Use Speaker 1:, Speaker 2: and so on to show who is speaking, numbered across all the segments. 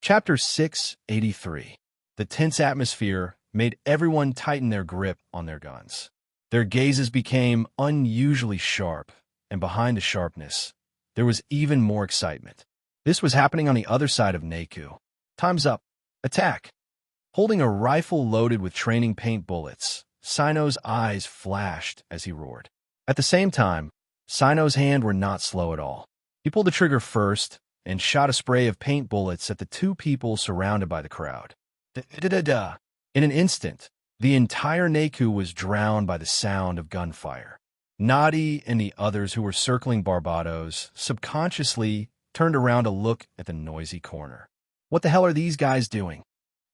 Speaker 1: Chapter 683. The tense atmosphere made everyone tighten their grip on their guns. Their gazes became unusually sharp, and behind the sharpness, there was even more excitement. This was happening on the other side of Neku. Time's up. Attack! Holding a rifle loaded with training paint bullets, Sino's eyes flashed as he roared. At the same time, Sino's hands were not slow at all. He pulled the trigger first and shot a spray of paint bullets at the two people surrounded by the crowd. Da-da-da-da. In an instant, the entire Neku was drowned by the sound of gunfire. Nadi and the others who were circling Barbados subconsciously turned around to look at the noisy corner. What the hell are these guys doing?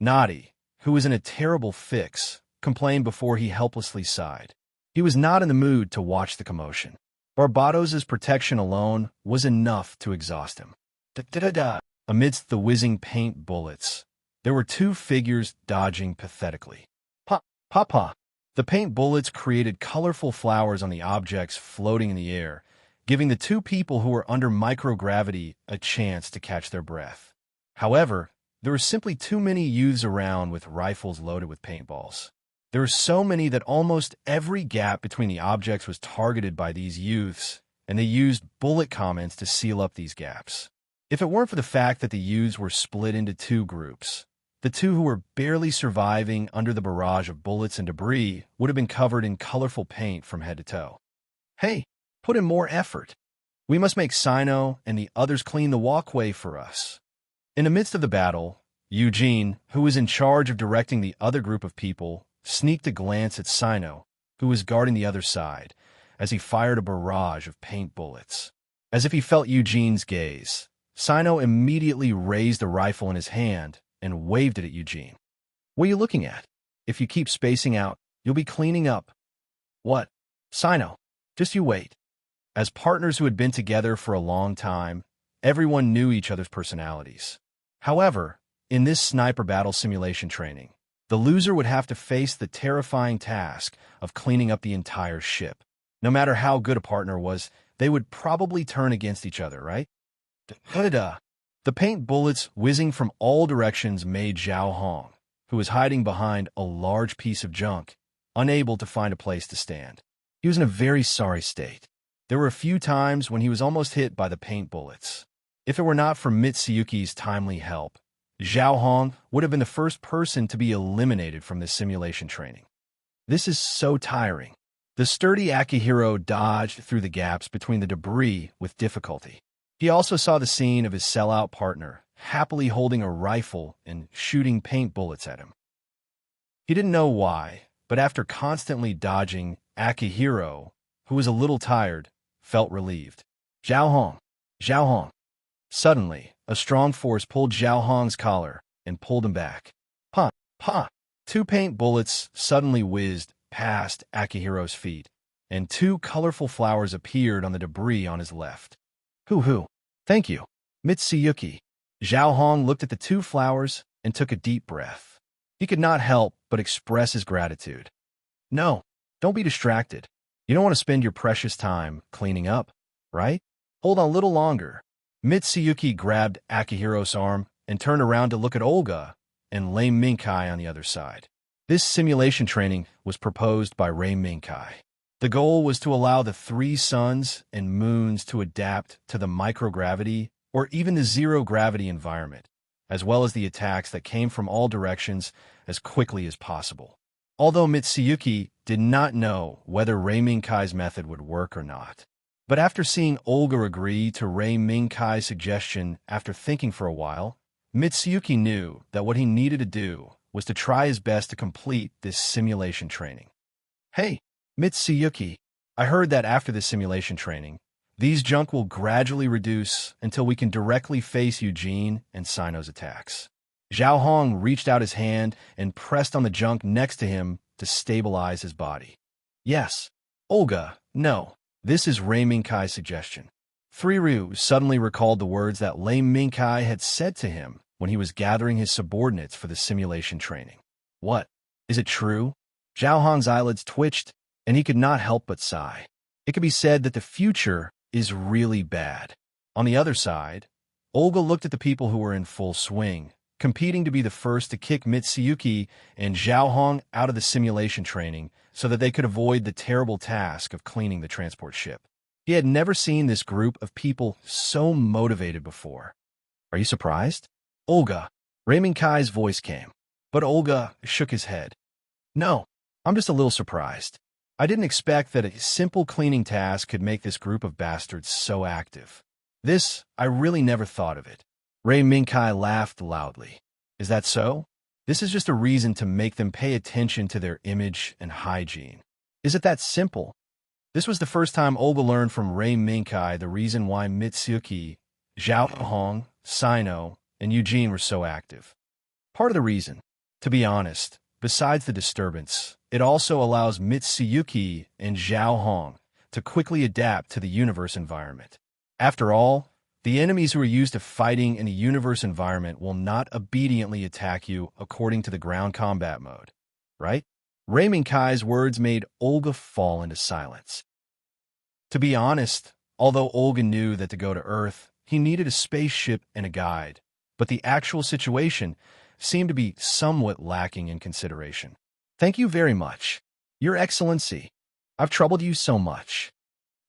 Speaker 1: Nadi, who was in a terrible fix, complained before he helplessly sighed. He was not in the mood to watch the commotion. Barbados's protection alone was enough to exhaust him. Da-da-da-da. Amidst the whizzing paint bullets, there were two figures dodging pathetically. Pa-pa-pa. The paint bullets created colorful flowers on the objects floating in the air, giving the two people who were under microgravity a chance to catch their breath. However, there were simply too many youths around with rifles loaded with paintballs. There were so many that almost every gap between the objects was targeted by these youths, and they used bullet comments to seal up these gaps. If it weren't for the fact that the youths were split into two groups, the two who were barely surviving under the barrage of bullets and debris would have been covered in colorful paint from head to toe. Hey, put in more effort. We must make Sino and the others clean the walkway for us. In the midst of the battle, Eugene, who was in charge of directing the other group of people, sneaked a glance at Sino, who was guarding the other side, as he fired a barrage of paint bullets. As if he felt Eugene's gaze, Sino immediately raised the rifle in his hand and waved it at Eugene. What are you looking at? If you keep spacing out, you'll be cleaning up. What? Sino, just you wait. As partners who had been together for a long time, everyone knew each other's personalities. However, in this sniper battle simulation training, the loser would have to face the terrifying task of cleaning up the entire ship. No matter how good a partner was, they would probably turn against each other, right? Da-da-da. The paint bullets whizzing from all directions made Zhao Hong, who was hiding behind a large piece of junk, unable to find a place to stand. He was in a very sorry state. There were a few times when he was almost hit by the paint bullets. If it were not for Mitsuyuki's timely help, Zhao Hong would have been the first person to be eliminated from this simulation training. This is so tiring. The sturdy Akihiro dodged through the gaps between the debris with difficulty. He also saw the scene of his sellout partner happily holding a rifle and shooting paint bullets at him. He didn't know why, but after constantly dodging, Akihiro, who was a little tired, felt relieved. Zhao Hong! Zhao Hong! Suddenly, a strong force pulled Zhao Hong's collar and pulled him back. Pa! Pa! Two paint bullets suddenly whizzed past Akihiro's feet, and two colorful flowers appeared on the debris on his left. Hoo-hoo! Thank you, Mitsuyuki. Zhao Hong looked at the two flowers and took a deep breath. He could not help but express his gratitude. No, don't be distracted. You don't want to spend your precious time cleaning up, right? Hold on a little longer. Mitsuyuki grabbed Akihiro's arm and turned around to look at Olga and Lei Minkai on the other side. This simulation training was proposed by Rei Minkai. The goal was to allow the three suns and moons to adapt to the microgravity or even the zero-gravity environment, as well as the attacks that came from all directions as quickly as possible. Although Mitsuyuki did not know whether Rei Minkai's method would work or not. But after seeing Olga agree to Rei Minkai's suggestion after thinking for a while, Mitsuyuki knew that what he needed to do was to try his best to complete this simulation training. Hey, Mitsuyuki, I heard that after this simulation training, these junk will gradually reduce until we can directly face Eugene and Sino's attacks. Zhao Hong reached out his hand and pressed on the junk next to him to stabilize his body. Yes, Olga, no. This is Rei Minkai's suggestion. Ryu suddenly recalled the words that Lei Minkai had said to him when he was gathering his subordinates for the simulation training. What? Is it true? Zhao Hong's eyelids twitched, and he could not help but sigh. It could be said that the future is really bad. On the other side, Olga looked at the people who were in full swing, competing to be the first to kick Mitsuyuki and Zhaohong out of the simulation training so that they could avoid the terrible task of cleaning the transport ship. He had never seen this group of people so motivated before. Are you surprised? Olga. Raymond Kai's voice came, but Olga shook his head. No, I'm just a little surprised. I didn't expect that a simple cleaning task could make this group of bastards so active. I really never thought of it. Ray Minkai laughed loudly. Is that so? This is just a reason to make them pay attention to their image and hygiene. Is it that simple? This was the first time Olga learned from Ray Minkai the reason why Mitsuki, Zhao Hong, Sino, and Eugene were so active. Part of the reason, to be honest, besides the disturbance, it also allows Mitsuyuki and Zhao Hong to quickly adapt to the universe environment. After all, the enemies who are used to fighting in a universe environment will not obediently attack you according to the ground combat mode, right? Raymond Kai's words made Olga fall into silence. To be honest, although Olga knew that to go to Earth, he needed a spaceship and a guide, but the actual situation seemed to be somewhat lacking in consideration. Thank you very much, Your Excellency. I've troubled you so much.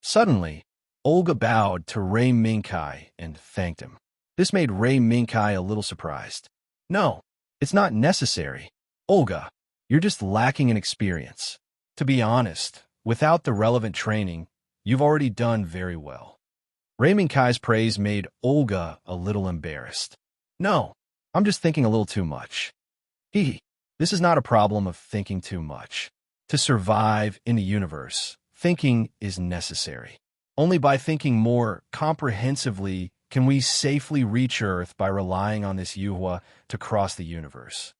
Speaker 1: Suddenly, Olga bowed to Ray Minkai and thanked him. This made Ray Minkai a little surprised. No, it's not necessary. Olga, you're just lacking in experience. To be honest, without the relevant training, you've already done very well. Ray Minkai's praise made Olga a little embarrassed. No, I'm just thinking a little too much. This is not a problem of thinking too much. To survive in the universe, thinking is necessary. Only by thinking more comprehensively can we safely reach Earth by relying on this yuhua to cross the universe.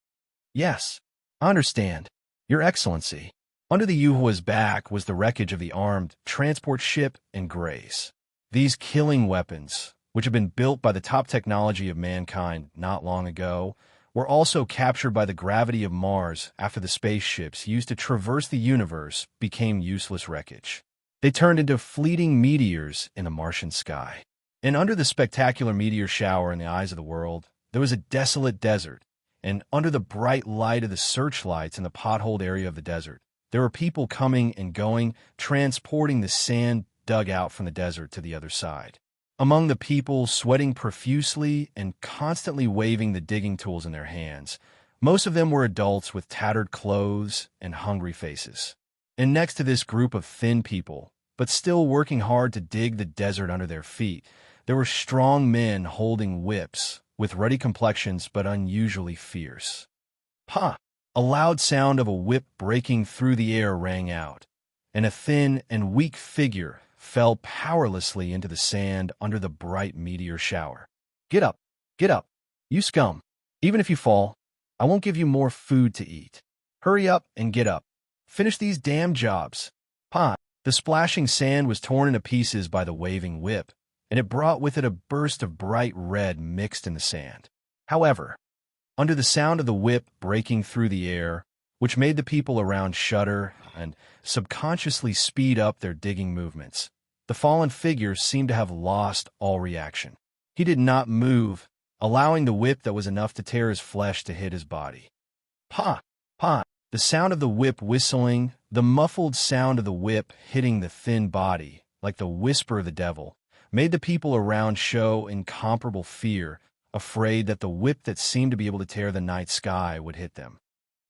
Speaker 1: Yes, I understand, Your Excellency. Under the yuhua's back was the wreckage of the armed transport ship and Grace. These killing weapons, which had been built by the top technology of mankind not long ago, were also captured by the gravity of Mars after the spaceships used to traverse the universe became useless wreckage. They turned into fleeting meteors in the Martian sky. And under the spectacular meteor shower in the eyes of the world, there was a desolate desert, and under the bright light of the searchlights in the potholed area of the desert, there were people coming and going, transporting the sand dug out from the desert to the other side. Among the people sweating profusely and constantly waving the digging tools in their hands, most of them were adults with tattered clothes and hungry faces. And next to this group of thin people, but still working hard to dig the desert under their feet, there were strong men holding whips, with ruddy complexions but unusually fierce. Ha! A loud sound of a whip breaking through the air rang out, and a thin and weak figure fell powerlessly into the sand under the bright meteor shower. Get up, you scum. Even if you fall, I won't give you more food to eat. Hurry up and get up. Finish these damn jobs. Pa! The splashing sand was torn into pieces by the waving whip, and it brought with it a burst of bright red mixed in the sand. However, under the sound of the whip breaking through the air, which made the people around shudder and subconsciously speed up their digging movements, the fallen figure seemed to have lost all reaction. He did not move, allowing the whip that was enough to tear his flesh to hit his body. Pa! The sound of the whip whistling, the muffled sound of the whip hitting the thin body, like the whisper of the devil, made the people around show incomparable fear, afraid that the whip that seemed to be able to tear the night sky would hit them.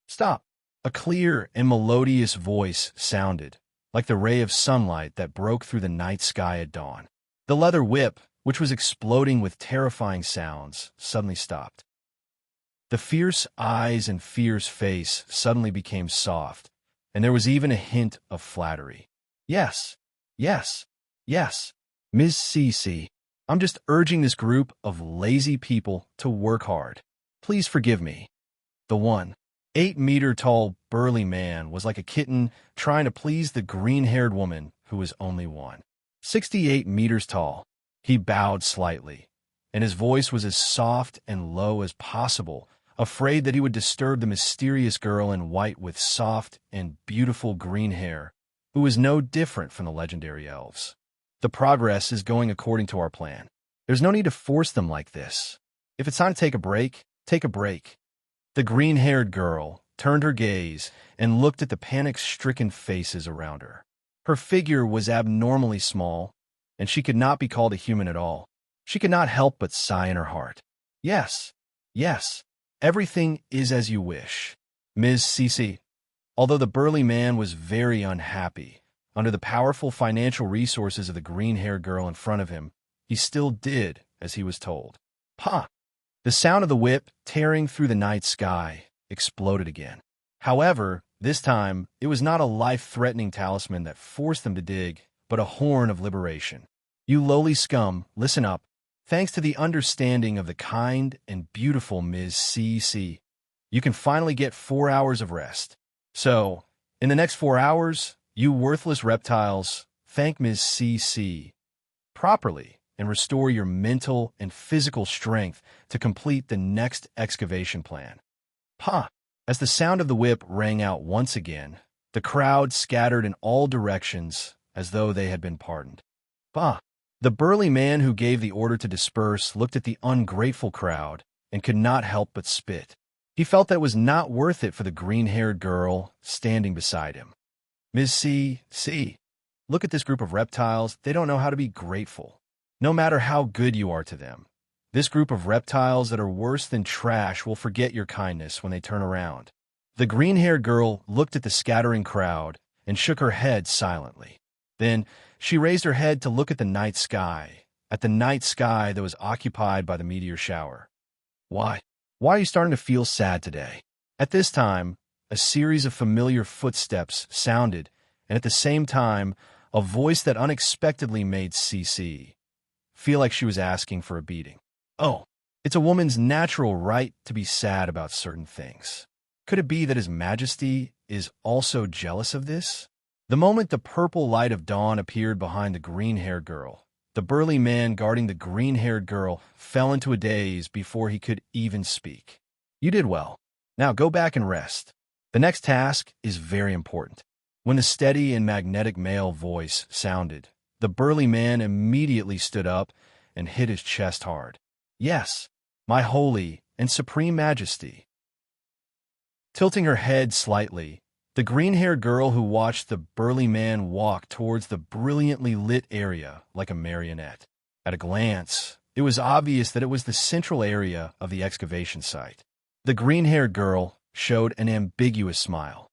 Speaker 1: Stop! A clear and melodious voice sounded, like the ray of sunlight that broke through the night sky at dawn. The leather whip, which was exploding with terrifying sounds, suddenly stopped. The fierce eyes and fierce face suddenly became soft, and there was even a hint of flattery. Yes, Ms. CC, I'm just urging this group of lazy people to work hard. Please forgive me. The 8-meter-tall burly man was like a kitten trying to please the green-haired woman who was only 68 meters tall. He bowed slightly, and his voice was as soft and low as possible, afraid that he would disturb the mysterious girl in white with soft and beautiful green hair, who was no different from the legendary elves. The progress is going according to our plan. There's no need to force them like this. If it's time to take a break, Take a break. The green-haired girl turned her gaze and looked at the panic-stricken faces around her. Her figure was abnormally small, and she could not be called a human at all. She could not help but sigh in her heart. Yes, yes, everything is as you wish, Ms. Cece. Although the burly man was very unhappy, under the powerful financial resources of the green-haired girl in front of him, he still did as he was told. Pa! The sound of the whip tearing through the night sky exploded again. However, this time, it was not a life-threatening talisman that forced them to dig, but a horn of liberation. You lowly scum, listen up. Thanks to the understanding of the kind and beautiful Ms. C.C., you can finally get 4 hours of rest. So, in the next 4 hours, you worthless reptiles, thank Ms. C.C. properly and restore your mental and physical strength to complete the next excavation plan. Pa! As the sound of the whip rang out once again, the crowd scattered in all directions as though they had been pardoned. Pa! The burly man who gave the order to disperse looked at the ungrateful crowd and could not help but spit. He felt that it was not worth it for the green-haired girl standing beside him. Ms. C, look at this group of reptiles. They don't know how to be grateful, no matter how good you are to them. This group of reptiles that are worse than trash will forget your kindness when they turn around. The green-haired girl looked at the scattering crowd and shook her head silently. Then she raised her head to look at the night sky that was occupied by the meteor shower. Why are you starting to feel sad today? At this time, a series of familiar footsteps sounded, and at the same time, a voice that unexpectedly made Cece feel like she was asking for a beating. Oh, it's a woman's natural right to be sad about certain things. Could it be that His Majesty is also jealous of this? The moment the purple light of dawn appeared behind the green-haired girl, the burly man guarding the green-haired girl fell into a daze before he could even speak. You did well. Now go back and rest. The next task is very important. When the steady and magnetic male voice sounded, the burly man immediately stood up and hit his chest hard. Yes, my holy and supreme majesty. Tilting her head slightly, the green-haired girl who watched the burly man walk towards the brilliantly lit area like a marionette. At a glance, it was obvious that it was the central area of the excavation site. The green-haired girl showed an ambiguous smile.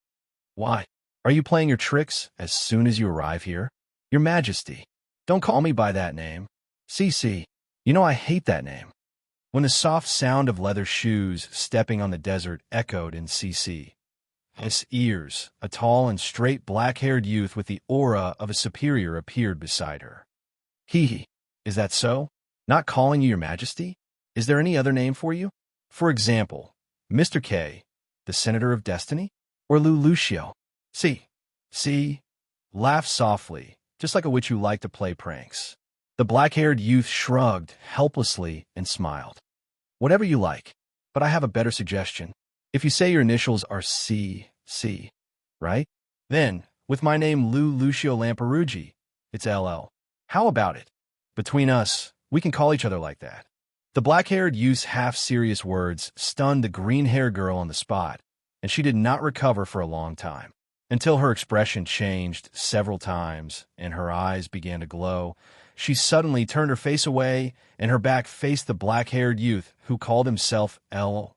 Speaker 1: Why? Are you playing your tricks as soon as you arrive here? Your Majesty, don't call me by that name. Cece, you know I hate that name. When the soft sound of leather shoes stepping on the desert echoed in Cece's ears, a tall and straight black-haired youth with the aura of a superior appeared beside her. Hee, is that so? Not calling you your Majesty? Is there any other name for you? For example, Mr. K, the Senator of Destiny? Or Lou Lucio? See, laugh softly, just like a witch who liked to play pranks. The black-haired youth shrugged helplessly and smiled. Whatever you like, but I have a better suggestion. If you say your initials are C, right? Then, with my name Lou Lucio Lamperugi, it's LL. How about it? Between us, we can call each other like that. The black-haired youth's half-serious words stunned the green-haired girl on the spot, and she did not recover for a long time, until her expression changed several times and her eyes began to glow. She suddenly turned her face away, and her back faced the black-haired youth who called himself L.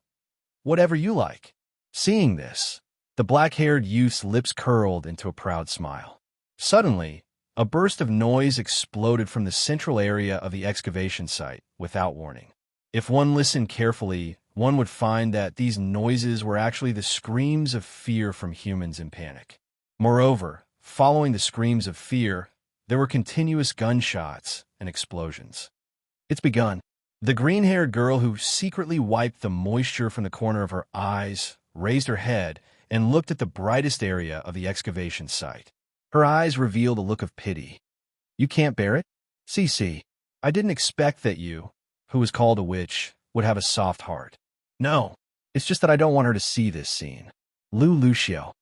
Speaker 1: Whatever you like. Seeing this, the black-haired youth's lips curled into a proud smile. Suddenly, a burst of noise exploded from the central area of the excavation site without warning. If one listened carefully, one would find that these noises were actually the screams of fear from humans in panic. Moreover, following the screams of fear, there were continuous gunshots and explosions. It's begun. The green-haired girl who secretly wiped the moisture from the corner of her eyes raised her head and looked at the brightest area of the excavation site. Her eyes revealed a look of pity. You can't bear it? Cece, I didn't expect that you, who was called a witch, would have a soft heart. No, it's just that I don't want her to see this scene. Lou Lucio.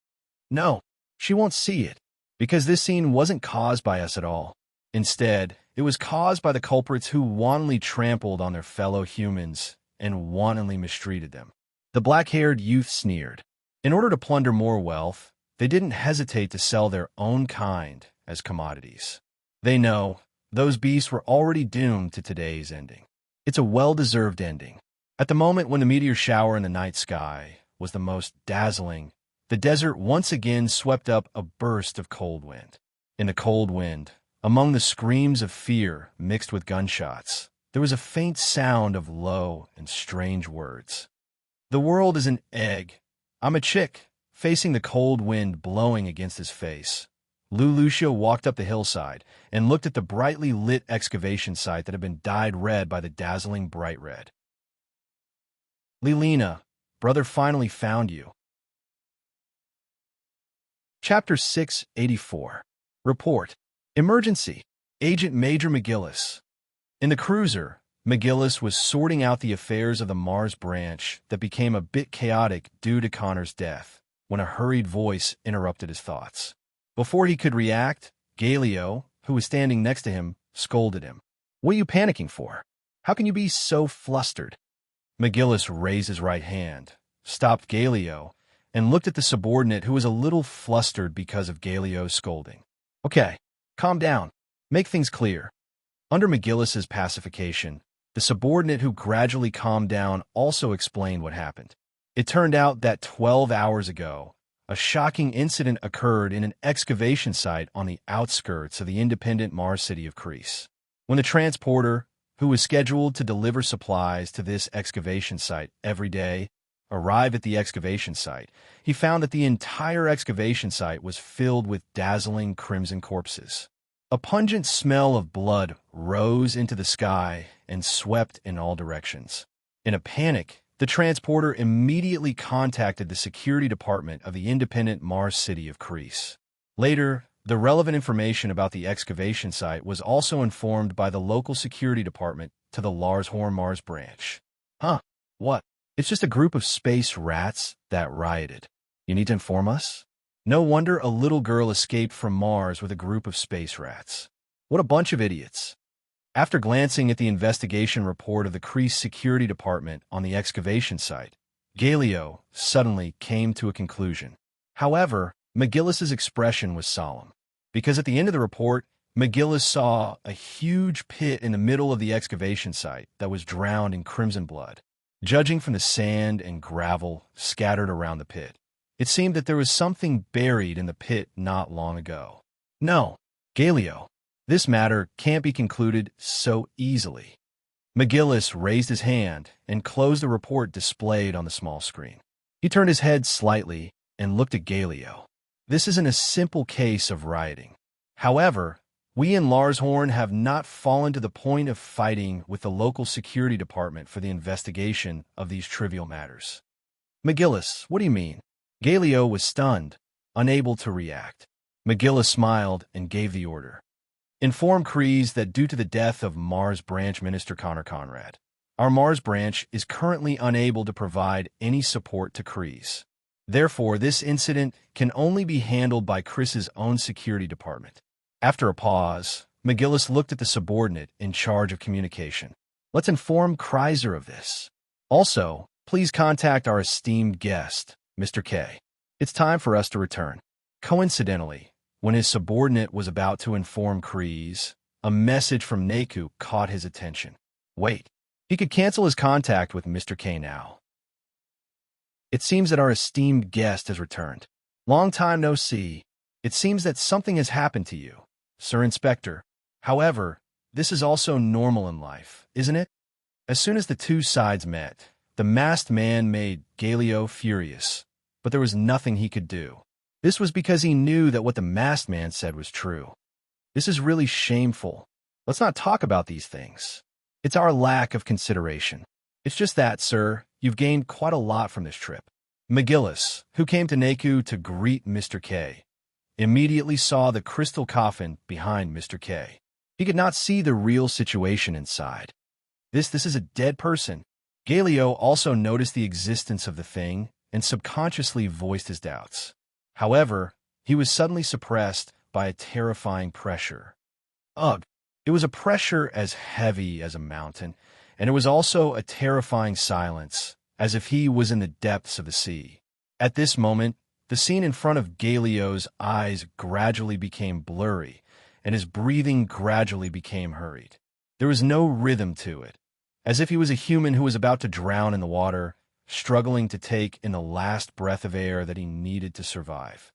Speaker 1: No, she won't see it, because this scene wasn't caused by us at all. Instead, it was caused by the culprits who wantonly trampled on their fellow humans and wantonly mistreated them. The black-haired youth sneered. In order to plunder more wealth, they didn't hesitate to sell their own kind as commodities. They know those beasts were already doomed to today's ending. It's a well-deserved ending. At the moment when the meteor shower in the night sky was the most dazzling, the desert once again swept up a burst of cold wind. In the cold wind, among the screams of fear mixed with gunshots, there was a faint sound of low and strange words. The world is an egg. I'm a chick, facing the cold wind blowing against his face. Lucia walked up the hillside and looked at the brightly lit excavation site that had been dyed red by the dazzling bright red. Lilina, brother finally found you. Chapter 684. Report. Emergency. Agent Major McGillis. In the cruiser, McGillis was sorting out the affairs of the Mars branch that became a bit chaotic due to Connor's death, when a hurried voice interrupted his thoughts. Before he could react, Galio, who was standing next to him, scolded him. What are you panicking for? How can you be so flustered? McGillis raised his right hand, stopped Galio, and looked at the subordinate who was a little flustered because of Galio's scolding. Okay, calm down. Make things clear. Under McGillis's pacification, the subordinate who gradually calmed down also explained what happened. It turned out that 12 hours ago, a shocking incident occurred in an excavation site on the outskirts of the independent Mars city of Kreese. When the transporter, who was scheduled to deliver supplies to this excavation site every day, arrived at the excavation site, he found that the entire excavation site was filled with dazzling crimson corpses. A pungent smell of blood rose into the sky and swept in all directions. In a panic, the transporter immediately contacted the security department of the independent Mars city of Kreese. Later, the relevant information about the excavation site was also informed by the local security department to the Larshorn Mars branch. Huh? What? It's just a group of space rats that rioted. You need to inform us? No wonder a little girl escaped from Mars with a group of space rats. What a bunch of idiots. After glancing at the investigation report of the Kreese Security Department on the excavation site, Galio suddenly came to a conclusion. However, McGillis's expression was solemn, because at the end of the report, McGillis saw a huge pit in the middle of the excavation site that was drowned in crimson blood. Judging from the sand and gravel scattered around the pit, it seemed that there was something buried in the pit not long ago. No, Galio, this matter can't be concluded so easily. McGillis raised his hand and closed the report displayed on the small screen. He turned his head slightly and looked at Galio. This isn't a simple case of rioting. However, we in Larshorn have not fallen to the point of fighting with the local security department for the investigation of these trivial matters. McGillis, what do you mean? Galio was stunned, unable to react. McGillis smiled and gave the order. Inform Kreese that due to the death of Mars Branch Minister Connor Conrad, our Mars Branch is currently unable to provide any support to Kreese. Therefore, this incident can only be handled by Chris's own security department. After a pause, McGillis looked at the subordinate in charge of communication. Let's inform Kreiser of this. Also, please contact our esteemed guest, Mr. K. It's time for us to return. Coincidentally, when his subordinate was about to inform Kreese, a message from Naku caught his attention. Wait, he could cancel his contact with Mr. K now. It seems that our esteemed guest has returned. Long time no see. It seems that something has happened to you, Sir Inspector. However, this is also normal in life, isn't it? As soon as the two sides met, the masked man made Galio furious, but there was nothing he could do. This was because he knew that what the masked man said was true. This is really shameful. Let's not talk about these things. It's our lack of consideration. It's just that, sir, you've gained quite a lot from this trip. McGillis, who came to Naku to greet Mr. K, immediately saw the crystal coffin behind Mr. K. He could not see the real situation inside. This is a dead person. Galio also noticed the existence of the thing and subconsciously voiced his doubts. However, he was suddenly suppressed by a terrifying pressure. Ugh! It was a pressure as heavy as a mountain, and it was also a terrifying silence, as if he was in the depths of the sea. At this moment, the scene in front of Galio's eyes gradually became blurry, and his breathing gradually became hurried. There was no rhythm to it, as if he was a human who was about to drown in the water, struggling to take in the last breath of air that he needed to survive.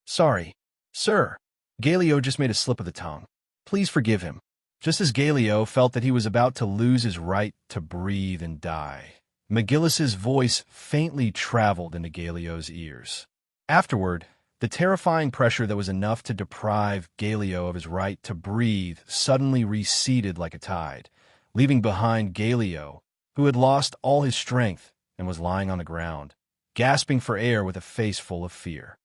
Speaker 1: "Sorry, sir." Galio just made a slip of the tongue. "Please forgive him." Just as Galio felt that he was about to lose his right to breathe and die, McGillis's voice faintly traveled into Galio's ears. Afterward, the terrifying pressure that was enough to deprive Galio of his right to breathe suddenly receded like a tide, leaving behind Galio, who had lost all his strength and was lying on the ground, gasping for air with a face full of fear.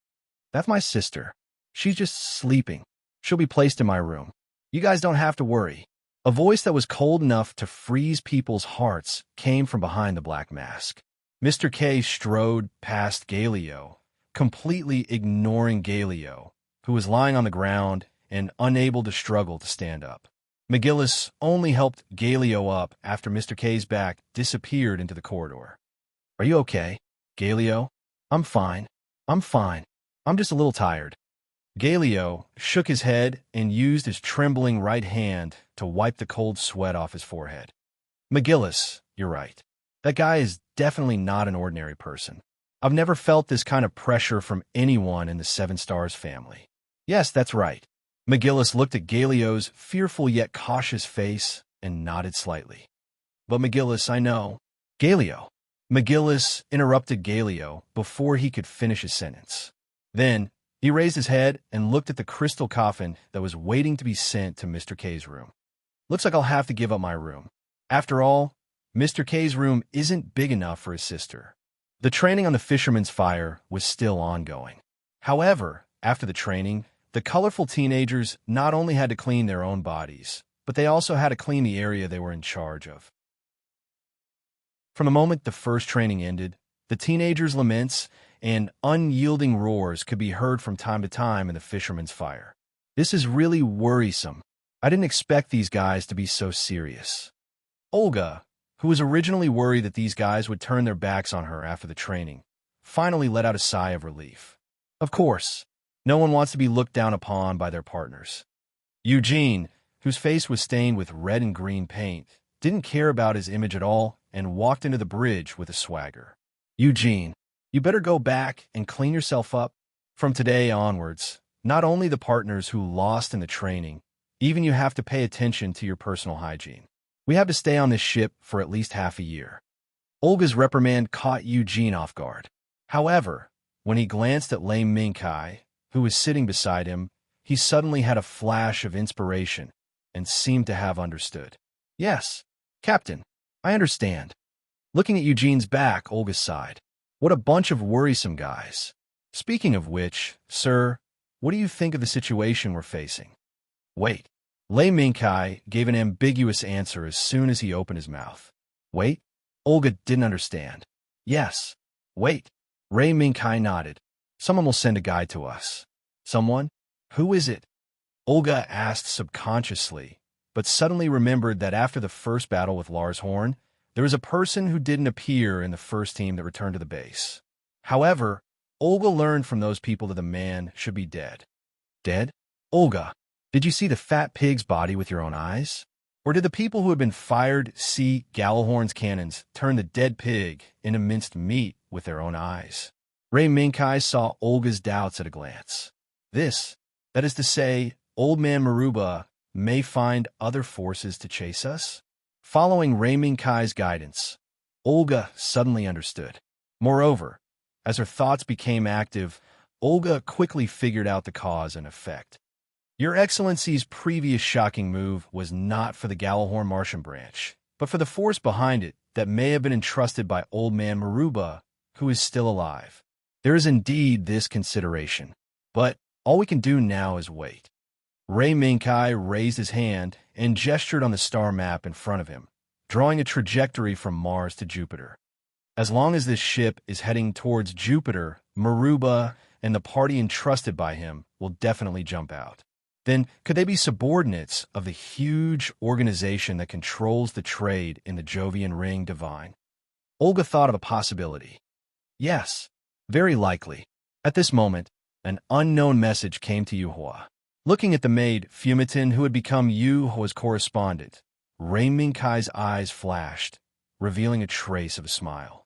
Speaker 1: "That's my sister. She's just sleeping. She'll be placed in my room. You guys don't have to worry." A voice that was cold enough to freeze people's hearts came from behind the black mask. Mr. K strode past Galio, completely ignoring Galio, who was lying on the ground and unable to struggle to stand up. McGillis only helped Galio up after Mr. K's back disappeared into the corridor. "Are you okay, Galio?" I'm fine. I'm just a little tired." Galio shook his head and used his trembling right hand to wipe the cold sweat off his forehead. "McGillis, you're right. That guy is definitely not an ordinary person. I've never felt this kind of pressure from anyone in the Seven Stars family." "Yes, that's right." McGillis looked at Galio's fearful yet cautious face and nodded slightly. "But McGillis, I know." "Galio." McGillis interrupted Galio before he could finish his sentence. Then, he raised his head and looked at the crystal coffin that was waiting to be sent to Mr. K's room. "Looks like I'll have to give up my room. After all, Mr. K's room isn't big enough for his sister." The training on the fisherman's fire was still ongoing. However, after the training, the colorful teenagers not only had to clean their own bodies, but they also had to clean the area they were in charge of. From the moment the first training ended, the teenagers' laments and unyielding roars could be heard from time to time in the fisherman's fire. "This is really worrisome. I didn't expect these guys to be so serious." Olga, who was originally worried that these guys would turn their backs on her after the training, finally let out a sigh of relief. Of course, no one wants to be looked down upon by their partners. Eugene, whose face was stained with red and green paint, didn't care about his image at all and walked into the bridge with a swagger. "Eugene, you better go back and clean yourself up." From today onwards, not only the partners who lost in the training, even you have to pay attention to your personal hygiene. We have to stay on this ship for at least half a year. Olga's reprimand caught Eugene off guard. However, when he glanced at Lei Mingkai, who was sitting beside him, he suddenly had a flash of inspiration and seemed to have understood. "Yes, Captain, I understand." Looking at Eugene's back, Olga sighed. "What a bunch of worrisome guys. Speaking of which, sir, what do you think of the situation we're facing?" "Wait." Lei Mingkai gave an ambiguous answer as soon as he opened his mouth. "Wait?" Olga didn't understand. "Yes. Wait." Lei Mingkai nodded. "Someone will send a guide to us." "Someone? Who is it?" Olga asked subconsciously, but suddenly remembered that after the first battle with Lars Horn, there was a person who didn't appear in the first team that returned to the base. However, Olga learned from those people that the man should be dead. "Dead? Olga, did you see the fat pig's body with your own eyes? Or did the people who had been fired see Gallahorn's cannons turn the dead pig into minced meat with their own eyes?" Lei Mingkai saw Olga's doubts at a glance. That is to say, Old Man Maruba may find other forces to chase us? Following Lei Mingkai's guidance, Olga suddenly understood. Moreover, as her thoughts became active, Olga quickly figured out the cause and effect. Your Excellency's previous shocking move was not for the Gallahorn Martian branch, but for the force behind it that may have been entrusted by Old Man Maruba, who is still alive. There is indeed this consideration, but all we can do now is wait. Lei Mingkai raised his hand and gestured on the star map in front of him, drawing a trajectory from Mars to Jupiter. As long as this ship is heading towards Jupiter, Maruba and the party entrusted by him will definitely jump out. then could they be subordinates of the huge organization that controls the trade in the Jovian Ring Divine? Olga thought of a possibility. Yes, very likely. At this moment, an unknown message came to Yuhua. Looking at the maid, Fumitin, who had become Yuhua's correspondent, Ray Minkai's eyes flashed, revealing a trace of a smile.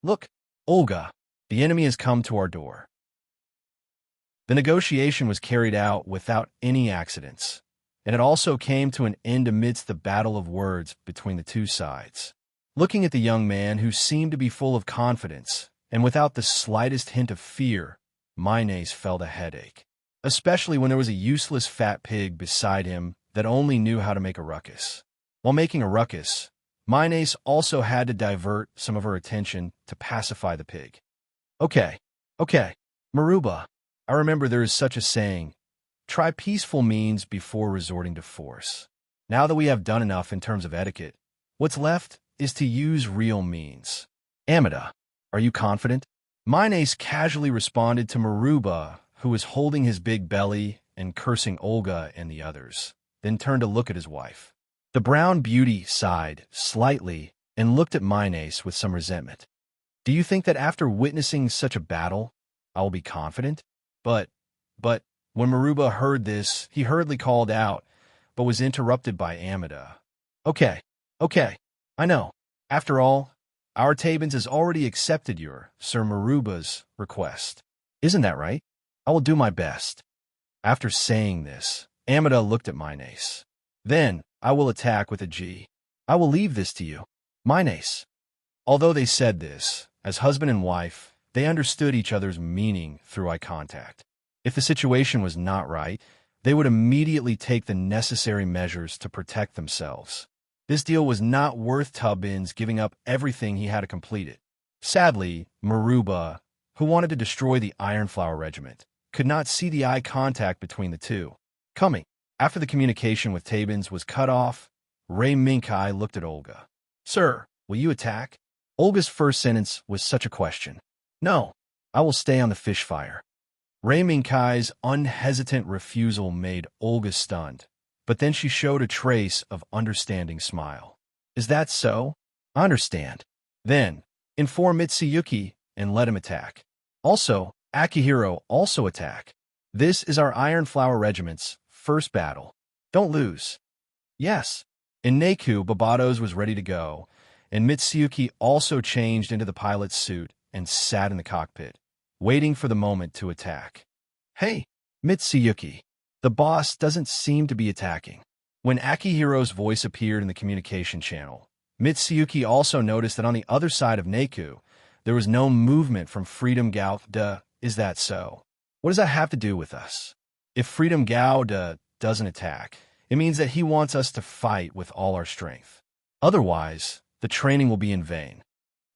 Speaker 1: Look, Olga, the enemy has come to our door. The negotiation was carried out without any accidents, and it also came to an end amidst the battle of words between the two sides. Looking at the young man, who seemed to be full of confidence, and without the slightest hint of fear, Maynes felt a headache, especially when there was a useless fat pig beside him that only knew how to make a ruckus. While making a ruckus, Maynes also had to divert some of her attention to pacify the pig. Okay, Maruba, I remember there is such a saying, try peaceful means before resorting to force. Now that we have done enough in terms of etiquette, what's left is to use real means. Amida, are you confident? Maynes casually responded to Maruba, who was holding his big belly and cursing Olga and the others, then turned to look at his wife. The brown beauty sighed slightly and looked at Maynes with some resentment. Do you think that after witnessing such a battle, I will be confident? But, when Maruba heard this, he hurriedly called out, but was interrupted by Amida. Okay, I know. After all, our Tabans has already accepted your, Sir Maruba's, request. Isn't that right? I will do my best. After saying this, Amida looked at Maynes. Then, I will attack with a G. I will leave this to you, Maynes. Although they said this, as husband and wife, they understood each other's meaning through eye contact. If the situation was not right, they would immediately take the necessary measures to protect themselves. This deal was not worth Tubbins giving up everything he had to complete it. Sadly, Maruba, who wanted to destroy the Ironflower Regiment, could not see the eye contact between the two. Coming, after the communication with Tabins was cut off, Ray Minkai looked at Olga. Sir, will you attack? Olga's first sentence was such a question. No, I will stay on the fish fire. Ray Minkai's unhesitant refusal made Olga stunned, but then she showed a trace of understanding smile. Is that so? I understand. Then, inform Mitsuyuki and let him attack. Also, Akihiro also attack. This is our Ironflower Regiment's first battle. Don't lose. Yes. In Neku, Babados was ready to go, and Mitsuyuki also changed into the pilot's suit and sat in the cockpit, waiting for the moment to attack. Hey, Mitsuyuki, the boss doesn't seem to be attacking. When Akihiro's voice appeared in the communication channel, Mitsuyuki also noticed that on the other side of Neku, there was no movement from Freedom Gao. Is that so? What does that have to do with us? If Freedom Gao doesn't attack, it means that he wants us to fight with all our strength. Otherwise, the training will be in vain.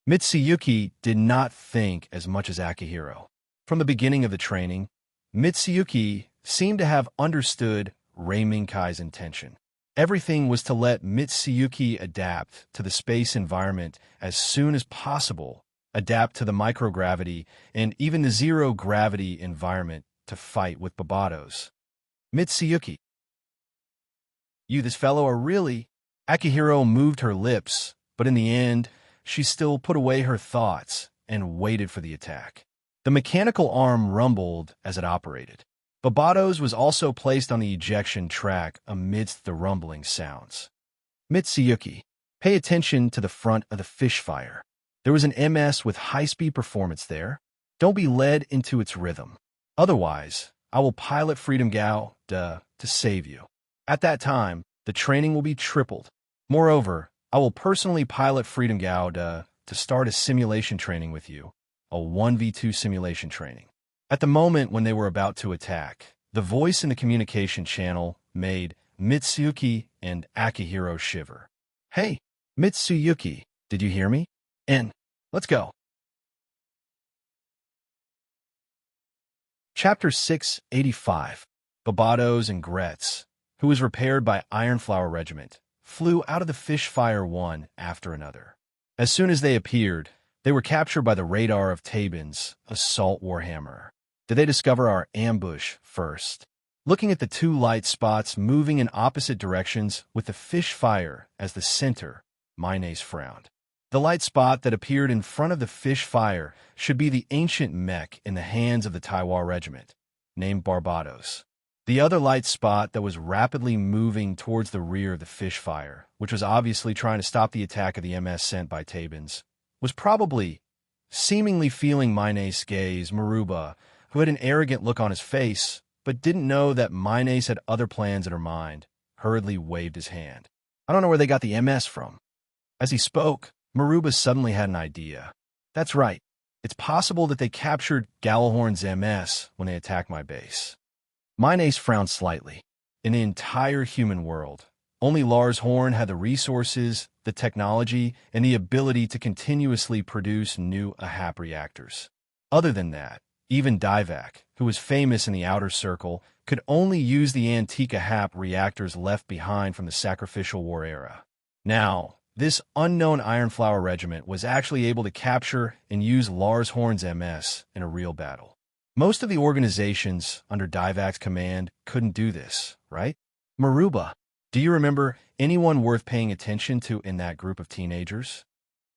Speaker 1: Mitsuyuki did not think as much as Akihiro. From the beginning of the training, Mitsuyuki seemed to have understood Ray Minkai's intention. Everything was to let Mitsuyuki adapt to the space environment as soon as possible, adapt to the microgravity and even the zero-gravity environment to fight with Babados. Mitsuyuki, you this fellow are really... Akihiro moved her lips, but in the end, she still put away her thoughts and waited for the attack. The mechanical arm rumbled as it operated. Babados was also placed on the ejection track amidst the rumbling sounds. Mitsuyuki, pay attention to the front of the fish fire. There was an MS with high-speed performance there. Don't be led into its rhythm. Otherwise, I will pilot Freedom Gao to save you. At that time, the training will be tripled. Moreover, I will personally pilot Freedom Gao to start a simulation training with you, a 1v2 simulation training. At the moment when they were about to attack, the voice in the communication channel made Mitsuyuki and Akihiro shiver. Hey, Mitsuyuki, did you hear me? Let's go. Chapter 685. Babados and Gretz, who was repaired by Ironflower Regiment, flew out of the fish fire one after another. As soon as they appeared, they were captured by the radar of Tabin's assault warhammer. Did they discover our ambush first? looking at the two light spots moving in opposite directions with the fish fire as the center. Mayonnaise frowned. The light spot that appeared in front of the fish fire should be the ancient mech in the hands of the Taiwan regiment, named Barbados. The other light spot that was rapidly moving towards the rear of the fish fire, which was obviously trying to stop the attack of the MS sent by Tabans, was probably, seemingly feeling Mayonnaise gaze, Maruba, who had an arrogant look on his face, but didn't know that Mayonnaise had other plans in her mind, hurriedly waved his hand. I don't know where they got the MS from. As he spoke, Maruba suddenly had an idea. That's right. It's possible that they captured Gallahorn's MS when they attacked my base. Mayonnaise frowned slightly. In the entire human world, only Lars Horn had the resources, the technology, and the ability to continuously produce new AHAP reactors. Other than that, even Divac, who was famous in the outer circle, could only use the antique AHAP reactors left behind from the Sacrificial War era. Now, this unknown Ironflower regiment was actually able to capture and use Lars Horn's MS in a real battle. Most of the organizations under Divac's command couldn't do this, right? Maruba, do you remember anyone worth paying attention to in that group of teenagers?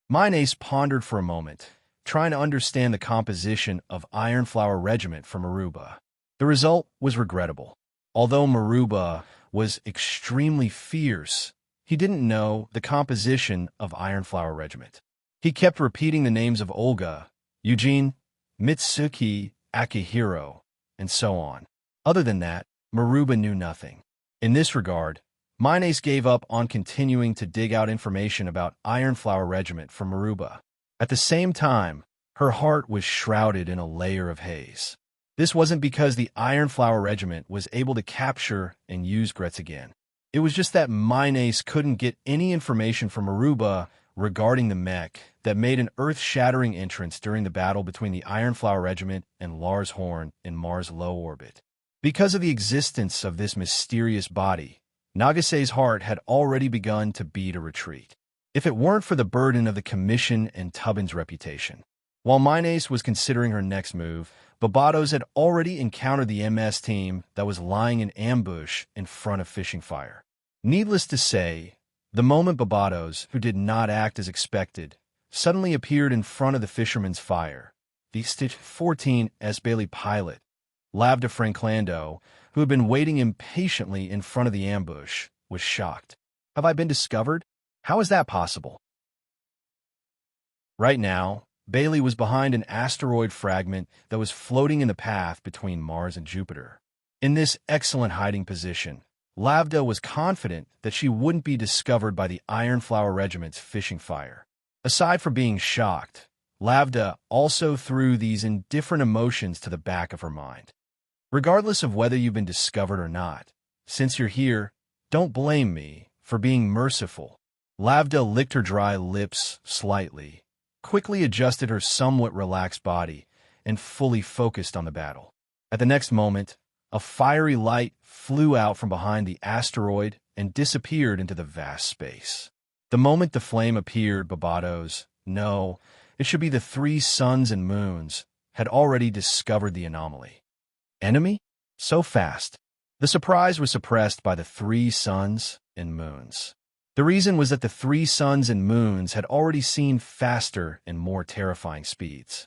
Speaker 1: Mayonnaise pondered for a moment, trying to understand the composition of Ironflower regiment for Maruba. The result was regrettable. Although Maruba was extremely fierce, he didn't know the composition of Ironflower regiment. He kept repeating the names of Olga, Eugene, Mitsuki, Akihiro, and so on. Other than that, Maruba knew nothing. In this regard, Mayonnaise gave up on continuing to dig out information about Ironflower regiment from Maruba. At the same time, her heart was shrouded in a layer of haze. This wasn't because the Ironflower regiment was able to capture and use Gretz again. It was just that Mayonnaise couldn't get any information from Maruba regarding the mech that made an earth-shattering entrance during the battle between the Ironflower regiment and Lars Horn in Mars' low orbit. Because of the existence of this mysterious body, Nagase's heart had already begun to beat a retreat. If it weren't for the burden of the Commission and Tubbin's reputation. While Mayonnaise was considering her next move, Barbados had already encountered the MS team that was lying in ambush in front of fishing fire. Needless to say, the moment Barbados, who did not act as expected, suddenly appeared in front of the fisherman's fire, the Stitch 14S Bailey pilot, Lavda Franklando, who had been waiting impatiently in front of the ambush, was shocked. Have I been discovered? How is that possible? Right now, Bailey was behind an asteroid fragment that was floating in the path between Mars and Jupiter. In this excellent hiding position, Lavda was confident that she wouldn't be discovered by the Ironflower regiment's fishing fire. Aside from being shocked, Lavda also threw these indifferent emotions to the back of her mind. Regardless of whether you've been discovered or not, since you're here, don't blame me for being merciful. Lavda licked her dry lips slightly, quickly adjusted her somewhat relaxed body, and fully focused on the battle. At the next moment, a fiery light flew out from behind the asteroid and disappeared into the vast space. The moment the flame appeared, Barbados, no, it should be the three suns and moons, had already discovered the anomaly. Enemy? So fast. The surprise was suppressed by the three suns and moons. The reason was that the three suns and moons had already seen faster and more terrifying speeds.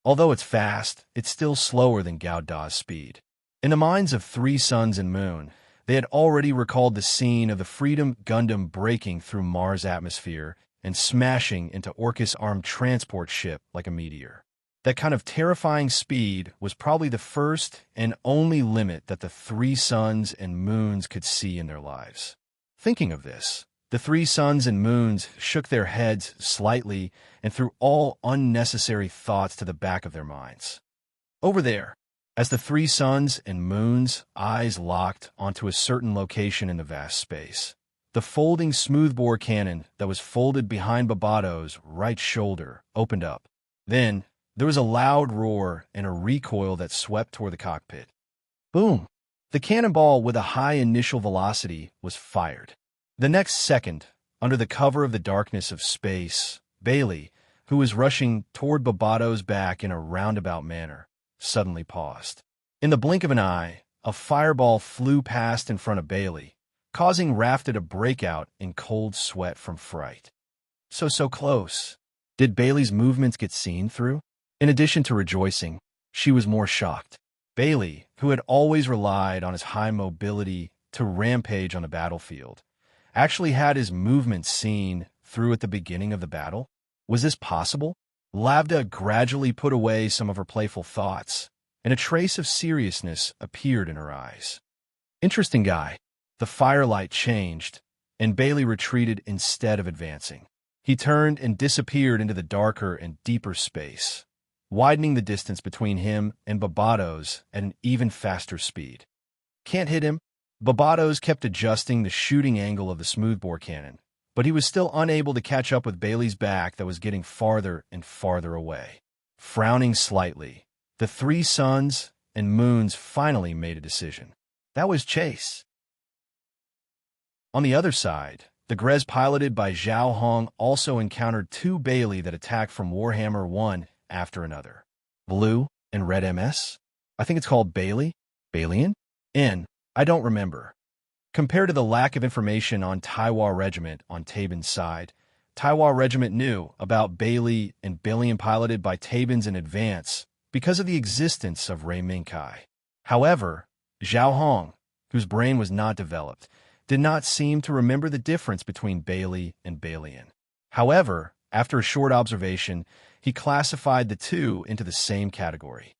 Speaker 1: Although it's fast, it's still slower than Gauda's speed. In the minds of three suns and moon, they had already recalled the scene of the Freedom Gundam breaking through Mars' atmosphere and smashing into Orcus' armed transport ship like a meteor. That kind of terrifying speed was probably the first and only limit that the three suns and moons could see in their lives. Thinking of this, the three suns and moons shook their heads slightly and threw all unnecessary thoughts to the back of their minds. Over there, as the three suns and moons' eyes locked onto a certain location in the vast space, the folding smoothbore cannon that was folded behind Barbados' right shoulder opened up. Then, there was a loud roar and a recoil that swept toward the cockpit. Boom! The cannonball with a high initial velocity was fired. The next second, under the cover of the darkness of space, Bailey, who was rushing toward Barbados' back in a roundabout manner, suddenly paused. In the blink of an eye, a fireball flew past in front of Bailey, causing Rafta to break out in cold sweat from fright. So close. Did Bailey's movements get seen through? In addition to rejoicing, she was more shocked. Bailey, who had always relied on his high mobility to rampage on the battlefield, actually had his movements seen through at the beginning of the battle? Was this possible? Lavda gradually put away some of her playful thoughts, and a trace of seriousness appeared in her eyes. Interesting guy. The firelight changed, and Bailey retreated instead of advancing. He turned and disappeared into the darker and deeper space, widening the distance between him and Barbados at an even faster speed. Can't hit him? Barbados kept adjusting the shooting angle of the smoothbore cannon, but he was still unable to catch up with Bailey's back that was getting farther and farther away. Frowning slightly, the three suns and moons finally made a decision. That was chase. On the other side, the Grez piloted by Zhao Hong also encountered two Bailey that attacked from Warhammer 1 after another. Blue and red MS? I think it's called Bailey? Balian? I don't remember. Compared to the lack of information on Taiwa Regiment on Tabin's side, Taiwa Regiment knew about Bailey and Balian piloted by Tabins in advance because of the existence of Rei Mingkai. However, Zhao Hong, whose brain was not developed, did not seem to remember the difference between Bailey and Balian. However, after a short observation, he classified the two into the same category.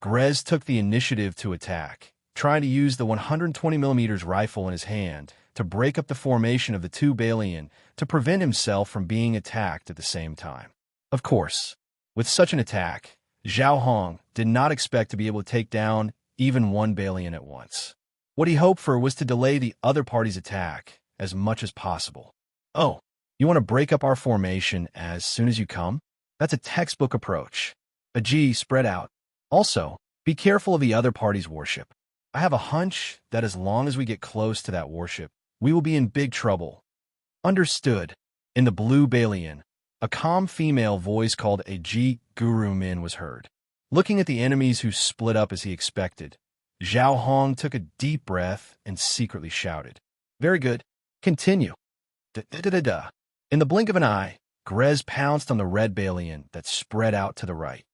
Speaker 1: Grez took the initiative to attack, trying to use the 120mm rifle in his hand to break up the formation of the two Balian to prevent himself from being attacked at the same time. Of course, with such an attack, Zhao Hong did not expect to be able to take down even one Balian at once. What he hoped for was to delay the other party's attack as much as possible. Oh, you want to break up our formation as soon as you come? That's a textbook approach. A G spread out. Also, be careful of the other party's warship. I have a hunch that as long as we get close to that warship, we will be in big trouble. Understood. In the blue Balian, a calm female voice called a G Guru Min was heard. Looking at the enemies who split up as he expected, Zhao Hong took a deep breath and secretly shouted, "Very good. Continue." In the blink of an eye, Grez pounced on the red Balian that spread out to the right.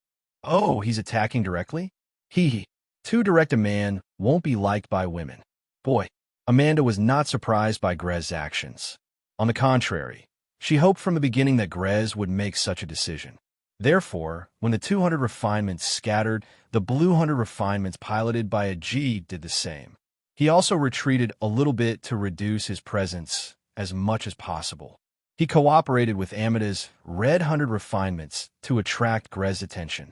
Speaker 1: Oh, he's attacking directly? Hee. Too direct a man won't be liked by women. Boy, Amanda was not surprised by Grez's actions. On the contrary, she hoped from the beginning that Grez would make such a decision. Therefore, when the 200 refinements scattered, the blue 100 refinements piloted by a G did the same. He also retreated a little bit to reduce his presence as much as possible. He cooperated with Amida's red 100 refinements to attract Grez's attention.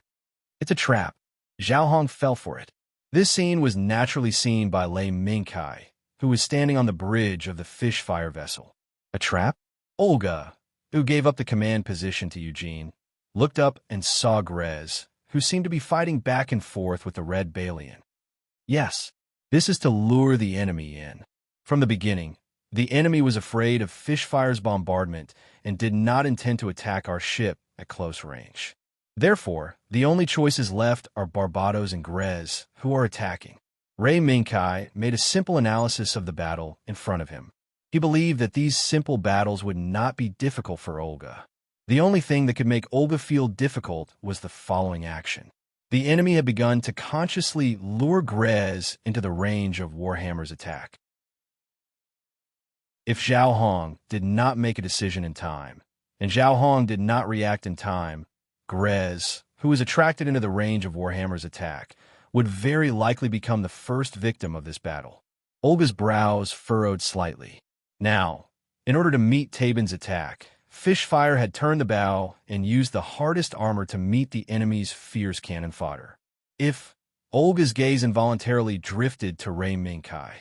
Speaker 1: It's a trap. Zhao Hong fell for it. This scene was naturally seen by Lei Mingkai, who was standing on the bridge of the fish fire vessel. A trap? Olga, who gave up the command position to Eugene, looked up and saw Grez, who seemed to be fighting back and forth with the red Balian. Yes, this is to lure the enemy in. From the beginning, the enemy was afraid of Fishfire's bombardment and did not intend to attack our ship at close range. Therefore, the only choices left are Barbados and Grez, who are attacking. Rei Mingkai made a simple analysis of the battle in front of him. He believed that these simple battles would not be difficult for Olga. The only thing that could make Olga feel difficult was the following action. The enemy had begun to consciously lure Grez into the range of Warhammer's attack. If Zhao Hong did not make a decision in time, and Zhao Hong did not react in time, Grez, who was attracted into the range of Warhammer's attack, would very likely become the first victim of this battle. Olga's brows furrowed slightly. Now, in order to meet Tabin's attack, Fishfire had turned the bow and used the hardest armor to meet the enemy's fierce cannon fodder. If Olga's gaze involuntarily drifted to Rei Mingkai,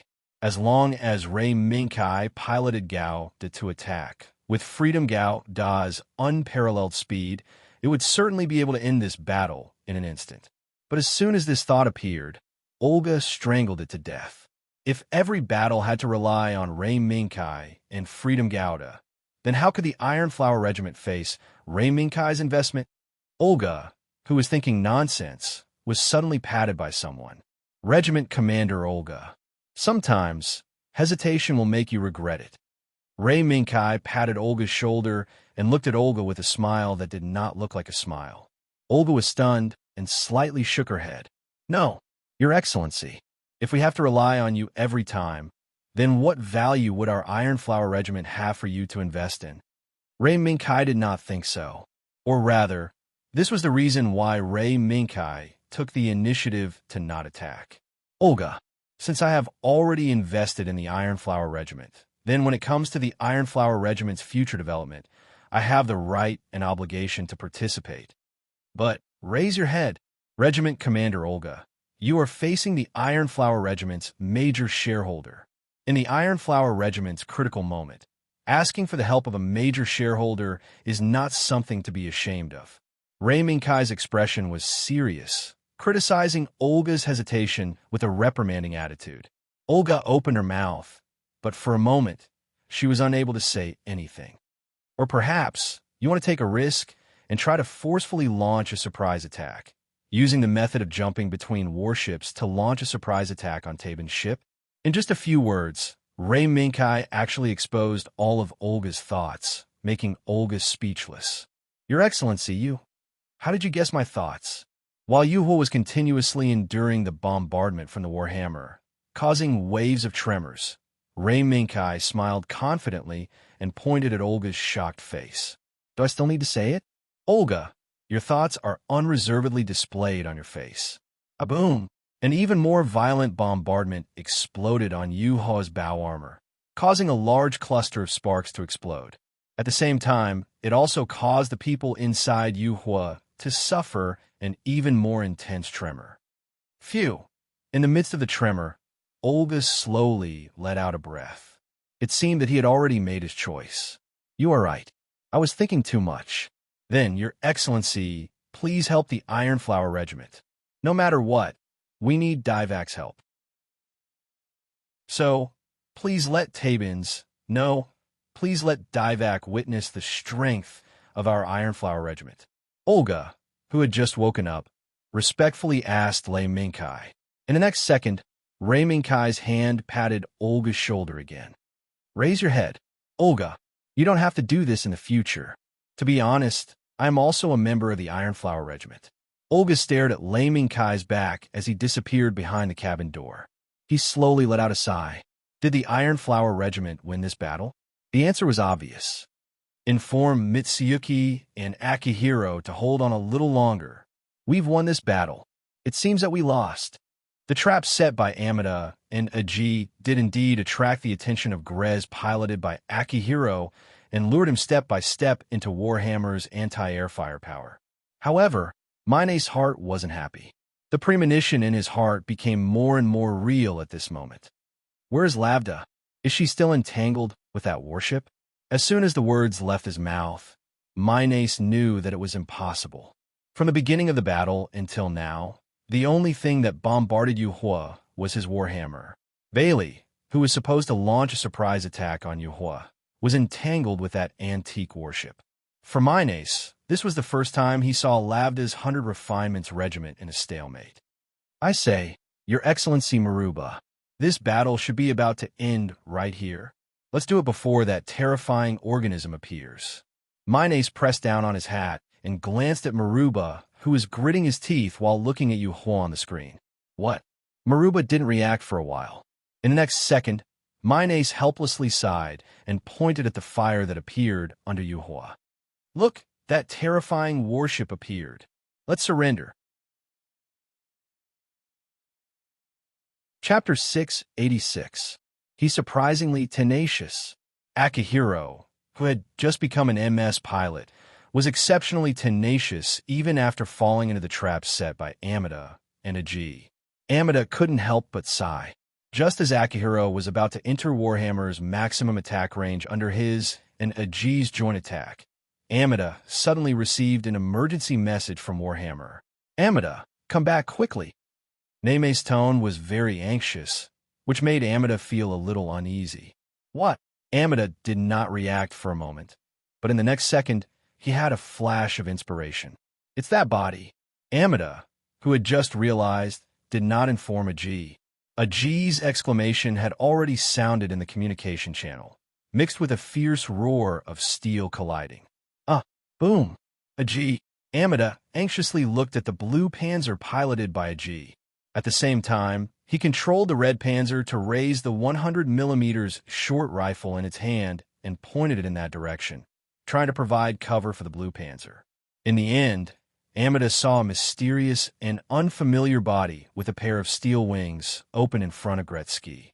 Speaker 1: as long as Rei Mingkai piloted Gao to attack, with Freedom Gao Da's unparalleled speed, it would certainly be able to end this battle in an instant. But as soon as this thought appeared, Olga strangled it to death. If every battle had to rely on Rei Mingkai and Freedom Gauda, then how could the Iron Flower Regiment face Rei Mingkai's investment? Olga, who was thinking nonsense, was suddenly patted by someone. Regiment Commander Olga. Sometimes, hesitation will make you regret it. Ray Minkai patted Olga's shoulder and looked at Olga with a smile that did not look like a smile. Olga was stunned and slightly shook her head. No, Your Excellency, if we have to rely on you every time, then what value would our Iron Flower Regiment have for you to invest in? Ray Minkai did not think so. Or rather, this was the reason why Ray Minkai took the initiative to not attack. Olga, since I have already invested in the Iron Flower Regiment, then when it comes to the Iron Flower Regiment's future development, I have the right and obligation to participate. But raise your head, Regiment Commander Olga. You are facing the Iron Flower Regiment's major shareholder. In the Iron Flower Regiment's critical moment, asking for the help of a major shareholder is not something to be ashamed of. Ray Minkai's expression was serious, criticizing Olga's hesitation with a reprimanding attitude. Olga opened her mouth, but for a moment, she was unable to say anything. Or perhaps you want to take a risk and try to forcefully launch a surprise attack, using the method of jumping between warships to launch a surprise attack on Tabin's ship? In just a few words, Ray Minkai actually exposed all of Olga's thoughts, making Olga speechless. Your Excellency, how did you guess my thoughts? While Yuhua was continuously enduring the bombardment from the Warhammer, causing waves of tremors, Ray Minkai smiled confidently and pointed at Olga's shocked face. Do I still need to say it? Olga, your thoughts are unreservedly displayed on your face. A boom! An even more violent bombardment exploded on Yuhua's bow armor, causing a large cluster of sparks to explode. At the same time, it also caused the people inside Yuhua to suffer an even more intense tremor. Phew! In the midst of the tremor, Olga slowly let out a breath. It seemed that he had already made his choice. You are right. I was thinking too much. Then, Your Excellency, please help the Iron Flower Regiment. No matter what, we need Divak's help. So, please let please let Divak witness the strength of our Iron Flower Regiment. Olga, who had just woken up, respectfully asked Ray Minkai. In the next second, Ray Minkai's hand patted Olga's shoulder again. Raise your head. Olga, you don't have to do this in the future. To be honest, I am also a member of the Iron Flower Regiment. Olga stared at Ray Minkai's back as he disappeared behind the cabin door. He slowly let out a sigh. Did the Iron Flower Regiment win this battle? The answer was obvious. Inform Mitsuyuki and Akihiro to hold on a little longer. We've won this battle. It seems that we lost. The traps set by Amida and Aji did indeed attract the attention of Grez, piloted by Akihiro, and lured him step by step into Warhammer's anti-air firepower. However, Mine's heart wasn't happy. The premonition in his heart became more and more real at this moment. Where is Lavda? Is she still entangled with that warship? As soon as the words left his mouth, Minace knew that it was impossible. From the beginning of the battle until now, the only thing that bombarded Yuhua was his Warhammer. Bailey, who was supposed to launch a surprise attack on Yuhua, was entangled with that antique warship. For Minace, this was the first time he saw Lavda's 100 Refinements Regiment in a stalemate. I say, Your Excellency Maruba, this battle should be about to end right here. Let's do it before that terrifying organism appears. Minace pressed down on his hat and glanced at Maruba, who was gritting his teeth while looking at Yuhua on the screen. What? Maruba didn't react for a while. In the next second, Minace helplessly sighed and pointed at the fire that appeared under Yuhua. Look, that terrifying warship appeared. Let's surrender. Chapter 686. He's surprisingly tenacious. Akihiro, who had just become an MS pilot, was exceptionally tenacious even after falling into the trap set by Amida and Aji. Amida couldn't help but sigh. Just as Akihiro was about to enter Warhammer's maximum attack range under his and Aji's joint attack, Amida suddenly received an emergency message from Warhammer. Amida, come back quickly. Neme's tone was very anxious, which made Amida feel a little uneasy. What? Amida did not react for a moment, but in the next second, he had a flash of inspiration. It's that body. Amida, who had just realized did not inform Aji. Aji's exclamation had already sounded in the communication channel, mixed with a fierce roar of steel colliding. Ah, boom! Aji. Amida anxiously looked at the blue panzer piloted by Aji. At the same time, he controlled the red panzer to raise the 100mm short rifle in its hand and pointed it in that direction, trying to provide cover for the blue panzer. In the end, Amida saw a mysterious and unfamiliar body with a pair of steel wings open in front of Gretzky.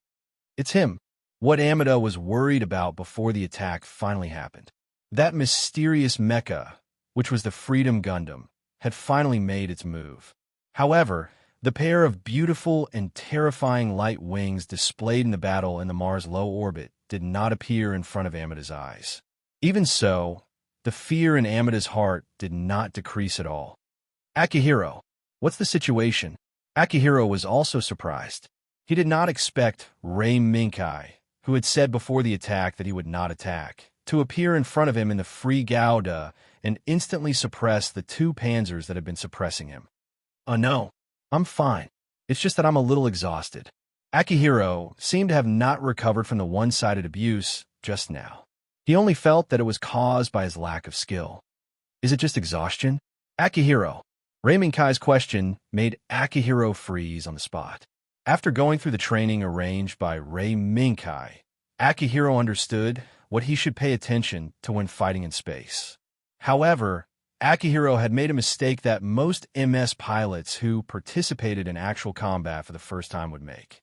Speaker 1: It's him. What Amida was worried about before the attack finally happened. That mysterious mecha, which was the Freedom Gundam, had finally made its move. However, the pair of beautiful and terrifying light wings displayed in the battle in the Mars low orbit did not appear in front of Amida's eyes. Even so, the fear in Amida's heart did not decrease at all. Akihiro, what's the situation? Akihiro was also surprised. He did not expect Rei Minkai, who had said before the attack that he would not attack, to appear in front of him in the free Gauda and instantly suppress the two panzers that had been suppressing him. Oh no, I'm fine. It's just that I'm a little exhausted. Akihiro seemed to have not recovered from the one-sided abuse just now. He only felt that it was caused by his lack of skill. Is it just exhaustion? Akihiro. Rei Minkai's question made Akihiro freeze on the spot. After going through the training arranged by Rei Minkai, Akihiro understood what he should pay attention to when fighting in space. However, Akihiro had made a mistake that most MS pilots who participated in actual combat for the first time would make.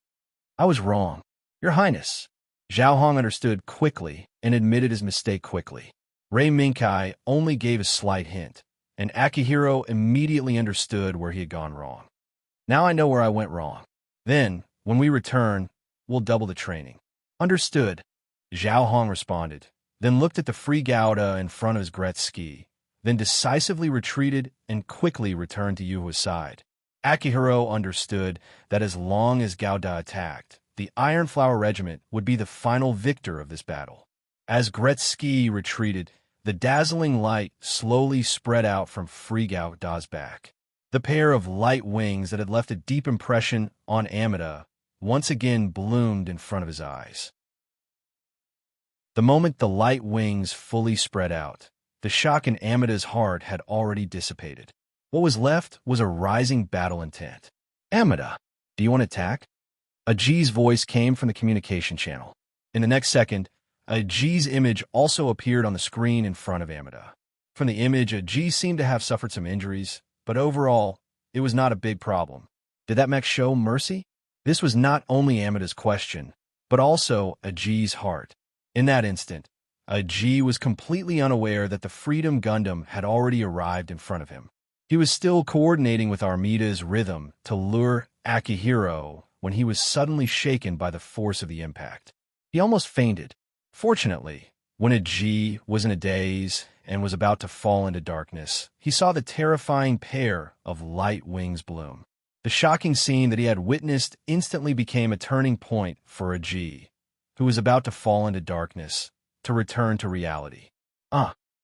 Speaker 1: I was wrong, Your Highness. Zhao Hong understood quickly and admitted his mistake quickly. Rei Minkai only gave a slight hint, and Akihiro immediately understood where he had gone wrong. Now I know where I went wrong. Then, when we return, we'll double the training. Understood, Zhao Hong responded, then looked at the free Gauda in front of his Gretzky, then decisively retreated and quickly returned to Yuhua's side. Akihiro understood that as long as Gauda attacked, the Iron Flower Regiment would be the final victor of this battle. As Gretzky retreated, the dazzling light slowly spread out from free Gauda's back. The pair of light wings that had left a deep impression on Amida once again bloomed in front of his eyes. The moment the light wings fully spread out, the shock in Amida's heart had already dissipated. What was left was a rising battle intent. Amida, do you want to attack? Aji's voice came from the communication channel. In the next second, Aji's image also appeared on the screen in front of Amida. From the image, Aji seemed to have suffered some injuries, but overall, it was not a big problem. Did that mech show mercy? This was not only Amida's question, but also Aji's heart. In that instant, Aji was completely unaware that the Freedom Gundam had already arrived in front of him. He was still coordinating with Armida's rhythm to lure Akihiro when he was suddenly shaken by the force of the impact. He almost fainted. Fortunately, when Aji was in a daze and was about to fall into darkness, he saw the terrifying pair of light wings bloom. The shocking scene that he had witnessed instantly became a turning point for Aji, who was about to fall into darkness, to return to reality.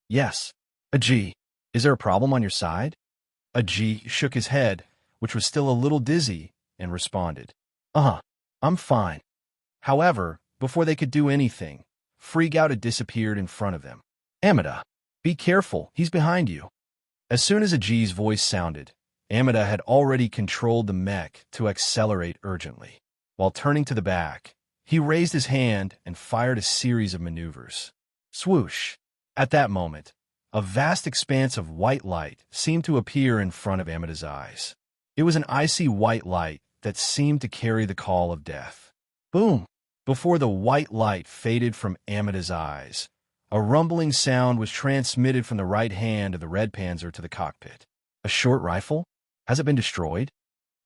Speaker 1: Yes. Aji, is there a problem on your side? Aji shook his head, which was still a little dizzy, and responded, I'm fine. However, before they could do anything, free Gauda disappeared in front of them. Amida, be careful, he's behind you. As soon as Aji's voice sounded, Amida had already controlled the mech to accelerate urgently. While turning to the back, he raised his hand and fired a series of maneuvers. Swoosh! At that moment, a vast expanse of white light seemed to appear in front of Amida's eyes. It was an icy white light that seemed to carry the call of death. Boom! Before the white light faded from Amida's eyes, a rumbling sound was transmitted from the right hand of the Red Panzer to the cockpit. A short rifle? Has it been destroyed?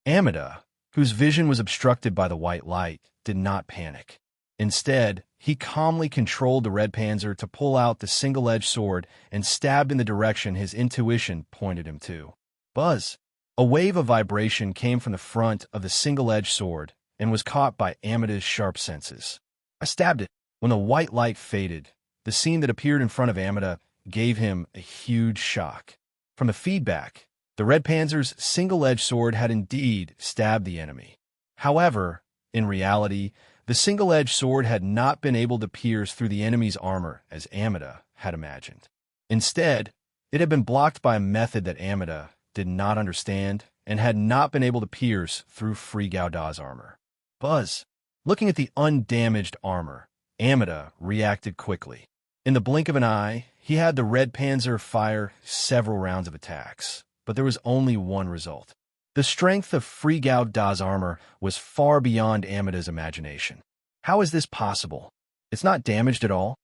Speaker 1: Amida, whose vision was obstructed by the white light, did not panic. Instead, he calmly controlled the Red Panzer to pull out the single-edged sword and stabbed in the direction his intuition pointed him to. Buzz! A wave of vibration came from the front of the single-edged sword and was caught by Amida's sharp senses. I stabbed it. When the white light faded, the scene that appeared in front of Amida gave him a huge shock. From the feedback, The Red Panzer's single-edged sword had indeed stabbed the enemy. However, in reality, the single-edged sword had not been able to pierce through the enemy's armor as Amida had imagined. Instead, it had been blocked by a method that Amida did not understand and had not been able to pierce through Free Gauda's armor. Buzz. Looking at the undamaged armor, Amida reacted quickly. In the blink of an eye, he had the Red Panzer fire several rounds of attacks, but there was only one result. The strength of Free Gauda's armor was far beyond Amida's imagination. How is this possible? It's not damaged at all?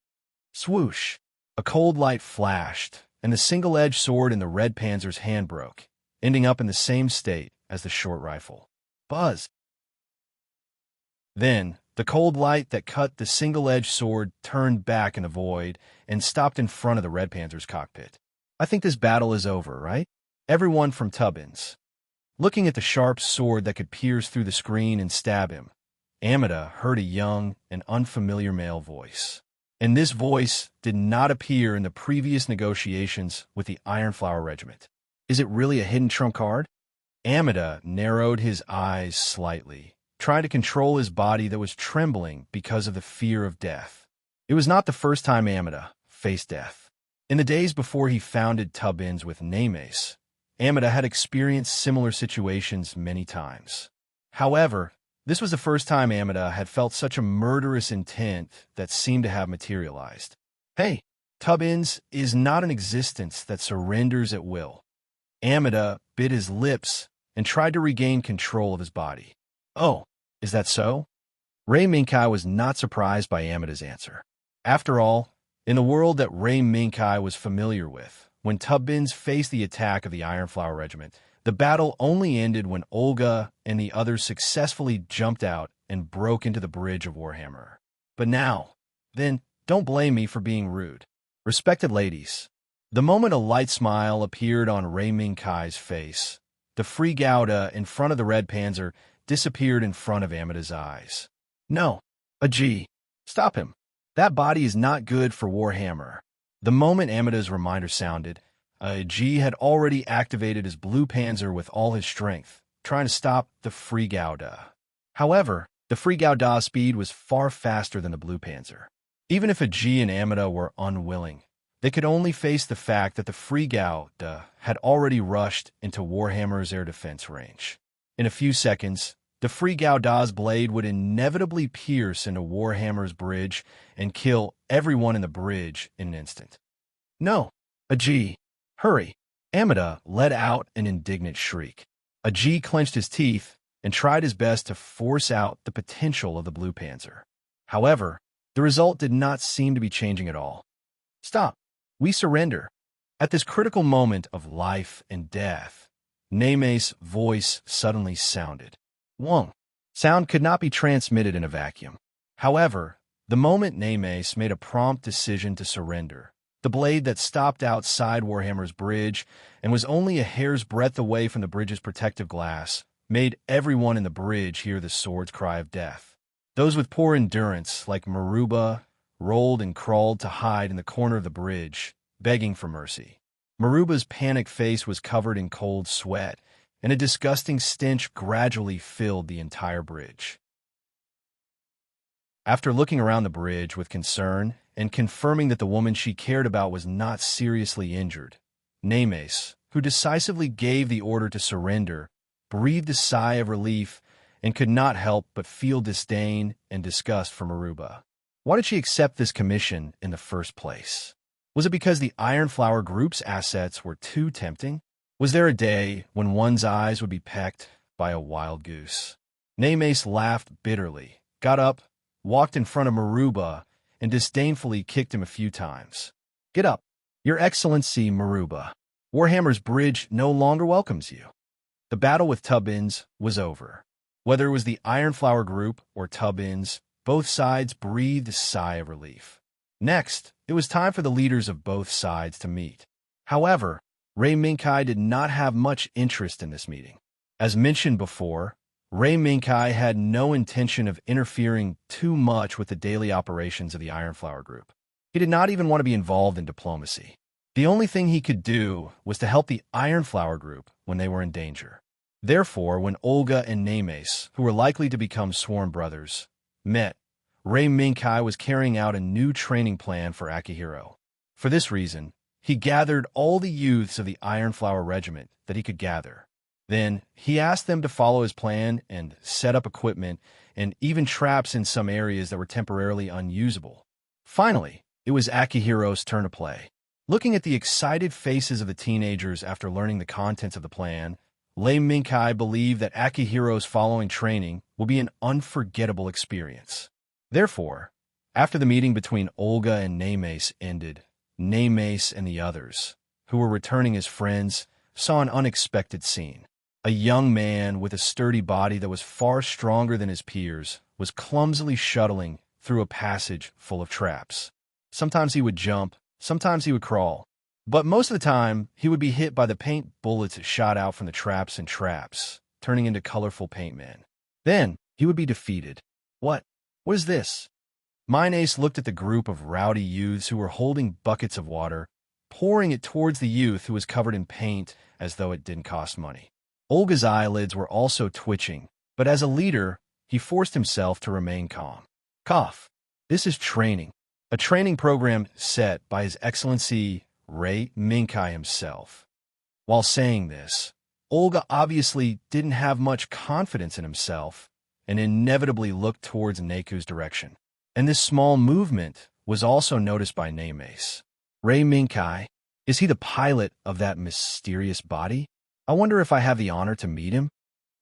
Speaker 1: Swoosh! A cold light flashed, and the single-edged sword in the Red Panzer's hand broke, ending up in the same state as the short rifle. Buzz! Then, the cold light that cut the single-edged sword turned back in the void and stopped in front of the Red Panzer's cockpit. I think this battle is over, right? Everyone from Tubbins. Looking at the sharp sword that could pierce through the screen and stab him, Amida heard a young and unfamiliar male voice. And this voice did not appear in the previous negotiations with the Ironflower Regiment. Is it really a hidden trump card? Amida narrowed his eyes slightly, trying to control his body that was trembling because of the fear of death. It was not the first time Amida faced death. In the days before he founded Tubbins with Nemes, Amida had experienced similar situations many times. However, this was the first time Amida had felt such a murderous intent that seemed to have materialized. Hey, Tubbins is not an existence that surrenders at will. Amida bit his lips and tried to regain control of his body. Oh, is that so? Ray Minkai was not surprised by Amida's answer. After all, in the world that Ray Minkai was familiar with, when Tubbins faced the attack of the Ironflower Regiment, the battle only ended when Olga and the others successfully jumped out and broke into the bridge of Warhammer. But now, then, don't blame me for being rude. Respected ladies, the moment a light smile appeared on Ray Minkai's face, the Free Gauda in front of the Red Panzer disappeared in front of Amida's eyes. No, Ajay, stop him. That body is not good for Warhammer. The moment Amida's reminder sounded, Ajay had already activated his Blue Panzer with all his strength, trying to stop the Free Gauda. However, the Free Gauda's speed was far faster than the Blue Panzer. Even if Ajay and Amida were unwilling, they could only face the fact that the Free Gauda had already rushed into Warhammer's air defense range. In a few seconds, the Free Gauda's blade would inevitably pierce into Warhammer's bridge and kill everyone in the bridge in an instant. No, Ajay, hurry! Amida let out an indignant shriek. Ajay clenched his teeth and tried his best to force out the potential of the Blue Panzer. However, the result did not seem to be changing at all. Stop! We surrender. At this critical moment of life and death, Neme's voice suddenly sounded. Wong. Sound could not be transmitted in a vacuum. However, the moment Nemes made a prompt decision to surrender, the blade that stopped outside Warhammer's bridge and was only a hair's breadth away from the bridge's protective glass made everyone in the bridge hear the sword's cry of death. Those with poor endurance, like Maruba, rolled and crawled to hide in the corner of the bridge, begging for mercy. Maruba's panicked face was covered in cold sweat, and a disgusting stench gradually filled the entire bridge. After looking around the bridge with concern and confirming that the woman she cared about was not seriously injured, Nemes, who decisively gave the order to surrender, breathed a sigh of relief and could not help but feel disdain and disgust for Maruba. Why did she accept this commission in the first place? Was it because the Ironflower Group's assets were too tempting? Was there a day when one's eyes would be pecked by a wild goose? Nemes laughed bitterly, got up, walked in front of Maruba, and disdainfully kicked him a few times. Get up, Your Excellency Maruba. Warhammer's bridge no longer welcomes you. The battle with Tubbins was over. Whether it was the Ironflower Group or Tubbins, both sides breathed a sigh of relief. Next, it was time for the leaders of both sides to meet. However, Ray Minkai did not have much interest in this meeting. As mentioned before, Ray Minkai had no intention of interfering too much with the daily operations of the Ironflower Group. He did not even want to be involved in diplomacy. The only thing he could do was to help the Ironflower Group when they were in danger. Therefore, when Olga and Nemes, who were likely to become sworn brothers, met, Rei Minkai was carrying out a new training plan for Akihiro. For this reason, he gathered all the youths of the Iron Flower Regiment that he could gather. Then, he asked them to follow his plan and set up equipment and even traps in some areas that were temporarily unusable. Finally, it was Akihiro's turn to play. Looking at the excited faces of the teenagers after learning the contents of the plan, Rei Minkai believed that Akihiro's following training will be an unforgettable experience. Therefore, after the meeting between Olga and Nemes ended, Nemes and the others, who were returning as friends, saw an unexpected scene. A young man with a sturdy body that was far stronger than his peers was clumsily shuttling through a passage full of traps. Sometimes he would jump, sometimes he would crawl, but most of the time he would be hit by the paint bullets that shot out from the traps and traps, turning into colorful paint men. Then he would be defeated. What is this? Minace looked at the group of rowdy youths who were holding buckets of water, pouring it towards the youth who was covered in paint as though it didn't cost money. Olga's eyelids were also twitching, but as a leader, he forced himself to remain calm. Cough. This is training. A training program set by His Excellency Rei Minkai himself. While saying this, Olga obviously didn't have much confidence in himself and inevitably looked towards Neku's direction. And this small movement was also noticed by Nemes. Rei Minkai, is he the pilot of that mysterious body? I wonder if I have the honor to meet him?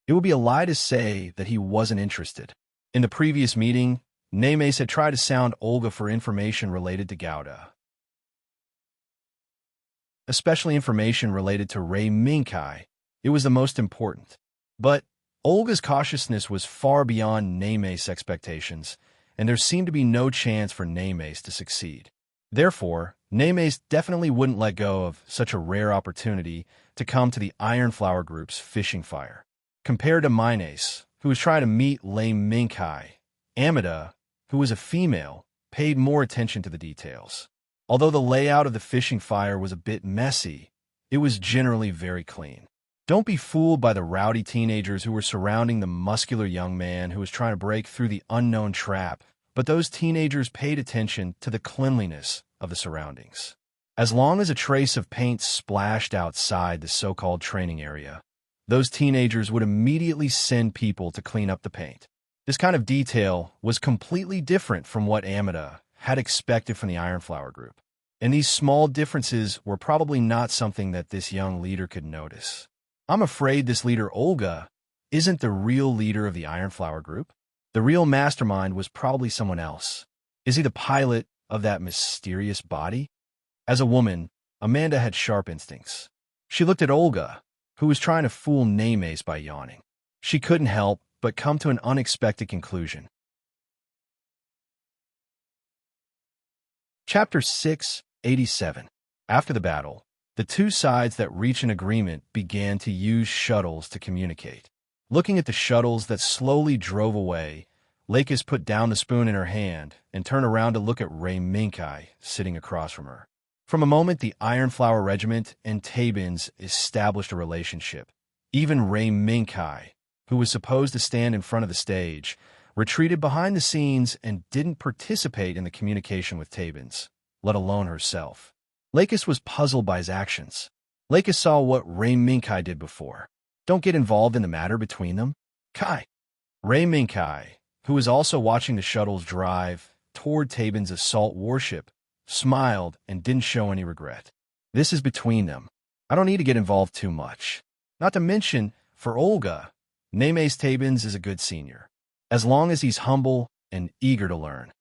Speaker 1: It would be a lie to say that he wasn't interested. In the previous meeting, Nemes had tried to sound Olga for information related to Gouda, especially information related to Rei Minkai. It was the most important. But Olga's cautiousness was far beyond Nemes' expectations, and there seemed to be no chance for Nemes to succeed. Therefore, Nemes definitely wouldn't let go of such a rare opportunity to come to the Iron Flower Group's fishing fire. Compared to Minace, who was trying to meet Rei Minkai, Amida, who was a female, paid more attention to the details. Although the layout of the fishing fire was a bit messy, it was generally very clean. Don't be fooled by the rowdy teenagers who were surrounding the muscular young man who was trying to break through the unknown trap, but those teenagers paid attention to the cleanliness of the surroundings. As long as a trace of paint splashed outside the so-called training area, those teenagers would immediately send people to clean up the paint. This kind of detail was completely different from what Amida had expected from the Iron Flower Group, and these small differences were probably not something that this young leader could notice. I'm afraid this leader, Olga, isn't the real leader of the Iron Flower Group. The real mastermind was probably someone else. Is he the pilot of that mysterious body? As a woman, Amanda had sharp instincts. She looked at Olga, who was trying to fool Nemes by yawning. She couldn't help but come to an unexpected conclusion. Chapter 687. After the battle, the two sides that reached an agreement began to use shuttles to communicate. Looking at the shuttles that slowly drove away, Lakis put down the spoon in her hand and turned around to look at Rei Minkai sitting across from her. From a moment, the Iron Flower Regiment and Tabins established a relationship. Even Rei Minkai, who was supposed to stand in front of the stage, retreated behind the scenes and didn't participate in the communication with Tabins, let alone herself. Lakis was puzzled by his actions. Lakis saw what Rei Minkai did before. Don't get involved in the matter between them. Kai. Rei Minkai, who was also watching the shuttles drive toward Tabin's assault warship, smiled and didn't show any regret. This is between them. I don't need to get involved too much. Not to mention, for Olga, Nemes Tabins is a good senior, as long as he's humble and eager to learn.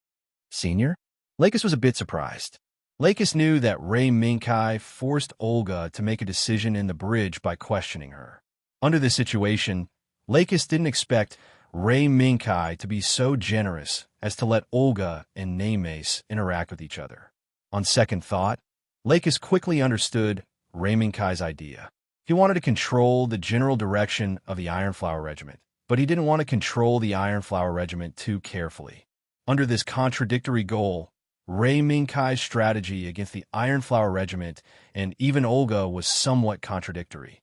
Speaker 1: Senior? Lakis was a bit surprised. Lakis knew that Rei Minkai forced Olga to make a decision in the bridge by questioning her. Under this situation, Lakis didn't expect Rei Minkai to be so generous as to let Olga and Nemes interact with each other. On second thought, Lakis quickly understood Rei Minkai's idea. He wanted to control the general direction of the Iron Flower Regiment, but he didn't want to control the Iron Flower Regiment too carefully. Under this contradictory goal, Rei Minkai's strategy against the Iron Flower Regiment and even Olga was somewhat contradictory.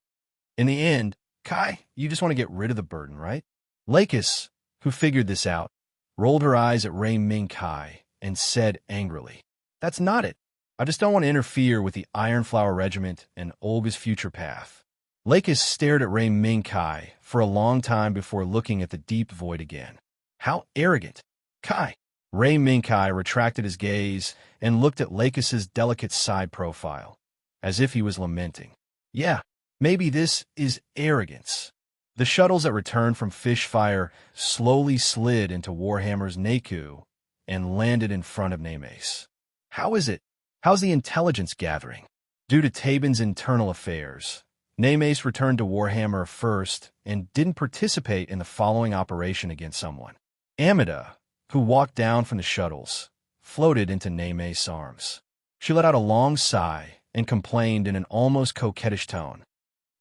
Speaker 1: In the end, Kai, you just want to get rid of the burden, right? Lakis, who figured this out, rolled her eyes at Rei Ming Kai and said angrily, "That's not it. I just don't want to interfere with the Iron Flower Regiment and Olga's future path." Lakis stared at Rei Ming Kai for a long time before looking at the deep void again. How arrogant! Kai! Rei Ming Kai retracted his gaze and looked at Lakis's delicate side profile, as if he was lamenting. Yeah, maybe this is arrogance. The shuttles that returned from Fishfire slowly slid into Warhammer's Naku and landed in front of Nemesis. How is it? How's the intelligence gathering? Due to Tabin's internal affairs, Nemesis returned to Warhammer first and didn't participate in the following operation against someone. Amida, who walked down from the shuttles, floated into Nemesis' arms. She let out a long sigh and complained in an almost coquettish tone.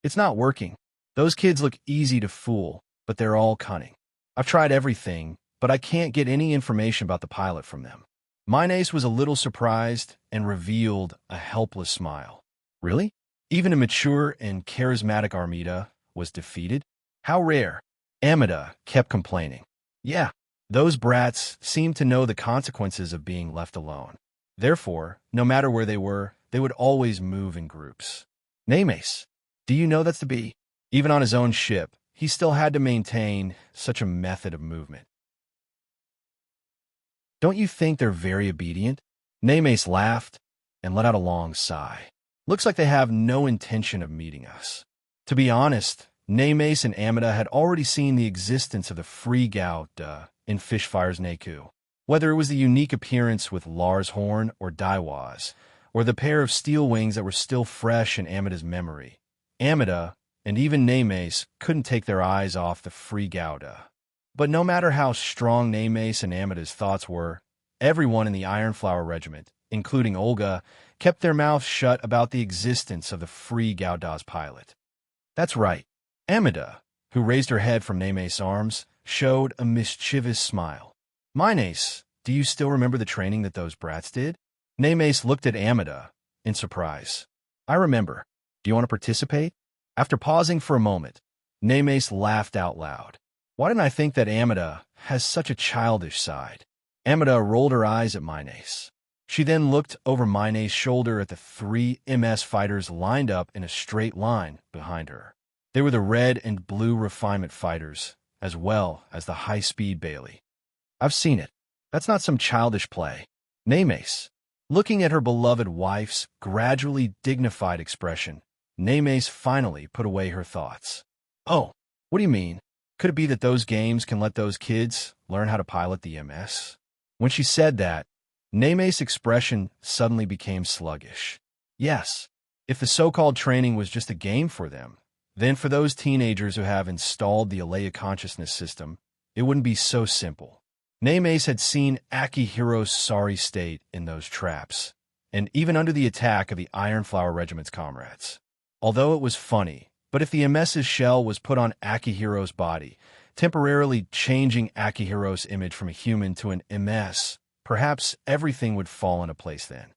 Speaker 1: "It's not working. Those kids look easy to fool, but they're all cunning. I've tried everything, but I can't get any information about the pilot from them." Minace was a little surprised and revealed a helpless smile. Really? Even a mature and charismatic Armida was defeated? How rare. Amida kept complaining. Yeah, those brats seemed to know the consequences of being left alone. Therefore, no matter where they were, they would always move in groups. Nemesis, do you know that's the bee? Even on his own ship, he still had to maintain such a method of movement. Don't you think they're very obedient? Nemesis laughed and let out a long sigh. Looks like they have no intention of meeting us. To be honest, Nemesis and Amida had already seen the existence of the free gout in Fishfire's Naku. Whether it was the unique appearance with Lars Horn or Daiwas, or the pair of steel wings that were still fresh in Amida's memory, Amida and even Nemesis couldn't take their eyes off the free Gouda. But no matter how strong Nemesis and Amida's thoughts were, everyone in the Iron Flower Regiment, including Olga, kept their mouths shut about the existence of the free Gouda's pilot. That's right. Amida, who raised her head from Nemesis' arms, showed a mischievous smile. Minace, do you still remember the training that those brats did? Nemesis looked at Amida in surprise. I remember. Do you want to participate? After pausing for a moment, Nemesis laughed out loud. Why didn't I think that Amida has such a childish side? Amida rolled her eyes at Minace. She then looked over Minace's shoulder at the 3 MS fighters lined up in a straight line behind her. They were the red and blue refinement fighters, as well as the high-speed Bailey. I've seen it. That's not some childish play. Nemesis, looking at her beloved wife's gradually dignified expression, Nemesis finally put away her thoughts. Oh, what do you mean? Could it be that those games can let those kids learn how to pilot the MS? When she said that, Nemesis' expression suddenly became sluggish. Yes, if the so-called training was just a game for them, then for those teenagers who have installed the Alea consciousness system, it wouldn't be so simple. Nemesis had seen Akihiro's sorry state in those traps, and even under the attack of the Iron Flower Regiment's comrades. Although it was funny, but if the MS's shell was put on Akihiro's body, temporarily changing Akihiro's image from a human to an MS, perhaps everything would fall into place then.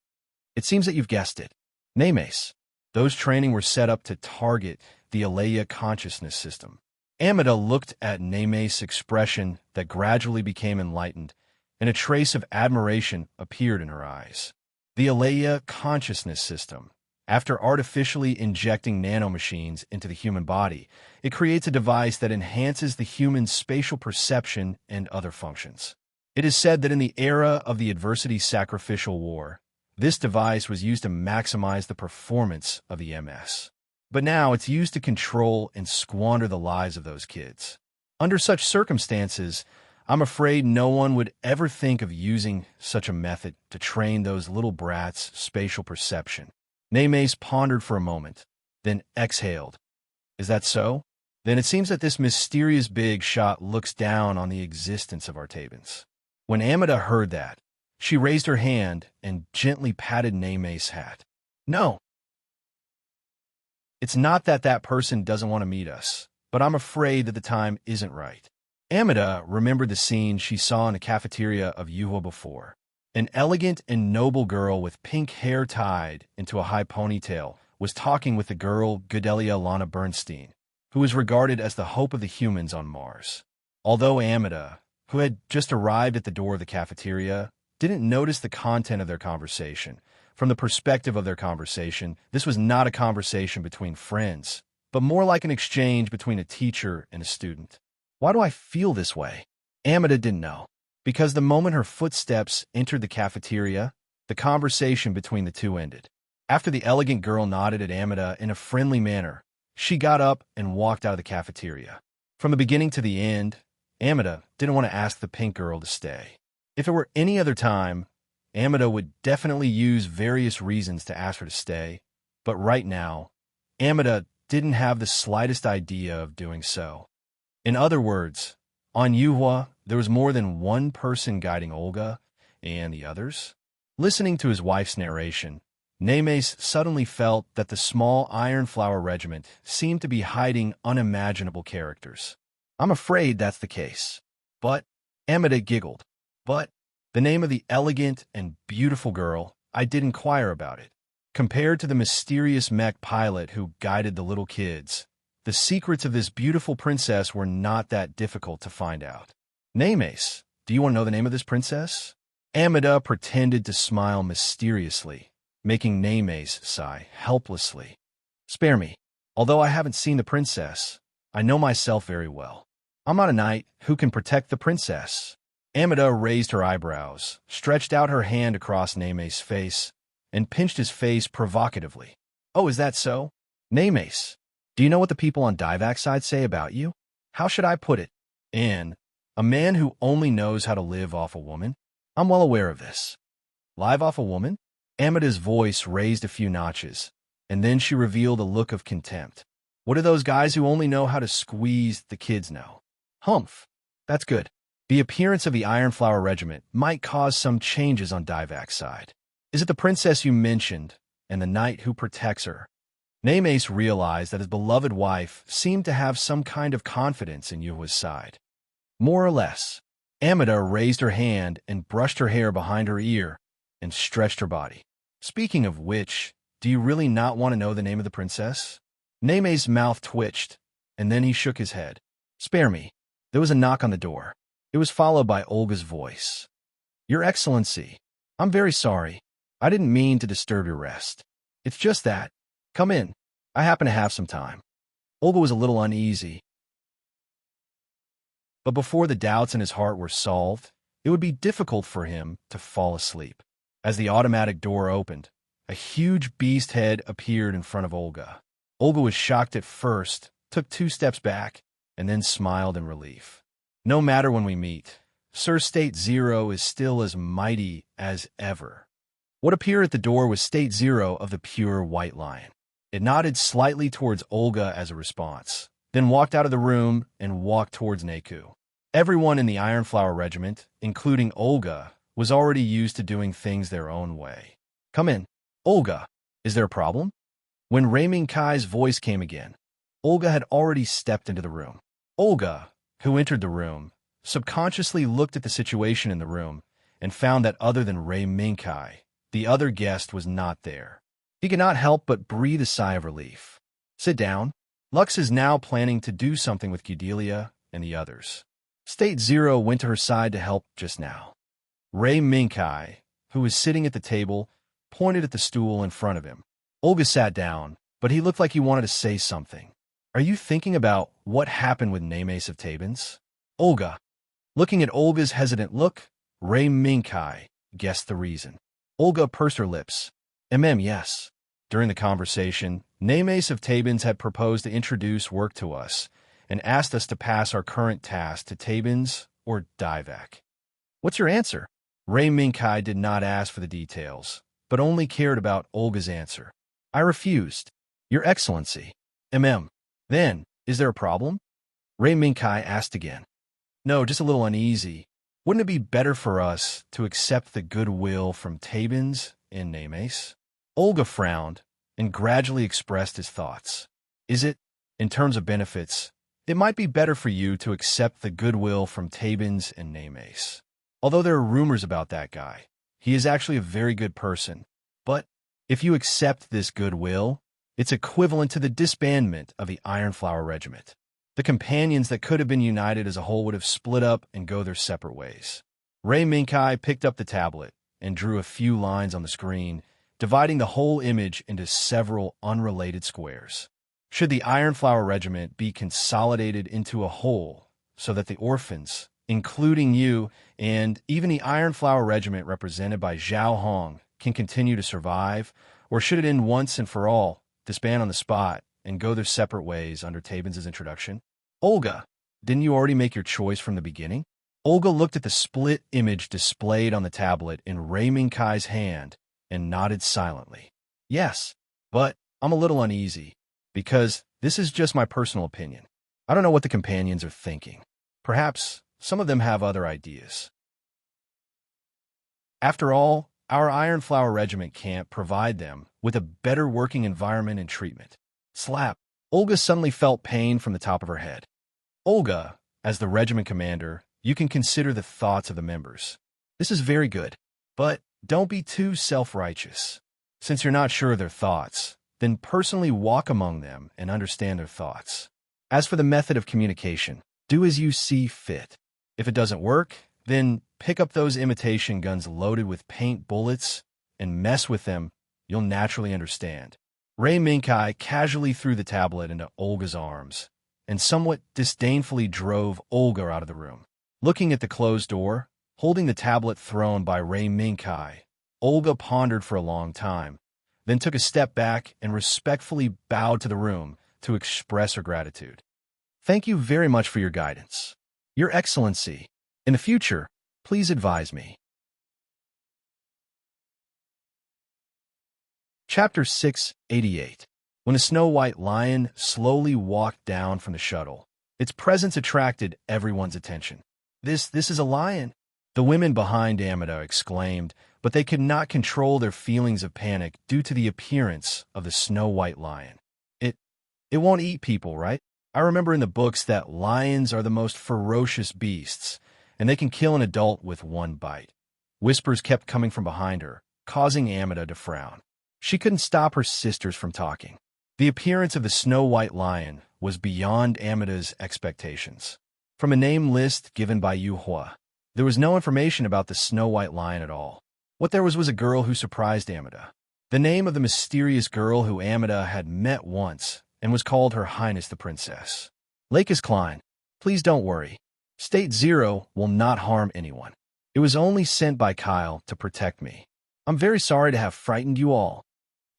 Speaker 1: It seems that you've guessed it. Nemesis, those training were set up to target the Alea consciousness system. Amida looked at Nemesis' expression that gradually became enlightened, and a trace of admiration appeared in her eyes. The Alea consciousness system. After artificially injecting nanomachines into the human body, it creates a device that enhances the human's spatial perception and other functions. It is said that in the era of the adversity sacrificial war, this device was used to maximize the performance of the MS. But now it's used to control and squander the lives of those kids. Under such circumstances, I'm afraid no one would ever think of using such a method to train those little brats' spatial perception. Nemesis pondered for a moment, then exhaled. Is that so? Then it seems that this mysterious big shot looks down on the existence of our Tabans. When Amida heard that, she raised her hand and gently patted Nemesis' hat. No. It's not that that person doesn't want to meet us, but I'm afraid that the time isn't right. Amida remembered the scene she saw in the cafeteria of Yuhua before. An elegant and noble girl with pink hair tied into a high ponytail was talking with the girl Gudelia Lana Bernstein, who was regarded as the hope of the humans on Mars. Although Amida, who had just arrived at the door of the cafeteria, didn't notice the content of their conversation. From the perspective of their conversation, this was not a conversation between friends, but more like an exchange between a teacher and a student. Why do I feel this way? Amida didn't know. Because the moment her footsteps entered the cafeteria, the conversation between the two ended. After the elegant girl nodded at Amida in a friendly manner, she got up and walked out of the cafeteria. From the beginning to the end, Amida didn't want to ask the pink girl to stay. If it were any other time, Amida would definitely use various reasons to ask her to stay, but right now, Amida didn't have the slightest idea of doing so. In other words, on Yuhua, there was more than one person guiding Olga and the others. Listening to his wife's narration, Nemes suddenly felt that the small Iron Flower Regiment seemed to be hiding unimaginable characters. I'm afraid that's the case. But, Amida giggled. But, the name of the elegant and beautiful girl, I did inquire about it. Compared to the mysterious mech pilot who guided the little kids, the secrets of this beautiful princess were not that difficult to find out. Nemes, do you want to know the name of this princess? Amida pretended to smile mysteriously, making Nemes sigh helplessly. Spare me. Although I haven't seen the princess, I know myself very well. I'm not a knight who can protect the princess. Amida raised her eyebrows, stretched out her hand across Nemes' face, and pinched his face provocatively. Oh, is that so? Nemes, do you know what the people on Divac's side say about you? How should I put it? A man who only knows how to live off a woman? I'm well aware of this. Live off a woman? Amida's voice raised a few notches, and then she revealed a look of contempt. What do those guys who only know how to squeeze the kids know? Humph. That's good. The appearance of the Iron Flower Regiment might cause some changes on Divac's side. Is it the princess you mentioned, and the knight who protects her? Nemes realized that his beloved wife seemed to have some kind of confidence in Yuhua's side. More or less. Amida raised her hand and brushed her hair behind her ear and stretched her body. Speaking of which, do you really not want to know the name of the princess? Nemes' mouth twitched, and then he shook his head. Spare me. There was a knock on the door. It was followed by Olga's voice. Your Excellency, I'm very sorry. I didn't mean to disturb your rest. It's just that. Come in. I happen to have some time. Olga was a little uneasy. But before the doubts in his heart were solved, it would be difficult for him to fall asleep. As the automatic door opened, a huge beast head appeared in front of Olga. Olga was shocked at first, took 2 steps back, and then smiled in relief. No matter when we meet, Sir State Zero is still as mighty as ever. What appeared at the door was State Zero of the pure white lion. It nodded slightly towards Olga as a response, then walked out of the room and walked towards Neku. Everyone in the Iron Flower Regiment, including Olga, was already used to doing things their own way. Come in. Olga, is there a problem? When Rayming Kai's voice came again, Olga had already stepped into the room. Olga, who entered the room, subconsciously looked at the situation in the room and found that other than Ray Minkai, the other guest was not there. He could not help but breathe a sigh of relief. Sit down. Lux is now planning to do something with Cudelia and the others. State Zero went to her side to help just now. Ray Minkai, who was sitting at the table, pointed at the stool in front of him. Olga sat down, but he looked like he wanted to say something. Are you thinking about what happened with Nemes of Tabens? Olga. Looking at Olga's hesitant look, Ray Minkai guessed the reason. Olga pursed her lips. Yes. During the conversation, Nemes of Tabens had proposed to introduce work to us and asked us to pass our current task to Tabens or Divac. What's your answer? Ray Minkai did not ask for the details, but only cared about Olga's answer. I refused. Your Excellency. Then, is there a problem? Ray Minkai asked again. No, just a little uneasy. Wouldn't it be better for us to accept the goodwill from Tabens and Nemes? Olga frowned and gradually expressed his thoughts. Is it, in terms of benefits, it might be better for you to accept the goodwill from Tabens and Nemes. Although there are rumors about that guy, he is actually a very good person. But if you accept this goodwill, It's equivalent to the disbandment of the Iron Flower Regiment. The companions that could have been united as a whole would have split up and go their separate ways. Ray Minkai picked up the tablet and drew a few lines on the screen, dividing the whole image into several unrelated squares. Should the Iron Flower Regiment be consolidated into a whole so that the orphans, including you, and even the Iron Flower Regiment represented by Zhao Hong, can continue to survive, or should it end once and for all, disband on the spot, and go their separate ways under Tabins' introduction? Olga, didn't you already make your choice from the beginning? Olga looked at the split image displayed on the tablet in Ray Minkai's hand and nodded silently. Yes, but I'm a little uneasy, because this is just my personal opinion. I don't know what the companions are thinking. Perhaps some of them have other ideas. After all, our Iron Flower Regiment can't provide them with a better working environment and treatment. Slap. Olga suddenly felt pain from the top of her head. Olga, as the regiment commander, you can consider the thoughts of the members. This is very good, but don't be too self-righteous. Since you're not sure of their thoughts, then personally walk among them and understand their thoughts. As for the method of communication, do as you see fit. If it doesn't work, then pick up those imitation guns loaded with paint bullets and mess with them. You'll naturally understand. Ray Minkai casually threw the tablet into Olga's arms and somewhat disdainfully drove Olga out of the room. Looking at the closed door, holding the tablet thrown by Ray Minkai, Olga pondered for a long time, then took a step back and respectfully bowed to the room to express her gratitude. Thank you very much for your guidance. Your Excellency, in the future, please advise me. Chapter 688. When a snow-white lion slowly walked down from the shuttle, its presence attracted everyone's attention. This is a lion, the women behind Amida exclaimed, but they could not control their feelings of panic due to the appearance of the snow-white lion. It won't eat people, right? I remember in the books that lions are the most ferocious beasts, and they can kill an adult with one bite. Whispers kept coming from behind her, causing Amida to frown. She couldn't stop her sisters from talking. The appearance of the snow-white lion was beyond Amida's expectations. From a name list given by Yu Hua, there was no information about the snow-white lion at all. What there was a girl who surprised Amida. The name of the mysterious girl who Amida had met once and was called Her Highness the Princess. Lakis Klein, please don't worry. State Zero will not harm anyone. It was only sent by Kyle to protect me. I'm very sorry to have frightened you all.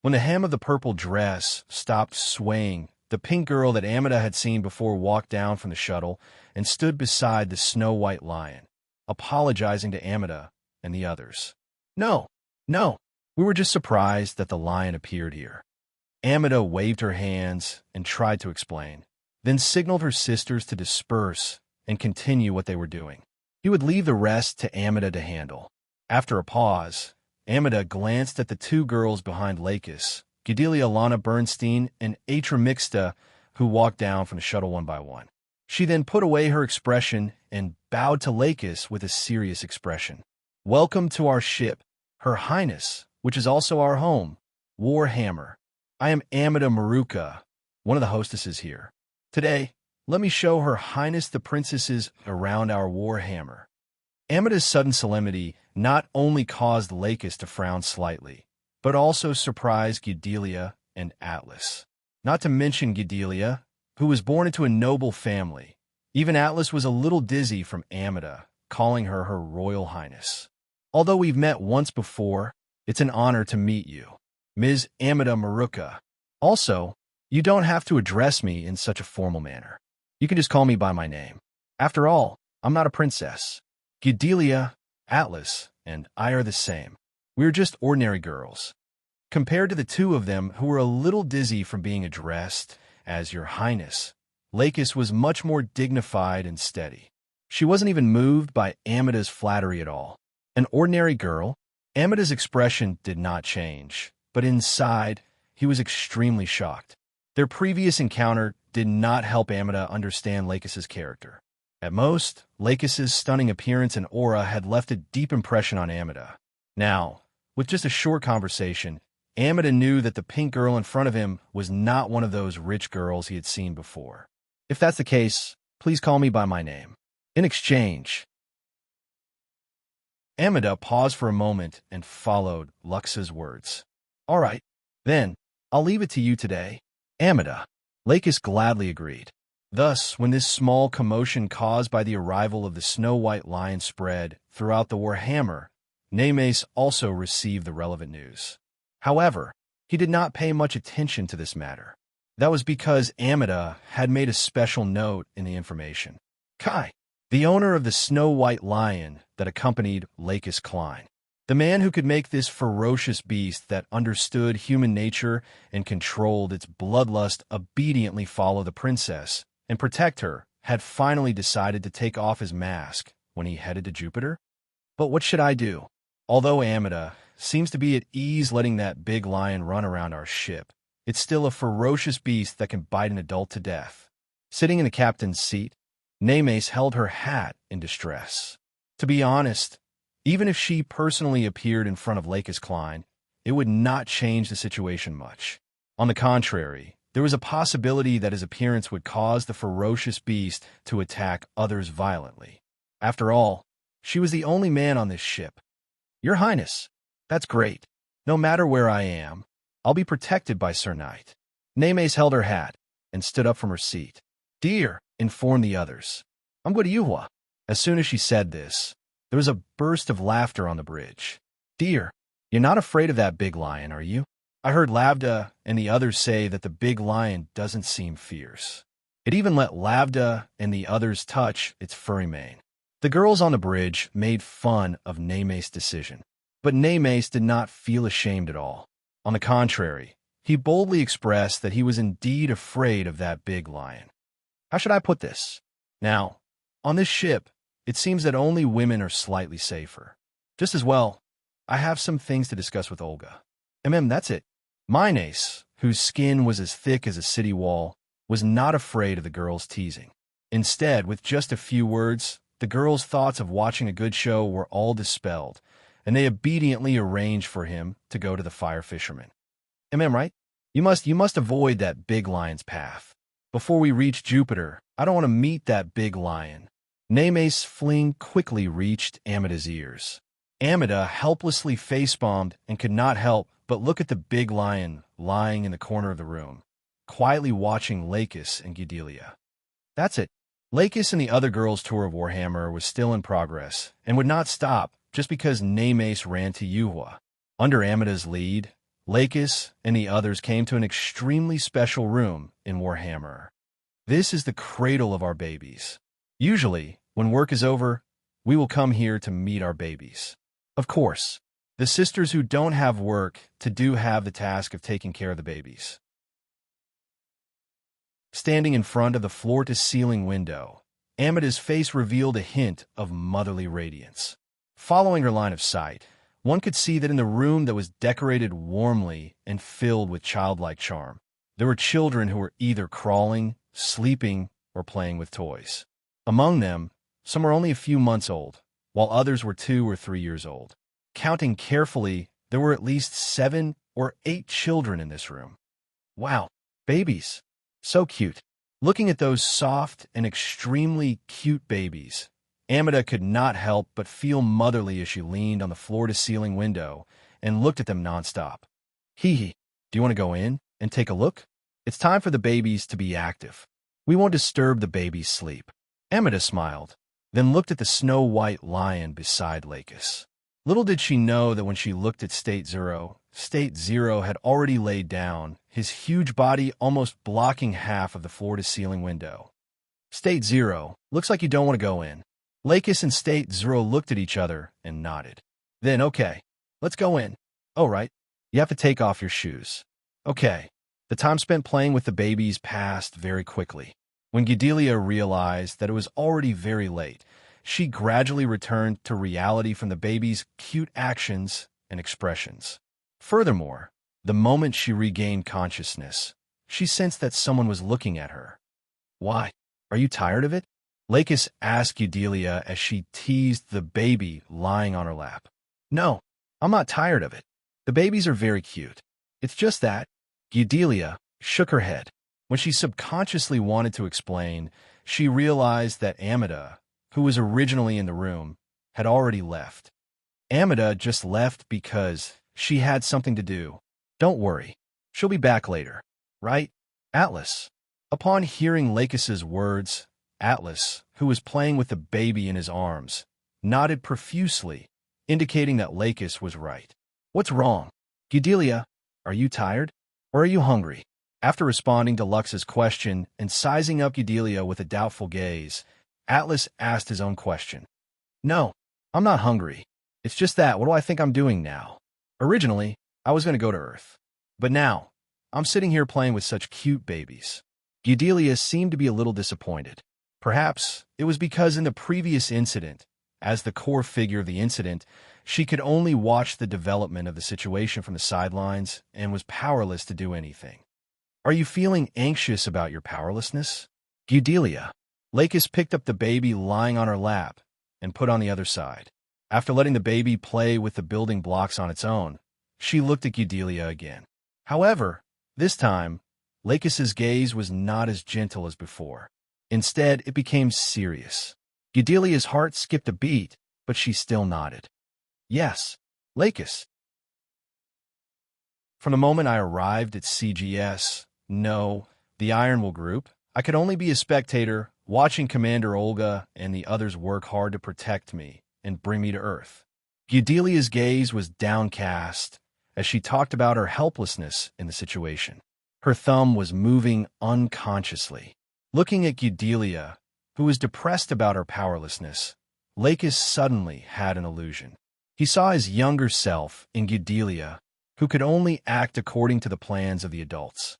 Speaker 1: When the hem of the purple dress stopped swaying, the pink girl that Amida had seen before walked down from the shuttle and stood beside the snow-white lion, apologizing to Amida and the others. No, we were just surprised that the lion appeared here. Amida waved her hands and tried to explain, then signaled her sisters to disperse and continue what they were doing. He would leave the rest to Amida to handle. After a pause, Amida glanced at the two girls behind Lakis, Gedelia Lana Bernstein and Atra Mixta, who walked down from the shuttle one by one. She then put away her expression and bowed to Lakis with a serious expression. Welcome to our ship, Her Highness, which is also our home, Warhammer. I am Amida Maruka, one of the hostesses here. Today, let me show Her Highness the princesses around our Warhammer. Amida's sudden solemnity not only caused Lakis to frown slightly, but also surprised Gedelia and Atlas. Not to mention Gedelia, who was born into a noble family. Even Atlas was a little dizzy from Amida, calling her Her Royal Highness. Although we've met once before, it's an honor to meet you, Ms. Amida Maruka. Also, you don't have to address me in such a formal manner. You can just call me by my name. After all, I'm not a princess. Gedelia, Atlas, and I are the same. We're just ordinary girls. Compared to the two of them who were a little dizzy from being addressed as Your Highness, Lakis was much more dignified and steady. She wasn't even moved by Amida's flattery at all. An ordinary girl, Amida's expression did not change, but inside, he was extremely shocked. Their previous encounter did not help Amida understand Lakis's character. At most, Lakis's stunning appearance and aura had left a deep impression on Amida. Now, with just a short conversation, Amida knew that the pink girl in front of him was not one of those rich girls he had seen before. If that's the case, please call me by my name. In exchange. Amida paused for a moment and followed Luxa's words. All right, then, I'll leave it to you today. Amida. Lakis gladly agreed. Thus, when this small commotion caused by the arrival of the snow-white lion spread throughout the Warhammer, Nemes also received the relevant news. However, he did not pay much attention to this matter. That was because Amida had made a special note in the information. Kai, the owner of the snow-white lion that accompanied Lakis Klein, the man who could make this ferocious beast that understood human nature and controlled its bloodlust obediently follow the princess and protect her, had finally decided to take off his mask when he headed to Jupiter? But what should I do? Although Amida seems to be at ease letting that big lion run around our ship, it's still a ferocious beast that can bite an adult to death. Sitting in the captain's seat, Nemes held her hat in distress. To be honest, even if she personally appeared in front of Lakis Klein, it would not change the situation much. On the contrary, there was a possibility that his appearance would cause the ferocious beast to attack others violently. After all, she was the only man on this ship. Your Highness, that's great. No matter where I am, I'll be protected by Sir Knight. Nemes held her hat and stood up from her seat. Dear, informed the others. I'm going to Yuhua. As soon as she said this, there was a burst of laughter on the bridge. Dear, you're not afraid of that big lion, are you? I heard Lavda and the others say that the big lion doesn't seem fierce. It even let Lavda and the others touch its furry mane. The girls on the bridge made fun of Nemes' decision, but Nemes did not feel ashamed at all. On the contrary, he boldly expressed that he was indeed afraid of that big lion. How should I put this? Now, on this ship, it seems that only women are slightly safer. Just as well, I have some things to discuss with Olga. That's it. Minace, whose skin was as thick as a city wall, was not afraid of the girls' teasing. Instead, with just a few words, the girls' thoughts of watching a good show were all dispelled, and they obediently arranged for him to go to the fire fisherman. Right? You must avoid that big lion's path. Before we reach Jupiter, I don't want to meet that big lion. Nemes' fling quickly reached Amida's ears. Amida helplessly face-bombed and could not help but look at the big lion lying in the corner of the room, quietly watching Lakis and Gidelia. That's it. Lakis and the other girls' tour of Warhammer was still in progress and would not stop just because Nemes ran to Yuhua. Under Amida's lead, Lakis and the others came to an extremely special room in Warhammer. This is the cradle of our babies. Usually, when work is over, we will come here to meet our babies. Of course, the sisters who don't have work to do have the task of taking care of the babies. Standing in front of the floor-to-ceiling window, Amida's face revealed a hint of motherly radiance. Following her line of sight, one could see that in the room that was decorated warmly and filled with childlike charm, there were children who were either crawling, sleeping, or playing with toys. Among them, some were only a few months old, while others were 2 or 3 years old. Counting carefully, there were at least 7 or 8 children in this room. Wow, babies. So cute. Looking at those soft and extremely cute babies, Amida could not help but feel motherly as she leaned on the floor-to-ceiling window and looked at them nonstop. Hee, do you want to go in and take a look? It's time for the babies to be active. We won't disturb the babies' sleep. Amida smiled, then looked at the snow-white lion beside Lakis. Little did she know that when she looked at State Zero had already laid down, his huge body almost blocking half of the floor-to-ceiling window. State Zero, looks like you don't want to go in. Lakis and State Zero looked at each other and nodded. Then, okay, let's go in. Oh, right, you have to take off your shoes. Okay. The time spent playing with the babies passed very quickly. When Gidelia realized that it was already very late, she gradually returned to reality from the baby's cute actions and expressions. Furthermore, the moment she regained consciousness, she sensed that someone was looking at her. Why? Are you tired of it? Lakis asked Gidelia as she teased the baby lying on her lap. No, I'm not tired of it. The babies are very cute. It's just that. Eudelia shook her head. When she subconsciously wanted to explain, she realized that Amida, who was originally in the room, had already left. Amida just left because she had something to do. Don't worry. She'll be back later. Right? Atlas. Upon hearing Lakis's words, Atlas, who was playing with the baby in his arms, nodded profusely, indicating that Lakis was right. What's wrong? Eudelia, are you tired? Or are you hungry? After responding to Lux's question and sizing up Eudelia with a doubtful gaze, Atlas asked his own question. No, I'm not hungry. It's just that, what do I think I'm doing now? Originally, I was going to go to Earth. But now, I'm sitting here playing with such cute babies. Eudelia seemed to be a little disappointed. Perhaps it was because in the previous incident, as the core figure of the incident, she could only watch the development of the situation from the sidelines and was powerless to do anything. Are you feeling anxious about your powerlessness? Eudelia. Lakis picked up the baby lying on her lap and put on the other side. After letting the baby play with the building blocks on its own, she looked at Eudelia again. However, this time, Lakis's gaze was not as gentle as before. Instead, it became serious. Eudelia's heart skipped a beat, but she still nodded. Yes, Lakis. From the moment I arrived at CGS, no, the Ironwool Group, I could only be a spectator, watching Commander Olga and the others work hard to protect me and bring me to Earth. Eudelia's gaze was downcast as she talked about her helplessness in the situation. Her thumb was moving unconsciously. Looking at Eudelia, who was depressed about her powerlessness, Lakis suddenly had an illusion. He saw his younger self in Eudelia, who could only act according to the plans of the adults.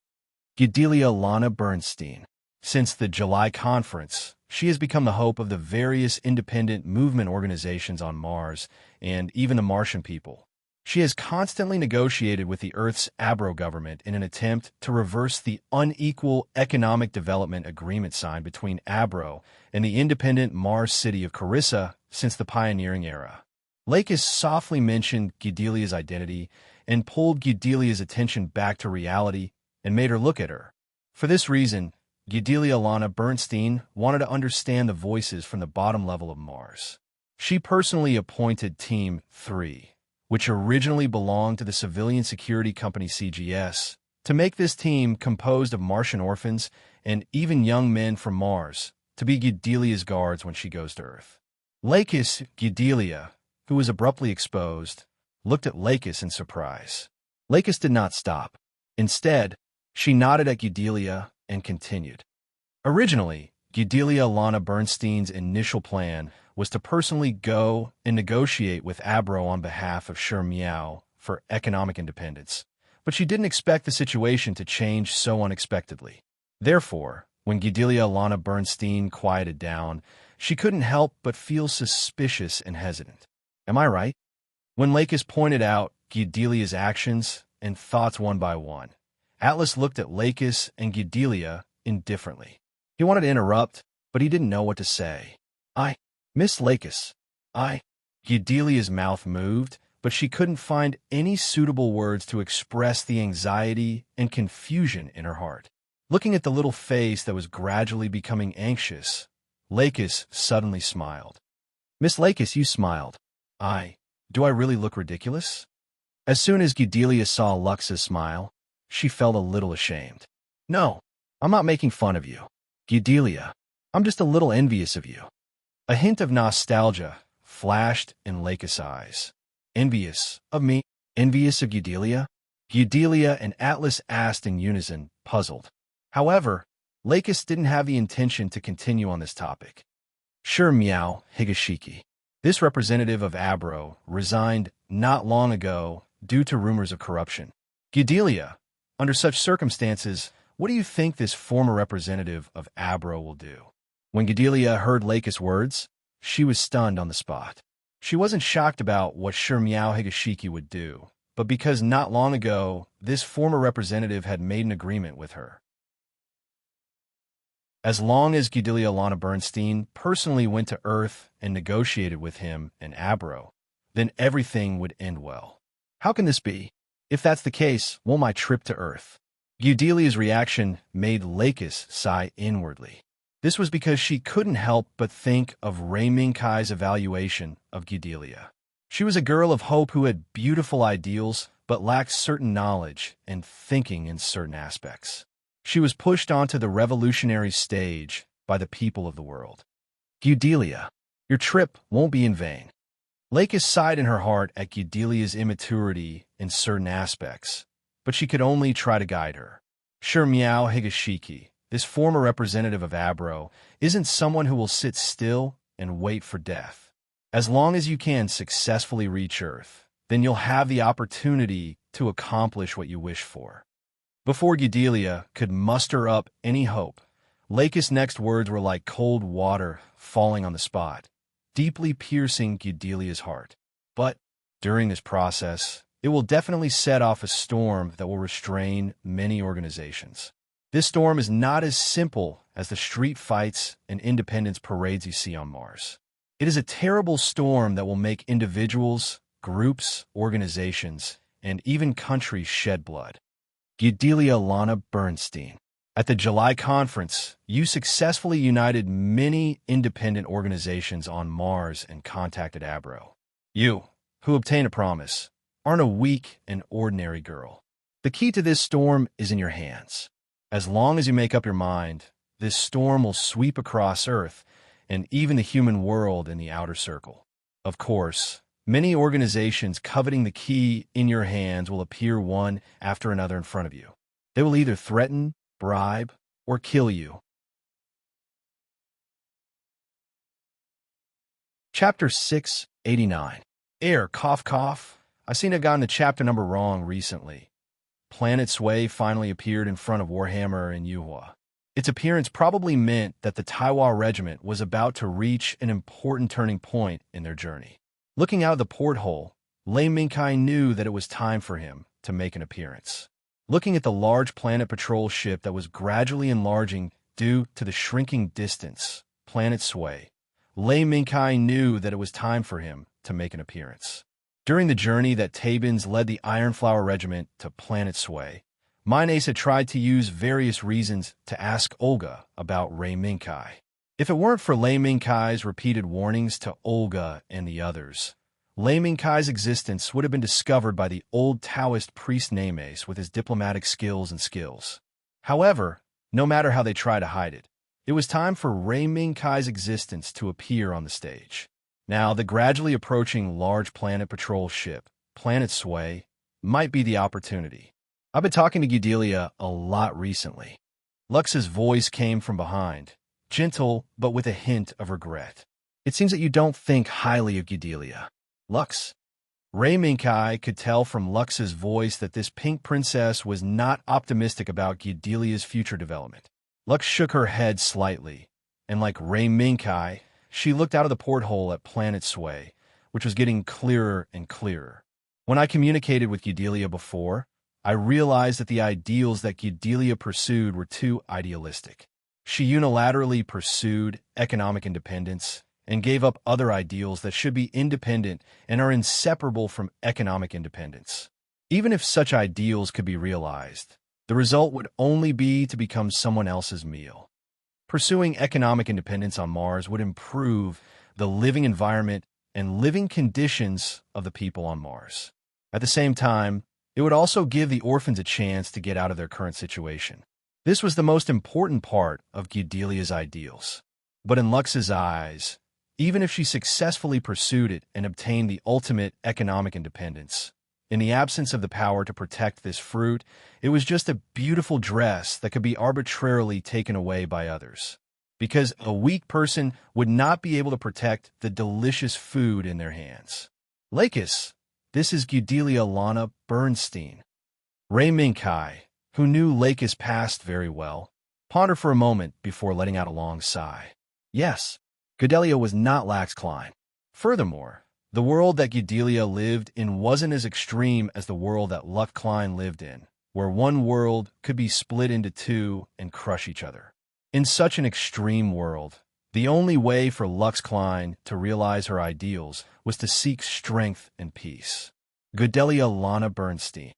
Speaker 1: Eudelia Lana Bernstein. Since the July conference, she has become the hope of the various independent movement organizations on Mars and even the Martian people. She has constantly negotiated with the Earth's Abro government in an attempt to reverse the unequal economic development agreement signed between Abro and the independent Mars city of Carissa since the pioneering era. Lakis softly mentioned Eudelia's identity and pulled Eudelia's attention back to reality and made her look at her. For this reason, Eudelia Lana Bernstein wanted to understand the voices from the bottom level of Mars. She personally appointed Team 3, which originally belonged to the civilian security company CGS, to make this team composed of Martian orphans and even young men from Mars to be Eudelia's guards when she goes to Earth. Lakis Eudelia, who was abruptly exposed, looked at Lakis in surprise. Lakis did not stop. Instead, she nodded at Eudelia and continued. Originally, Eudelia Lana Bernstein's initial plan was to personally go and negotiate with Abro on behalf of Sher Meow for economic independence, but she didn't expect the situation to change so unexpectedly. Therefore, when Eudelia Lana Bernstein quieted down, she couldn't help but feel suspicious and hesitant. Am I right? When Lakis pointed out Eudelia's actions and thoughts one by one, Atlas looked at Lakis and Eudelia indifferently. He wanted to interrupt, but he didn't know what to say. Miss Lakis. Eudelia's mouth moved, but she couldn't find any suitable words to express the anxiety and confusion in her heart. Looking at the little face that was gradually becoming anxious, Lakis suddenly smiled. Miss Lakis, you smiled. Do I really look ridiculous? As soon as Eudelia saw Lux's smile, she felt a little ashamed. No, I'm not making fun of you. Eudelia, I'm just a little envious of you. A hint of nostalgia flashed in Lakis' eyes. Envious of me? Envious of Eudelia? Eudelia and Atlas asked in unison, puzzled. However, Lakis didn't have the intention to continue on this topic. Sure, Meow Higashiki. This representative of Abro resigned not long ago due to rumors of corruption. Eudelia, under such circumstances, what do you think this former representative of Abro will do? When Eudelia heard Lakis' words, she was stunned on the spot. She wasn't shocked about what Sure Meow Higashiki would do, but because not long ago, this former representative had made an agreement with her. As long as Eudelia Lana Bernstein personally went to Earth and negotiated with him and Abro, then everything would end well. How can this be? If that's the case, won't my trip to Earth? Eudelia's reaction made Lakis sigh inwardly. This was because she couldn't help but think of Rei Minkai's evaluation of Eudelia. She was a girl of hope who had beautiful ideals but lacked certain knowledge and thinking in certain aspects. She was pushed onto the revolutionary stage by the people of the world. Eudelia, your trip won't be in vain. Lakis sighed in her heart at Eudelia's immaturity in certain aspects, but she could only try to guide her. Sure, Miao Higashiki, this former representative of Abro, isn't someone who will sit still and wait for death. As long as you can successfully reach Earth, then you'll have the opportunity to accomplish what you wish for. Before Eudelia could muster up any hope, Lakis' next words were like cold water falling on the spot, deeply piercing Eudelia's heart. But during this process, it will definitely set off a storm that will restrain many organizations. This storm is not as simple as the street fights and independence parades you see on Mars. It is a terrible storm that will make individuals, groups, organizations, and even countries shed blood. Eudelia Lana Bernstein. At the July conference, you successfully united many independent organizations on Mars and contacted Abro. You, who obtained a promise, aren't a weak and ordinary girl. The key to this storm is in your hands. As long as you make up your mind, this storm will sweep across Earth and even the human world in the outer circle. Of course, many organizations coveting the key in your hands will appear one after another in front of you. They will either threaten, bribe, or kill you. Chapter 689. Cough cough. I seem to have gotten the chapter number wrong recently. Planet Sway finally appeared in front of Warhammer and Yuhua. Its appearance probably meant that the Taiwa Regiment was about to reach an important turning point in their journey. Looking out of the porthole, Lei Minkai knew that it was time for him to make an appearance. Looking at the large planet patrol ship that was gradually enlarging due to the shrinking distance, Planet Sway, Lei Minkai knew that it was time for him to make an appearance. During the journey that Tabins led the Ironflower Regiment to Planet Sway, Minace had tried to use various reasons to ask Olga about Rei Minkai. If it weren't for Lei Minkai's repeated warnings to Olga and the others, Lei Minkai's existence would have been discovered by the old Taoist priest Name's with his diplomatic skills. However, no matter how they try to hide it, it was time for Rei Minkai's existence to appear on the stage. Now, the gradually approaching large planet patrol ship, Planet Sway, might be the opportunity. I've been talking to Eudelia a lot recently. Lux's voice came from behind, gentle but with a hint of regret. It seems that you don't think highly of Eudelia. Lux. Rei Minkai could tell from Lux's voice that this pink princess was not optimistic about Eudelia's future development. Lux shook her head slightly, and like Rei Minkai, she looked out of the porthole at Planet Sway, which was getting clearer and clearer. When I communicated with Eudelia before, I realized that the ideals that Eudelia pursued were too idealistic. She unilaterally pursued economic independence and gave up other ideals that should be independent and are inseparable from economic independence. Even if such ideals could be realized, the result would only be to become someone else's meal. Pursuing economic independence on Mars would improve the living environment and living conditions of the people on Mars. At the same time, it would also give the orphans a chance to get out of their current situation. This was the most important part of Eudelia's ideals. But in Lux's eyes, even if she successfully pursued it and obtained the ultimate economic independence, in the absence of the power to protect this fruit, it was just a beautiful dress that could be arbitrarily taken away by others. Because a weak person would not be able to protect the delicious food in their hands. Lakis, this is Eudelia Lana Bernstein. Rei Minkai, who knew Lakis' past very well, pondered for a moment before letting out a long sigh. Yes, Eudelia was not Lax Klein. Furthermore, the world that Eudelia lived in wasn't as extreme as the world that Lux Klein lived in, where one world could be split into two and crush each other. In such an extreme world, the only way for Lux Klein to realize her ideals was to seek strength and peace. Eudelia Lana Bernstein.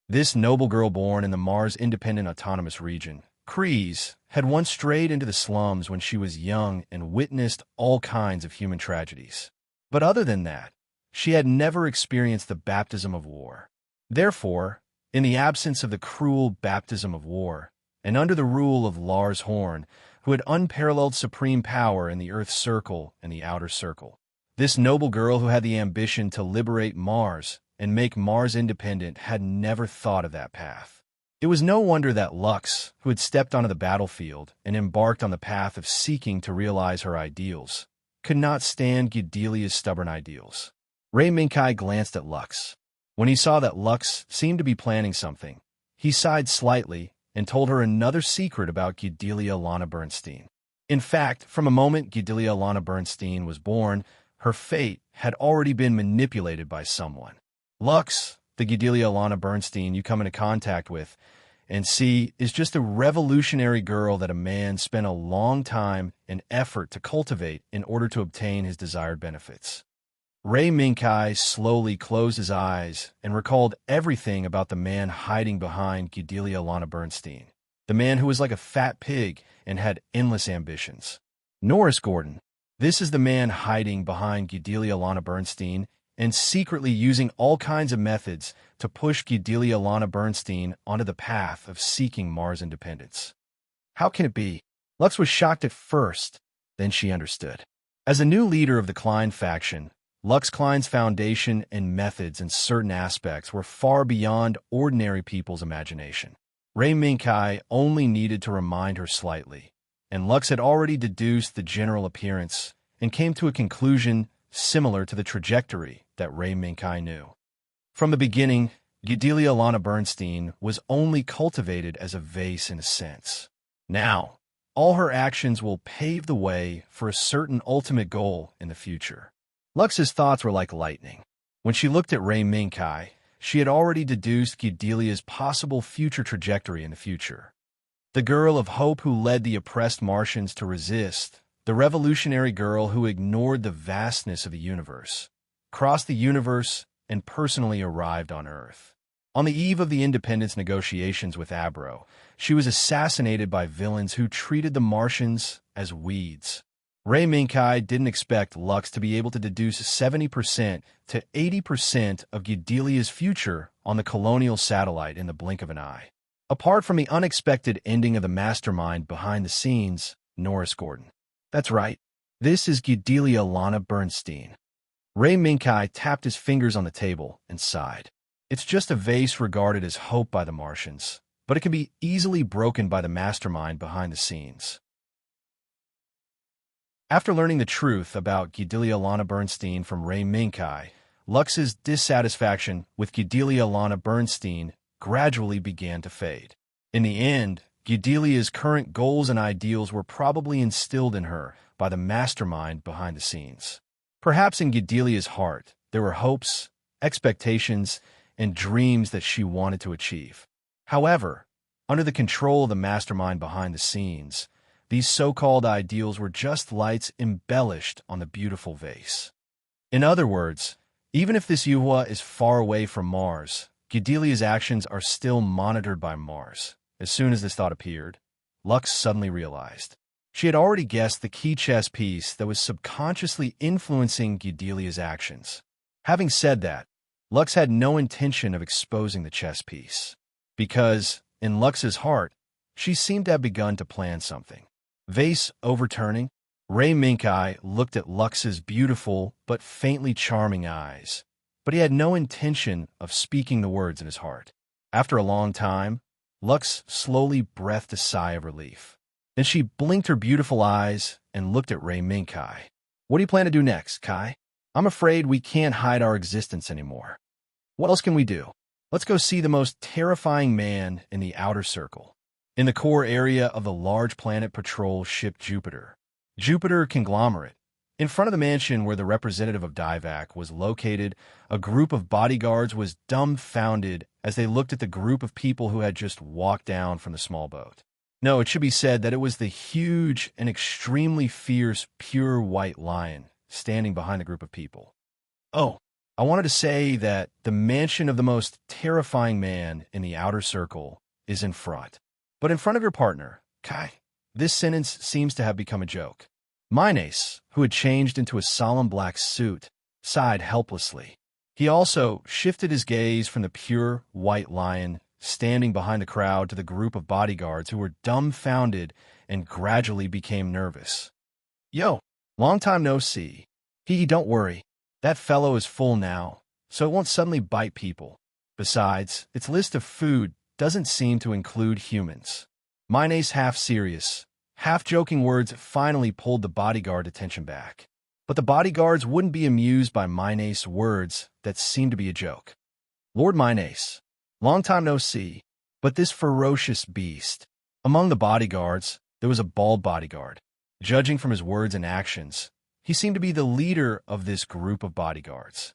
Speaker 1: This noble girl born in the Mars Independent Autonomous Region, Kreese, had once strayed into the slums when she was young and witnessed all kinds of human tragedies. But other than that, she had never experienced the baptism of war. Therefore, in the absence of the cruel baptism of war, and under the rule of Lars Horn, who had unparalleled supreme power in the Earth's circle and the outer circle, this noble girl who had the ambition to liberate Mars and make Mars independent had never thought of that path. It was no wonder that Lux, who had stepped onto the battlefield and embarked on the path of seeking to realize her ideals, could not stand Gedelia's stubborn ideals. Ray Minkai glanced at Lux. When he saw that Lux seemed to be planning something, he sighed slightly and told her another secret about Gedelia Lana Bernstein. In fact, from a moment Gedelia Lana Bernstein was born, her fate had already been manipulated by someone. Lux, the Gedelia Lana Bernstein you come into contact with and see, is just a revolutionary girl that a man spent a long time and effort to cultivate in order to obtain his desired benefits. Ray Minkai slowly closed his eyes and recalled everything about the man hiding behind Gedelia Lana Bernstein, the man who was like a fat pig and had endless ambitions. Norris Gordon. This is the man hiding behind Gedelia Lana Bernstein and secretly using all kinds of methods to push Gedelia Lana Bernstein onto the path of seeking Mars independence. How can it be? Lux was shocked at first, then she understood. As a new leader of the Klein faction, Lux Klein's foundation and methods in certain aspects were far beyond ordinary people's imagination. Ray Minkai only needed to remind her slightly, and Lux had already deduced the general appearance and came to a conclusion similar to the trajectory that Ray Minkai knew. From the beginning, Gedelia Lana Bernstein was only cultivated as a vase in a sense. Now, all her actions will pave the way for a certain ultimate goal in the future. Lux's thoughts were like lightning. When she looked at Ray Minkai, she had already deduced Gedelia's possible future trajectory in the future. The girl of hope who led the oppressed Martians to resist, the revolutionary girl who ignored the vastness of the universe, crossed the universe, and personally arrived on Earth. On the eve of the independence negotiations with Abro, she was assassinated by villains who treated the Martians as weeds. Ray Minkai didn't expect Lux to be able to deduce 70% to 80% of Gedelia's future on the colonial satellite in the blink of an eye. Apart from the unexpected ending of the mastermind behind the scenes, Norris Gordon. That's right. This is Gedelia Lana Bernstein. Ray Minkai tapped his fingers on the table and sighed. It's just a vase regarded as hope by the Martians, but it can be easily broken by the mastermind behind the scenes. After learning the truth about Gedelia Lana Bernstein from Ray Minkai, Lux's dissatisfaction with Gedelia Lana Bernstein gradually began to fade. In the end, Gedelia's current goals and ideals were probably instilled in her by the mastermind behind the scenes. Perhaps in Gedelia's heart, there were hopes, expectations, and dreams that she wanted to achieve. However, under the control of the mastermind behind the scenes, these so-called ideals were just lights embellished on the beautiful vase. In other words, even if this Yuhua is far away from Mars, Gedelia's actions are still monitored by Mars. As soon as this thought appeared, Lux suddenly realized. She had already guessed the key chess piece that was subconsciously influencing Gedelia's actions. Having said that, Lux had no intention of exposing the chess piece, because, in Lux's heart, she seemed to have begun to plan something. Vase overturning, Ray Minkai looked at Lux's beautiful but faintly charming eyes, but he had no intention of speaking the words in his heart. After a long time, Lux slowly breathed a sigh of relief. Then she blinked her beautiful eyes and looked at Ray Minkai. What do you plan to do next, Kai? I'm afraid we can't hide our existence anymore. What else can we do? Let's go see the most terrifying man in the outer circle. In the core area of the large planet patrol ship Jupiter Conglomerate, in front of the mansion where the representative of Divac was located, a group of bodyguards was dumbfounded as they looked at the group of people who had just walked down from the small boat. No, it should be said that it was the huge and extremely fierce pure white lion standing behind the group of people. Oh, I wanted to say that the mansion of the most terrifying man in the outer circle is in front. But in front of your partner, Kai. This sentence seems to have become a joke. Minace, who had changed into a solemn black suit, sighed helplessly. He also shifted his gaze from the pure white lion standing behind the crowd to the group of bodyguards who were dumbfounded and gradually became nervous. Yo, long time no see. Don't worry. That fellow is full now, so it won't suddenly bite people. Besides, its list of food doesn't seem to include humans. Minace, half serious, half joking words finally pulled the bodyguard attention back. But the bodyguards wouldn't be amused by Minace's words that seemed to be a joke. Lord Minace, long time no see, but this ferocious beast. Among the bodyguards, there was a bald bodyguard. Judging from his words and actions, he seemed to be the leader of this group of bodyguards.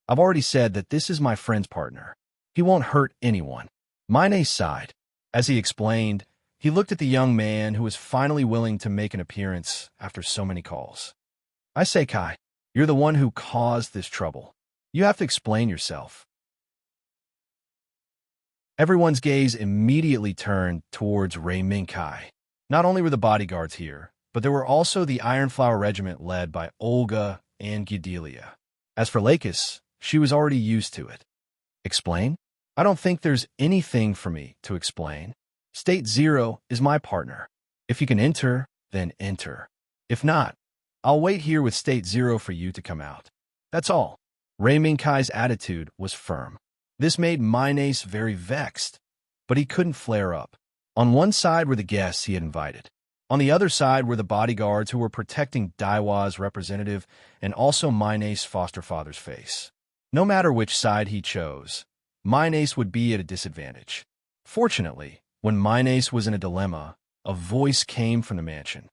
Speaker 1: I've already said that this is my friend's partner. He won't hurt anyone. Minace sighed. As he explained, he looked at the young man who was finally willing to make an appearance after so many calls. I say, Kai, you're the one who caused this trouble. You have to explain yourself. Everyone's gaze immediately turned towards Rei Minkai. Not only were the bodyguards here, but there were also the Iron Flower Regiment led by Olga and Gidelia. As for Lakis, she was already used to it. Explain? I don't think there's anything for me to explain. State Zero is my partner. If you can enter, then enter. If not, I'll wait here with State Zero for you to come out. That's all. Rei Minkai's attitude was firm. This made Minace very vexed, but he couldn't flare up. On one side were the guests he had invited. On the other side were the bodyguards who were protecting Daiwa's representative and also Minace's foster father's face. No matter which side he chose, Minace would be at a disadvantage. Fortunately, when Minace was in a dilemma, a voice came from the mansion.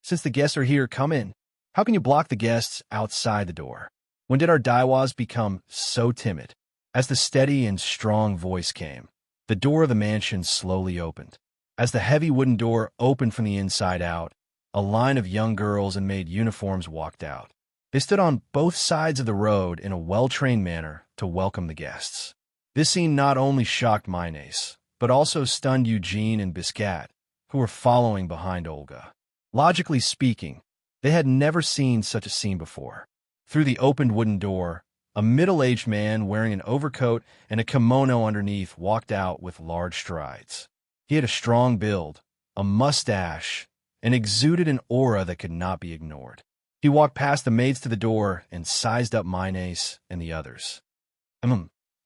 Speaker 1: Since the guests are here, come in. How can you block the guests outside the door? When did our Daiwas become so timid? As the steady and strong voice came, the door of the mansion slowly opened. As the heavy wooden door opened from the inside out, a line of young girls in maid uniforms walked out. They stood on both sides of the road in a well-trained manner to welcome the guests. This scene not only shocked Minace, but also stunned Eugene and Biscat, who were following behind Olga. Logically speaking, they had never seen such a scene before. Through the opened wooden door, a middle-aged man wearing an overcoat and a kimono underneath walked out with large strides. He had a strong build, a mustache, and exuded an aura that could not be ignored. He walked past the maids to the door and sized up Minace and the others.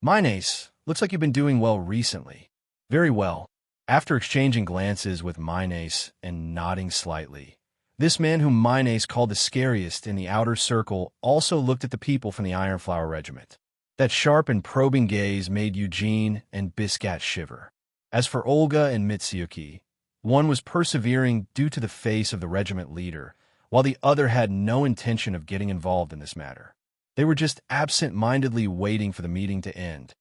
Speaker 1: Minace, looks like you've been doing well recently. Very well. After exchanging glances with Minace and nodding slightly, this man whom Minace called the scariest in the outer circle also looked at the people from the Iron Flower Regiment. That sharp and probing gaze made Eugene and Biscat shiver. As for Olga and Mitsuki, one was persevering due to the face of the regiment leader, while the other had no intention of getting involved in this matter. They were just absent-mindedly waiting for the meeting to end.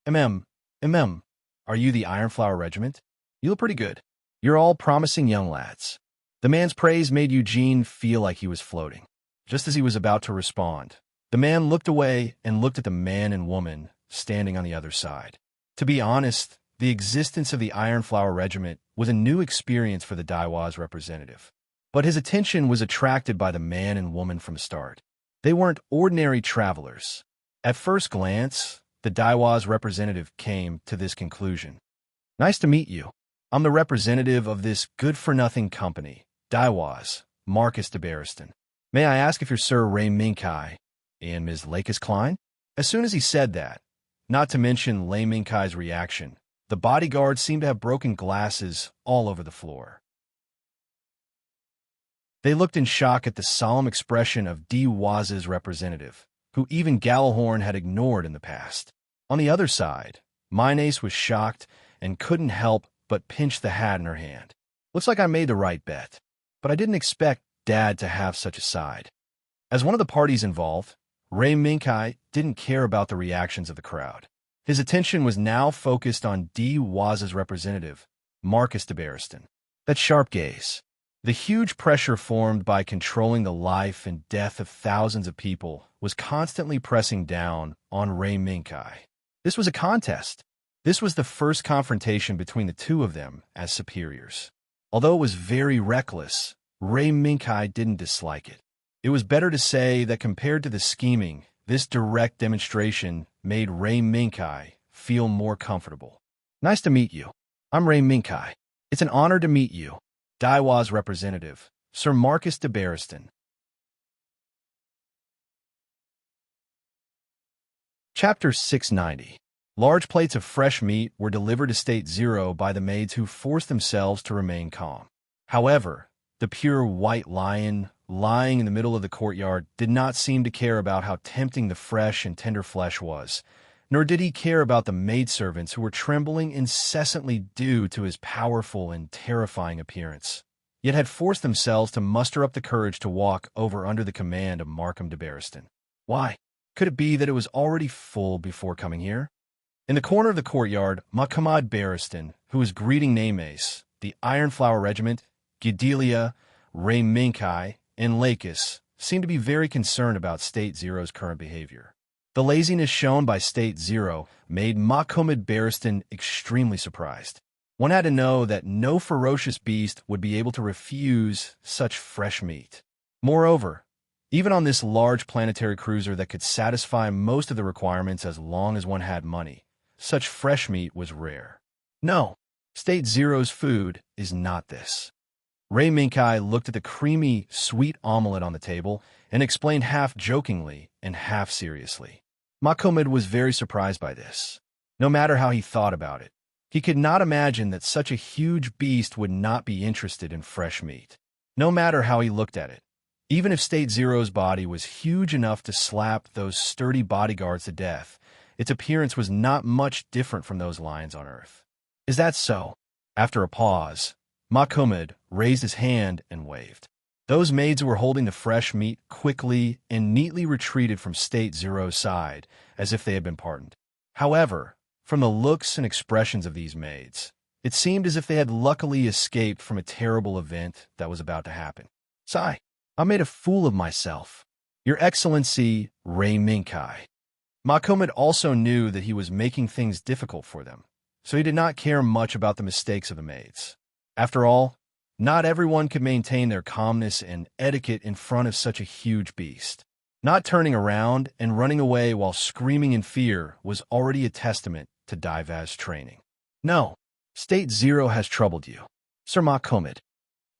Speaker 1: Are you the Iron Flower Regiment? You look pretty good. You're all promising young lads. The man's praise made Eugene feel like he was floating. Just as he was about to respond, the man looked away and looked at the man and woman standing on the other side. To be honest, the existence of the Iron Flower Regiment was a new experience for the Daiwa's representative. But his attention was attracted by the man and woman from the start. They weren't ordinary travelers. At first glance, the Daiwa's representative came to this conclusion. Nice to meet you. I'm the representative of this good-for-nothing company, Daiwa's, Marcus de Barriston. May I ask if you're Sir Rei Minkai and Ms. Lakis Klein? As soon as he said that, not to mention Lei Minkai's reaction, the bodyguards seemed to have broken glasses all over the floor. They looked in shock at the solemn expression of Daiwa's representative, who even Gallahorn had ignored in the past. On the other side, Minace was shocked and couldn't help but pinch the hat in her hand. Looks like I made the right bet, but I didn't expect Dad to have such a side. As one of the parties involved, Rei Minkai didn't care about the reactions of the crowd. His attention was now focused on Daiwa's representative, Marcus de Barriston. That sharp gaze, the huge pressure formed by controlling the life and death of thousands of people, was constantly pressing down on Ray Minkai. This was a contest. This was the first confrontation between the two of them as superiors. Although it was very reckless, Ray Minkai didn't dislike it. It was better to say that compared to the scheming, this direct demonstration made Ray Minkai feel more comfortable. Nice to meet you. I'm Ray Minkai. It's an honor to meet you. Daiwa's representative, Sir Marcus de Barristan. Chapter 690. Large plates of fresh meat were delivered to State Zero by the maids who forced themselves to remain calm. However, the pure white lion, lying in the middle of the courtyard, did not seem to care about how tempting the fresh and tender flesh was, nor did he care about the maidservants who were trembling incessantly due to his powerful and terrifying appearance, yet had forced themselves to muster up the courage to walk over under the command of Markham de Barristan. Why? Could it be that it was already full before coming here? In the corner of the courtyard, Machamad Barristan, who was greeting Names, the Ironflower Regiment, Gidelia, Ray Minkai, and Lakis, seemed to be very concerned about State Zero's current behavior. The laziness shown by State Zero made Machamad Barristan extremely surprised. One had to know that no ferocious beast would be able to refuse such fresh meat. Moreover, even on this large planetary cruiser that could satisfy most of the requirements as long as one had money, such fresh meat was rare. No, State Zero's food is not this. Ray Minkai looked at the creamy, sweet omelet on the table and explained half jokingly and half seriously. Machamad was very surprised by this. No matter how he thought about it, he could not imagine that such a huge beast would not be interested in fresh meat. No matter how he looked at it, even if State Zero's body was huge enough to slap those sturdy bodyguards to death, its appearance was not much different from those lions on Earth. Is that so? After a pause, Machamad raised his hand and waved. Those maids who were holding the fresh meat quickly and neatly retreated from State Zero's side as if they had been pardoned. However, from the looks and expressions of these maids, it seemed as if they had luckily escaped from a terrible event that was about to happen. Sigh, I made a fool of myself. Your Excellency, Ray Minkai. Machamad also knew that he was making things difficult for them, so he did not care much about the mistakes of the maids. After all, not everyone could maintain their calmness and etiquette in front of such a huge beast. Not turning around and running away while screaming in fear was already a testament to Daiva's training. No, State Zero has troubled you, Sir Machamad.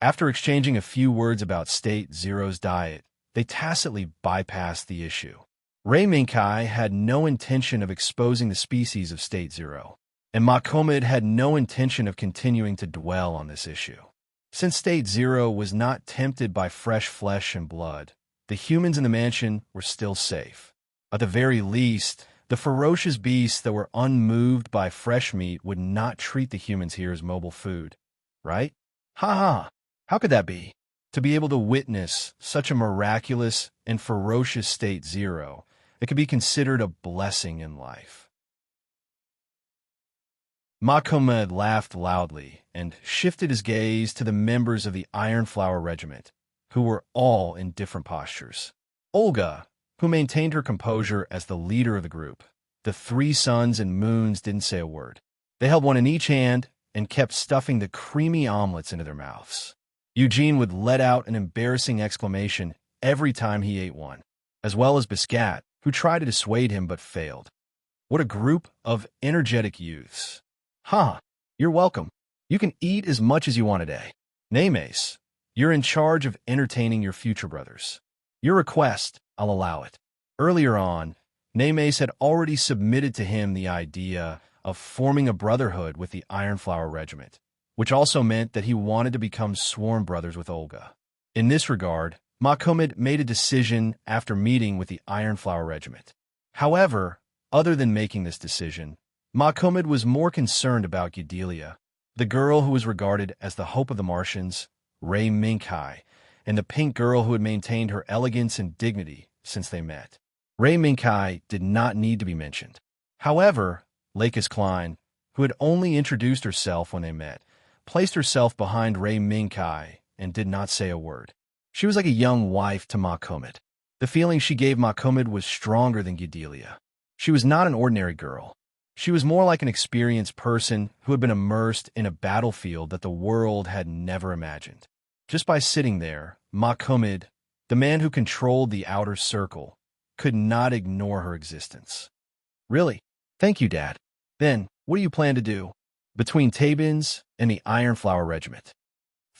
Speaker 1: After exchanging a few words about State Zero's diet, they tacitly bypassed the issue. Ray Minkai had no intention of exposing the species of State Zero, and Machamad had no intention of continuing to dwell on this issue. Since State Zero was not tempted by fresh flesh and blood, the humans in the mansion were still safe. At the very least, the ferocious beasts that were unmoved by fresh meat would not treat the humans here as mobile food, right? Ha ha! How could that be? To be able to witness such a miraculous and ferocious State Zero, it could be considered a blessing in life. Machamad laughed loudly and shifted his gaze to the members of the Ironflower Regiment, who were all in different postures. Olga, who maintained her composure as the leader of the group. The three suns and moons didn't say a word. They held one in each hand and kept stuffing the creamy omelets into their mouths. Eugene would let out an embarrassing exclamation every time he ate one, as well as Biscat, who tried to dissuade him but failed. What a group of energetic youths. You're welcome. You can eat as much as you want today. Names, you're in charge of entertaining your future brothers. Your request, I'll allow it. Earlier on, Names had already submitted to him the idea of forming a brotherhood with the Ironflower Regiment, which also meant that he wanted to become sworn brothers with Olga. In this regard, Machamad made a decision after meeting with the Ironflower Regiment. However, other than making this decision, Machamad was more concerned about Gidelia, the girl who was regarded as the hope of the Martians, Ray Minkai, and the pink girl who had maintained her elegance and dignity since they met. Ray Minkai did not need to be mentioned. However, Lakis Klein, who had only introduced herself when they met, placed herself behind Ray Minkai and did not say a word. She was like a young wife to Machamad. The feeling she gave Mahkumid was stronger than Gidelia. She was not an ordinary girl. She was more like an experienced person who had been immersed in a battlefield that the world had never imagined. Just by sitting there, Mahkumid, the man who controlled the outer circle, could not ignore her existence. Really? Thank you, Dad. Then, what do you plan to do? Between Tabins and the Ironflower Regiment.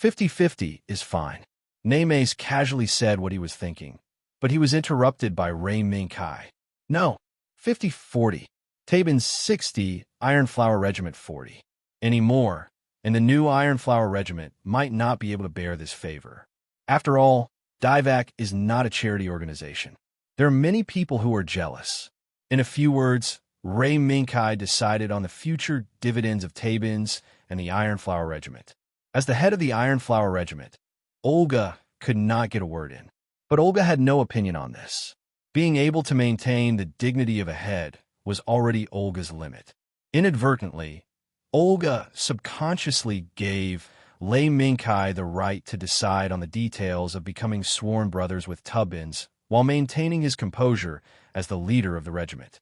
Speaker 1: 50-50 is fine. Nemes casually said what he was thinking, but he was interrupted by Ray Minkai. No, 50-40. Tabin's 60, Ironflower Regiment 40. Any more, and the new Ironflower Regiment might not be able to bear this favor. After all, Divac is not a charity organization. There are many people who are jealous. In a few words, Ray Minkai decided on the future dividends of Tabins and the Ironflower Regiment. As the head of the Ironflower Regiment, Olga could not get a word in. But Olga had no opinion on this. Being able to maintain the dignity of a head was already Olga's limit. Inadvertently, Olga subconsciously gave Lei Minkai the right to decide on the details of becoming sworn brothers with Tubbins while maintaining his composure as the leader of the regiment.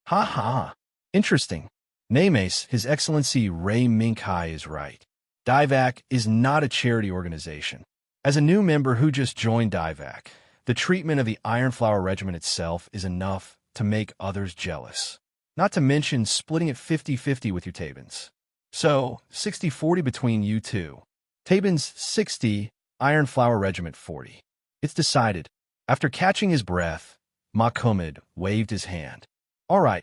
Speaker 1: Ha ha! Interesting. Nemes, His Excellency Ray Minkai is right. Divac is not a charity organization. As a new member who just joined Divac, the treatment of the Ironflower Regiment itself is enough to make others jealous. Not to mention splitting it 50-50 with your Tabins. So, 60-40 between you two. Tabins 60, Ironflower Regiment 40. It's decided. After catching his breath, Mahkumid waved his hand. All right.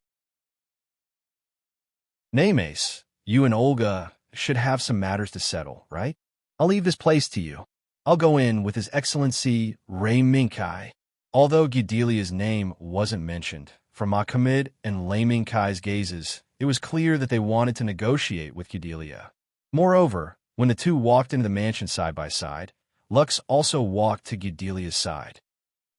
Speaker 1: Nemes, you and Olga should have some matters to settle, right? I'll leave this place to you. I'll go in with His Excellency Ray Minkai. Although Gidelia's name wasn't mentioned, from Mahkumid and Lei Minkai's gazes, it was clear that they wanted to negotiate with Gidelia. Moreover, when the two walked into the mansion side by side, Lux also walked to Gidelia's side.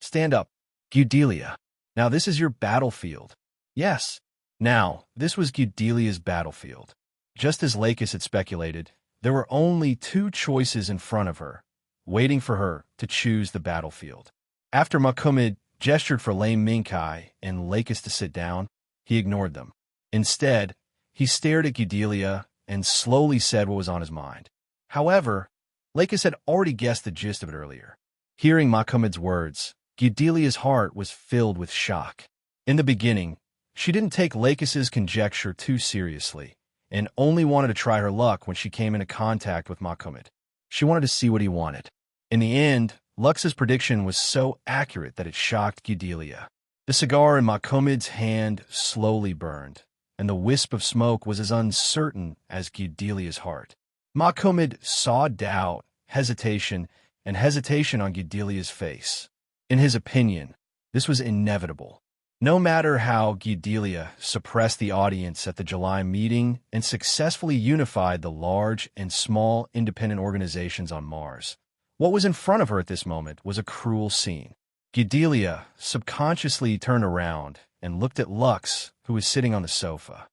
Speaker 1: Stand up, Gidelia. Now this is your battlefield. Yes. Now, this was Gidelia's battlefield. Just as Lakis had speculated, there were only two choices in front of her, waiting for her to choose the battlefield. After Mahkumid gestured for Lei Minkai and Lakis to sit down, he ignored them. Instead, he stared at Gidelia and slowly said what was on his mind. However, Lakis had already guessed the gist of it earlier. Hearing Mahkumid's words, Gidelia's heart was filled with shock. In the beginning, she didn't take Lakis's conjecture too seriously, and only wanted to try her luck when she came into contact with Mahkumid. She wanted to see what he wanted. In the end, Lux's prediction was so accurate that it shocked Gidelia. The cigar in Mahkumid's hand slowly burned, and the wisp of smoke was as uncertain as Gidelia's heart. Mahkumid saw doubt, hesitation on Gidelia's face. In his opinion, this was inevitable. No matter how Gidelia suppressed the audience at the July meeting and successfully unified the large and small independent organizations on Mars, what was in front of her at this moment was a cruel scene. Gidelia subconsciously turned around and looked at Lux, who was sitting on the sofa.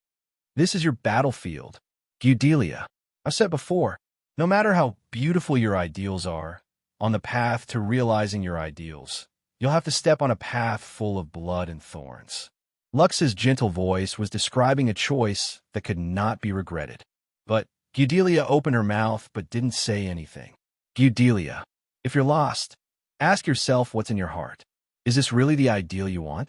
Speaker 1: This is your battlefield, Gidelia. I've said before, no matter how beautiful your ideals are, on the path to realizing your ideals, you'll have to step on a path full of blood and thorns. Lux's gentle voice was describing a choice that could not be regretted. But Gidelia opened her mouth but didn't say anything. Gidelia, if you're lost, ask yourself what's in your heart. Is this really the ideal you want?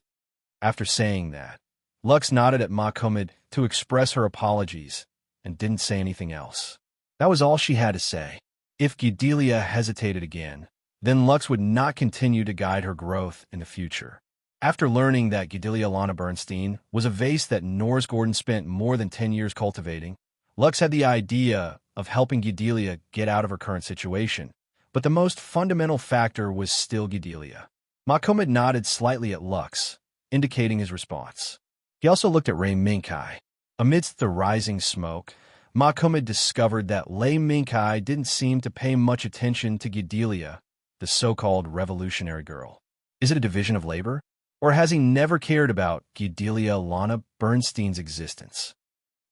Speaker 1: After saying that, Lux nodded at Mahkumid to express her apologies and didn't say anything else. That was all she had to say. If Gidelia hesitated again, then Lux would not continue to guide her growth in the future. After learning that Gidelia Lana Bernstein was a vase that Norris Gordon spent more than 10 years cultivating, Lux had the idea of helping Gidelia get out of her current situation, but the most fundamental factor was still Gidelia. Mahkumid nodded slightly at Lux, indicating his response. He also looked at Ray Minkai. Amidst the rising smoke, Mahkumid discovered that Lei Minkai didn't seem to pay much attention to Gidelia, the so-called revolutionary girl. Is it a division of labor? Or has he never cared about Gidelia Lana Bernstein's existence?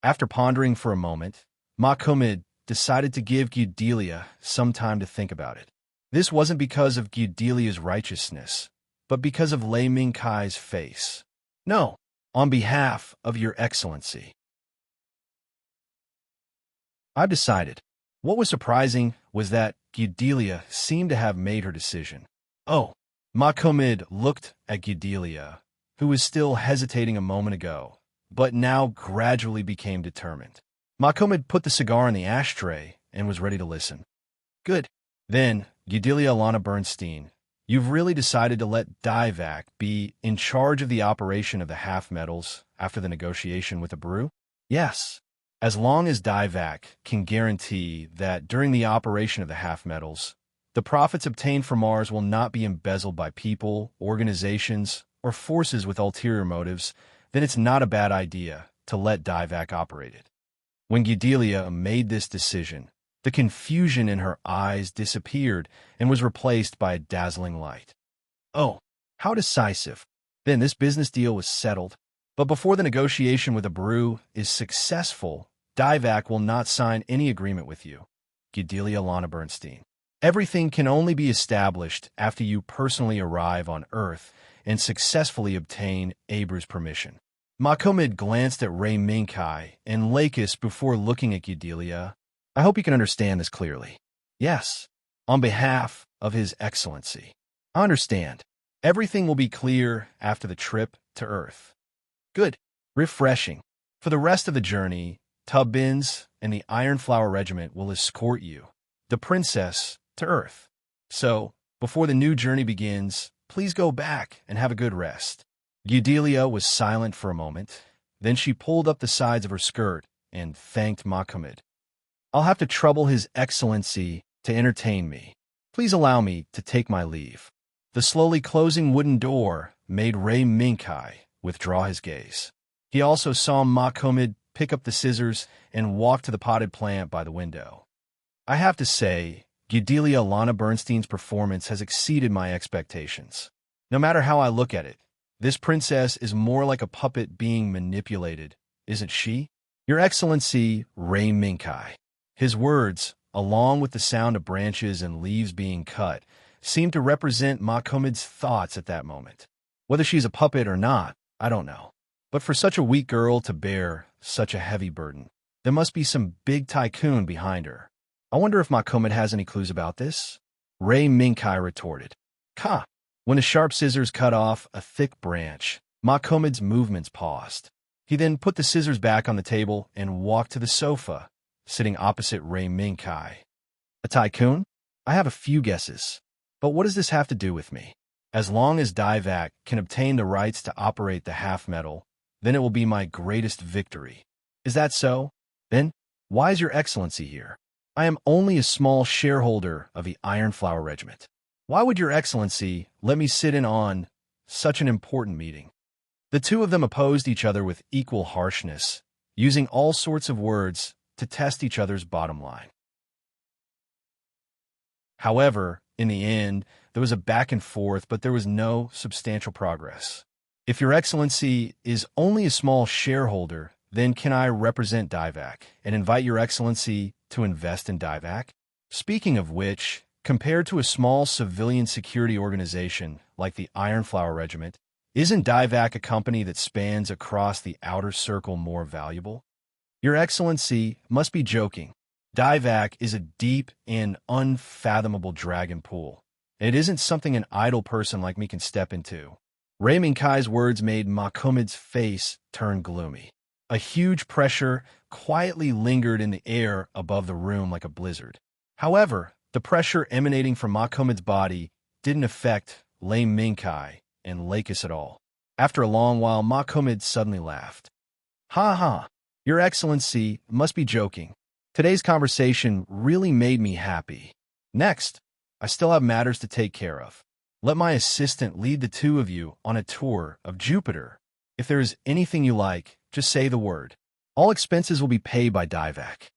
Speaker 1: After pondering for a moment, Mahkumid decided to give Gidelia some time to think about it. This wasn't because of Gidelia's righteousness, but because of Lei Mingkai's face. No, on behalf of your excellency. I've decided. What was surprising was that Gudelia seemed to have made her decision. Oh, Makomid looked at Gudelia, who was still hesitating a moment ago, but now gradually became determined. Makomid put the cigar in the ashtray and was ready to listen. Good. Then, Gudelia Alana Bernstein, you've really decided to let Divak be in charge of the operation of the half-metals after the negotiation with the brew? Yes. As long as Divak can guarantee that during the operation of the half-metals, the profits obtained from Mars will not be embezzled by people, organizations, or forces with ulterior motives, then it's not a bad idea to let Divak operate it. When Gudelia made this decision, the confusion in her eyes disappeared and was replaced by a dazzling light. Oh, how decisive. Then this business deal was settled. But before the negotiation with the brew is successful, Divak will not sign any agreement with you. Gudelia Lana Bernstein. Everything can only be established after you personally arrive on Earth and successfully obtain Abru's permission. Makomid glanced at Ray Minkai and Lakis before looking at Gudelia. I hope you can understand this clearly. Yes, on behalf of His Excellency. I understand. Everything will be clear after the trip to Earth. Good. Refreshing. For the rest of the journey, Tubbins and the Iron Flower Regiment will escort you, the princess, to Earth. So, before the new journey begins, please go back and have a good rest. Gudelia was silent for a moment. Then she pulled up the sides of her skirt and thanked Makomid. I'll have to trouble His Excellency to entertain me. Please allow me to take my leave. The slowly closing wooden door made Ray Minkai withdraw his gaze. He also saw Makomid pick up the scissors and walk to the potted plant by the window. I have to say, Gudelia Lana Bernstein's performance has exceeded my expectations. No matter how I look at it, this princess is more like a puppet being manipulated, isn't she? Your Excellency, Ray Minkai. His words, along with the sound of branches and leaves being cut, seemed to represent Makomid's thoughts at that moment. Whether she's a puppet or not, I don't know. But for such a weak girl to bear such a heavy burden, there must be some big tycoon behind her. I wonder if Makomid has any clues about this? Ray Minkai retorted. Ka! When the sharp scissors cut off a thick branch, Makomid's movements paused. He then put the scissors back on the table and walked to the sofa, sitting opposite Ray Minkai. A tycoon? I have a few guesses. But what does this have to do with me? As long as Divak can obtain the rights to operate the half-metal, then it will be my greatest victory. Is that so? Then, why is Your Excellency here? I am only a small shareholder of the Iron Flower Regiment. Why would Your Excellency let me sit in on such an important meeting? The two of them opposed each other with equal harshness, using all sorts of words to test each other's bottom line. However, in the end, there was a back and forth, but there was no substantial progress. If Your Excellency is only a small shareholder, then can I represent Divak and invite Your Excellency to invest in Divak? Speaking of which, compared to a small civilian security organization like the Iron Flower Regiment, isn't Divak a company that spans across the outer circle more valuable? Your Excellency must be joking. Divak is a deep and unfathomable dragon pool. It isn't something an idle person like me can step into. Ray Minkai's words made Makomid's face turn gloomy. A huge pressure quietly lingered in the air above the room like a blizzard. However, the pressure emanating from Makomid's body didn't affect Lei Minkai and Lakis at all. After a long while, Makomid suddenly laughed. Ha ha, Your Excellency must be joking. Today's conversation really made me happy. Next, I still have matters to take care of. Let my assistant lead the two of you on a tour of Jupiter. If there is anything you like, just say the word. All expenses will be paid by Divak.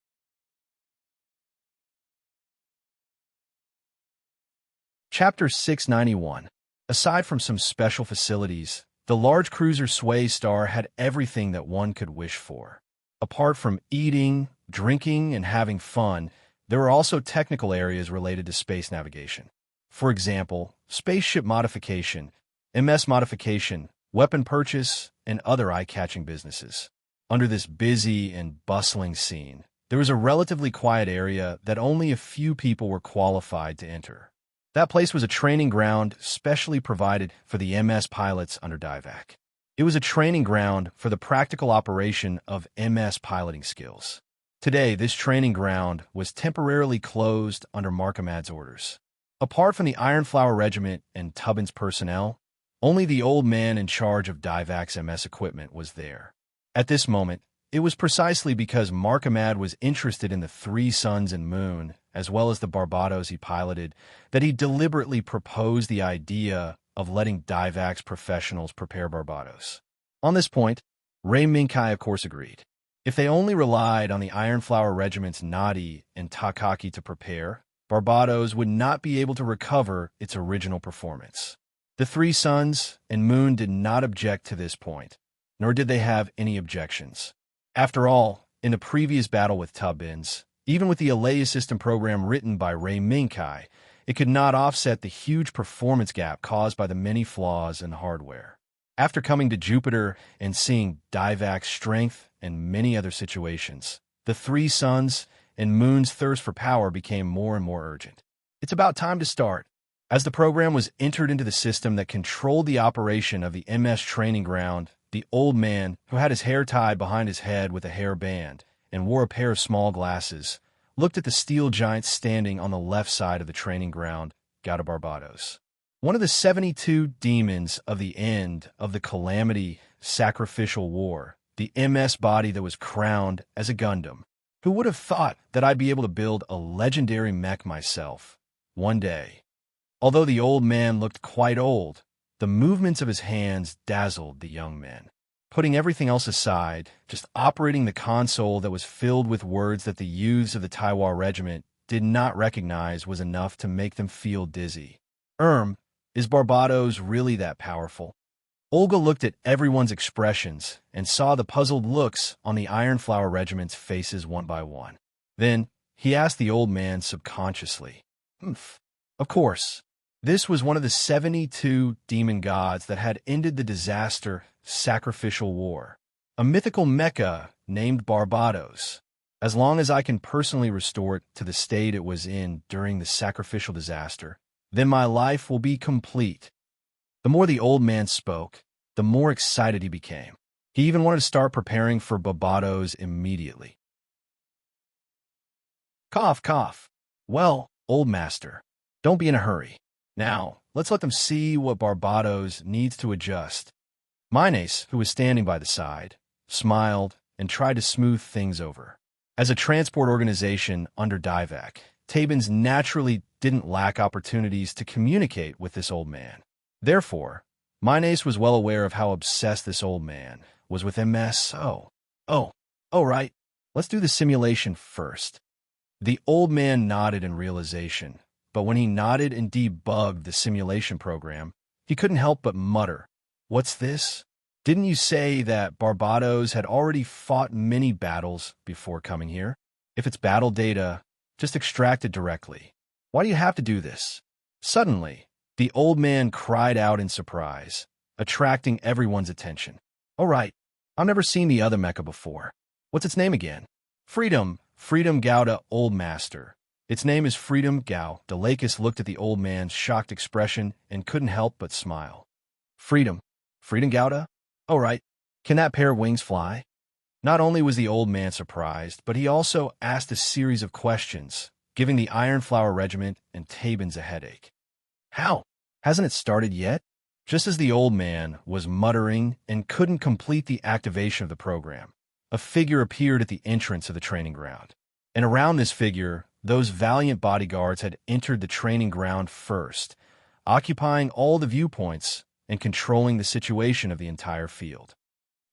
Speaker 1: Chapter 691. Aside from some special facilities, the large cruiser Sway Star had everything that one could wish for. Apart from eating, drinking, and having fun, there were also technical areas related to space navigation. For example, spaceship modification, MS modification, weapon purchase, and other eye-catching businesses. Under this busy and bustling scene, there was a relatively quiet area that only a few people were qualified to enter. That place was a training ground specially provided for the MS pilots under DIVAC. It was a training ground for the practical operation of MS piloting skills. Today, this training ground was temporarily closed under Markamad's orders. Apart from the Ironflower Regiment and Tubbins personnel, only the old man in charge of DIVAC's MS equipment was there. At this moment, it was precisely because Markamad was interested in the 3 suns and moon, as well as the Barbados he piloted, that he deliberately proposed the idea of letting DIVAC's professionals prepare Barbados. On this point, Ray Minkai of course agreed. If they only relied on the Ironflower Regiment's Nadi and Takaki to prepare, Barbados would not be able to recover its original performance. The 3 suns and moon did not object to this point, nor did they have any objections. After all, in the previous battle with Tubbins, even with the Alea system program written by Ray Minkai, it could not offset the huge performance gap caused by the many flaws in the hardware. After coming to Jupiter and seeing DIVAC's strength and many other situations, the 3 suns and moon's thirst for power became more and more urgent. It's about time to start. As the program was entered into the system that controlled the operation of the MS training ground, the old man, who had his hair tied behind his head with a hair band and wore a pair of small glasses, looked at the steel giant standing on the left side of the training ground, Gauda Barbados. One of the 72 demons of the end of the Calamity Sacrificial War, the MS body that was crowned as a Gundam. Who would have thought that I'd be able to build a legendary mech myself one day? Although the old man looked quite old, the movements of his hands dazzled the young men. Putting everything else aside, just operating the console that was filled with words that the youths of the Taiwan Regiment did not recognize was enough to make them feel dizzy. Is Barbados really that powerful? Olga looked at everyone's expressions and saw the puzzled looks on the Ironflower Regiment's faces one by one. Then he asked the old man subconsciously, Of course, this was one of the 72 demon gods that had ended the disaster Sacrificial War, a mythical Mecha named Barbados. As long as I can personally restore it to the state it was in during the sacrificial disaster, then my life will be complete. The more the old man spoke, the more excited he became. He even wanted to start preparing for Barbados immediately. Cough, cough. Well, old master, don't be in a hurry. Now, let's let them see what Barbados needs to adjust. Minace, who was standing by the side, smiled and tried to smooth things over. As a transport organization under DIVAC, Tabans naturally didn't lack opportunities to communicate with this old man. Therefore, Minace was well aware of how obsessed this old man was with MS. Right. Let's do the simulation first. The old man nodded in realization, but when he nodded and debugged the simulation program, he couldn't help but mutter, "What's this? Didn't you say that Barbados had already fought many battles before coming here? If it's battle data, just extract it directly. Why do you have to do this?" Suddenly, the old man cried out in surprise, attracting everyone's attention. "All right, I've never seen the other mecha before. What's its name again?" Freedom Gauda, old master. Its name is Freedom Gao." Delacus looked at the old man's shocked expression and couldn't help but smile. Freedom Gauda? All right, can that pair of wings fly?" Not only was the old man surprised, but he also asked a series of questions, giving the Ironflower Regiment and Tabans a headache. "How? Hasn't it started yet?" Just as the old man was muttering and couldn't complete the activation of the program, a figure appeared at the entrance of the training ground. And around this figure, those valiant bodyguards had entered the training ground first, occupying all the viewpoints and controlling the situation of the entire field.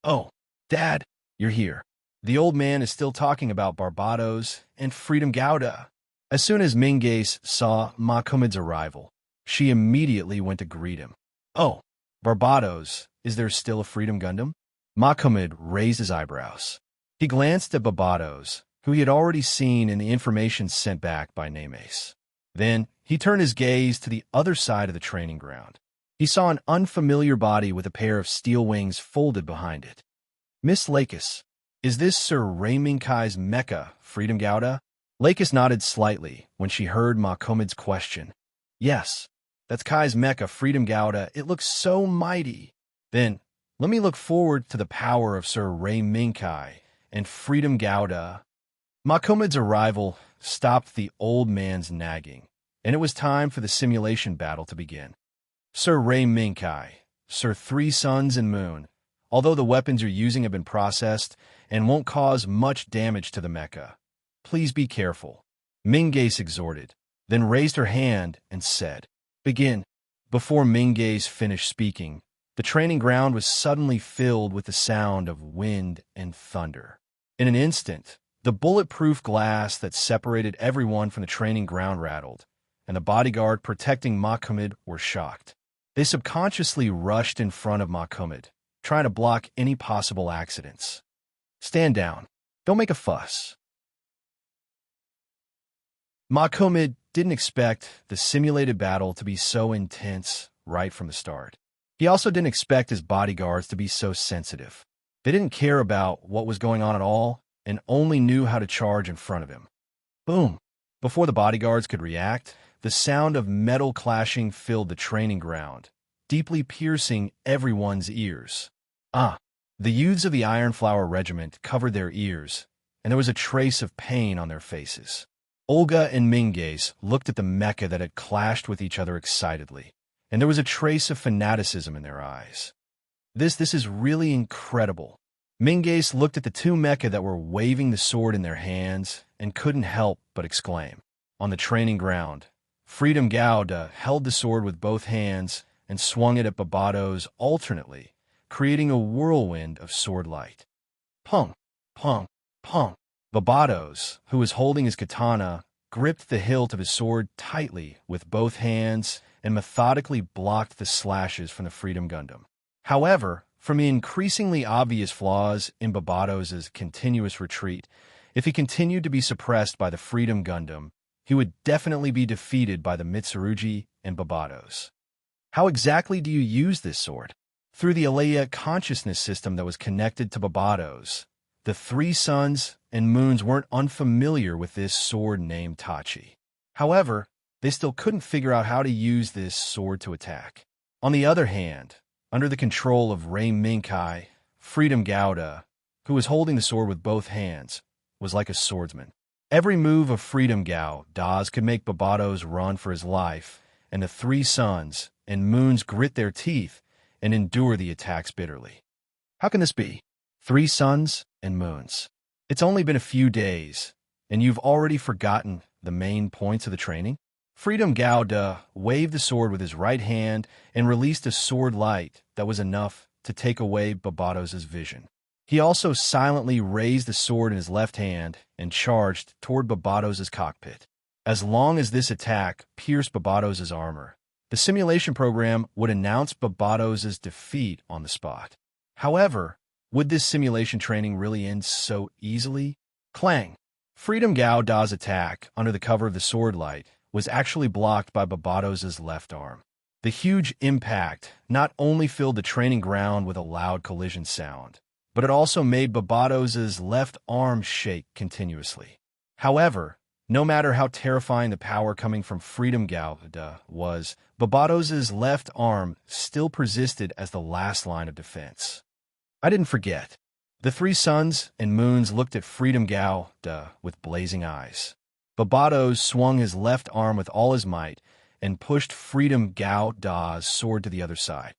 Speaker 1: "Oh, Dad, you're here." The old man is still talking about Barbados and Freedom Gauda. As soon as Mingace saw Makumid's arrival, she immediately went to greet him. "Oh, Barbados, is there still a Freedom Gundam?" Makumid raised his eyebrows. He glanced at Barbados, who he had already seen in the information sent back by Namace. Then he turned his gaze to the other side of the training ground. He saw an unfamiliar body with a pair of steel wings folded behind it. Miss Lakis, is this Sir Rayminkai's Mecha, Freedom Gouda? Lakis nodded slightly when she heard Mahkomed's question. Yes, that's Kai's Mecha, Freedom Gouda. It looks so mighty. Then, let me look forward to the power of Sir Rayminkai and Freedom Gouda. Mahkomed's arrival stopped the old man's nagging, and it was time for the simulation battle to begin. Sir Rayminkai, Sir Three Suns and Moon, although the weapons you're using have been processed and won't cause much damage to the mecha, please be careful. Mingace exhorted, then raised her hand and said, Begin. Before Mingace finished speaking, the training ground was suddenly filled with the sound of wind and thunder. In an instant, the bulletproof glass that separated everyone from the training ground rattled, and the bodyguard protecting Mahkomed were shocked. They subconsciously rushed in front of Mahkomed, trying to block any possible accidents. Stand down. Don't make a fuss. Mahkomed didn't expect the simulated battle to be so intense right from the start. He also didn't expect his bodyguards to be so sensitive. They didn't care about what was going on at all and only knew how to charge in front of him. Boom! Before the bodyguards could react, the sound of metal clashing filled the training ground, deeply piercing everyone's ears. The youths of the Iron Flower Regiment covered their ears, and there was a trace of pain on their faces. Olga and Mingace looked at the mecha that had clashed with each other excitedly, and there was a trace of fanaticism in their eyes. This is really incredible. Mingace looked at the two mecha that were waving the sword in their hands and couldn't help but exclaim. On the training ground, Freedom Gouda held the sword with both hands and swung it at Barbados alternately, creating a whirlwind of sword light. Pong, pong, pong. Barbados, who was holding his katana, gripped the hilt of his sword tightly with both hands and methodically blocked the slashes from the Freedom Gundam. However, from the increasingly obvious flaws in Barbados's continuous retreat, if he continued to be suppressed by the Freedom Gundam, he would definitely be defeated by the Mitsurugi and Barbados. How exactly do you use this sword? Through the Alea consciousness system that was connected to Barbados, the Three Suns and Moons weren't unfamiliar with this sword named Tachi. However, they still couldn't figure out how to use this sword to attack. On the other hand, under the control of Rayminkai, Freedom Gouda, who was holding the sword with both hands, was like a swordsman. Every move of Freedom Gouda's could make Barbados run for his life, and the Three Suns and Moons grit their teeth and endure the attacks bitterly. How can this be? Three Suns and Moons. It's only been a few days, and you've already forgotten the main points of the training? Freedom Gouda waved the sword with his right hand and released a sword light that was enough to take away Barbados's vision. He also silently raised the sword in his left hand and charged toward Barbados's cockpit. As long as this attack pierced Barbados's armor, the simulation program would announce Barbados's defeat on the spot. However, would this simulation training really end so easily? Clang! Freedom Gouda's attack, under the cover of the sword light, was actually blocked by Barbados's left arm. The huge impact not only filled the training ground with a loud collision sound, but it also made Barbados's left arm shake continuously. However, no matter how terrifying the power coming from Freedom Gouda was, Barbados's left arm still persisted as the last line of defense. I didn't forget. The Three Suns and Moons looked at Freedom Gouda with blazing eyes. Barbados swung his left arm with all his might and pushed Freedom Gouda's sword to the other side.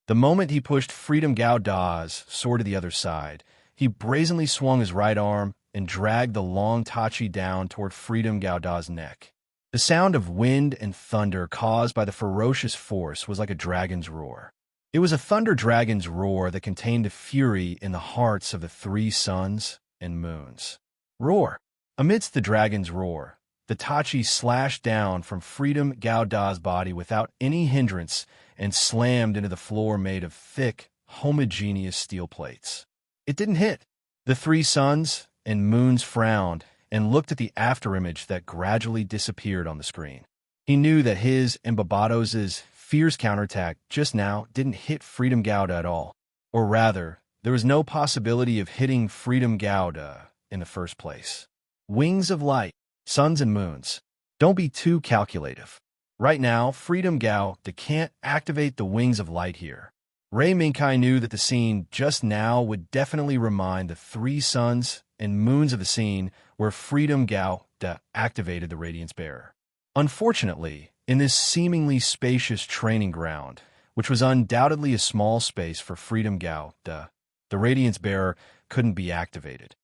Speaker 1: The moment he pushed Freedom Gouda's sword to the other side, he brazenly swung his right arm and dragged the long tachi down toward Freedom Gouda's neck. The sound of wind and thunder caused by the ferocious force was like a dragon's roar. It was a thunder dragon's roar that contained the fury in the hearts of the Three Suns and Moons. Roar! Amidst the dragon's roar, the tachi slashed down from Freedom Gouda's body without any hindrance and slammed into the floor made of thick, homogeneous steel plates. It didn't hit. The Three Suns and Moons frowned and looked at the afterimage that gradually disappeared on the screen. He knew that his and Barbados's fierce counterattack just now didn't hit Freedom Gauda at all. Or rather, there was no possibility of hitting Freedom Gauda in the first place. Wings of light, suns and moons. Don't be too calculative. Right now, Freedom Gauda can't activate the wings of light here. Ray Minkai knew that the scene just now would definitely remind the three suns and moons of the scene where Freedom Gauda activated the Radiance Bearer. Unfortunately, in this seemingly spacious training ground, which was undoubtedly a small space for Freedom Gauda, the Radiance Bearer couldn't be activated.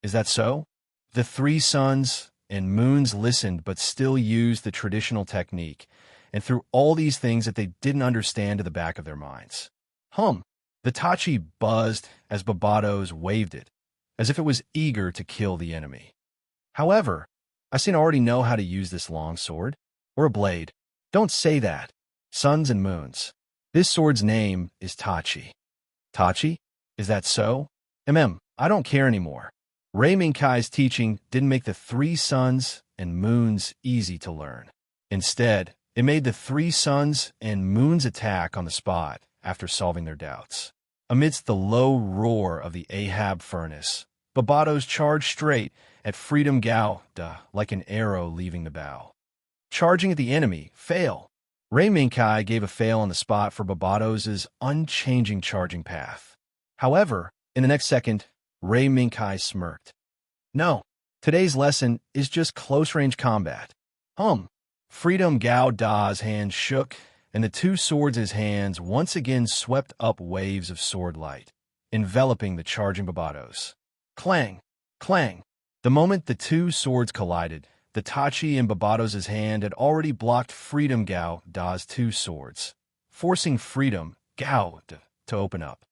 Speaker 1: Is that so? The three suns and moons listened but still used the traditional technique, and threw all these things that they didn't understand to the back of their minds. The Tachi buzzed as Barbados waved it, as if it was eager to kill the enemy. However, I seem to already know how to use this long sword. Or a blade. Don't say that. Suns and moons. This sword's name is Tachi. Tachi? Is that so? I don't care anymore. Ray Minkai's teaching didn't make the three suns and moons easy to learn. Instead, it made the three suns and moons attack on the spot after solving their doubts. Amidst the low roar of the Ahab furnace, Barbados charged straight at Freedom Gauda like an arrow leaving the bow. Charging at the enemy, fail. Ray Minkai gave a fail on the spot for Barbados's unchanging charging path. However, in the next second, Ray Minkai smirked. No, today's lesson is just close-range combat. Freedom Gauda's hand shook, and the two swords in his hands once again swept up waves of sword light, enveloping the charging Barbados. Clang! Clang! The moment the two swords collided, the Tachi in Barbados's hand had already blocked Freedom Gauda's two swords, forcing Freedom Gauda to open up.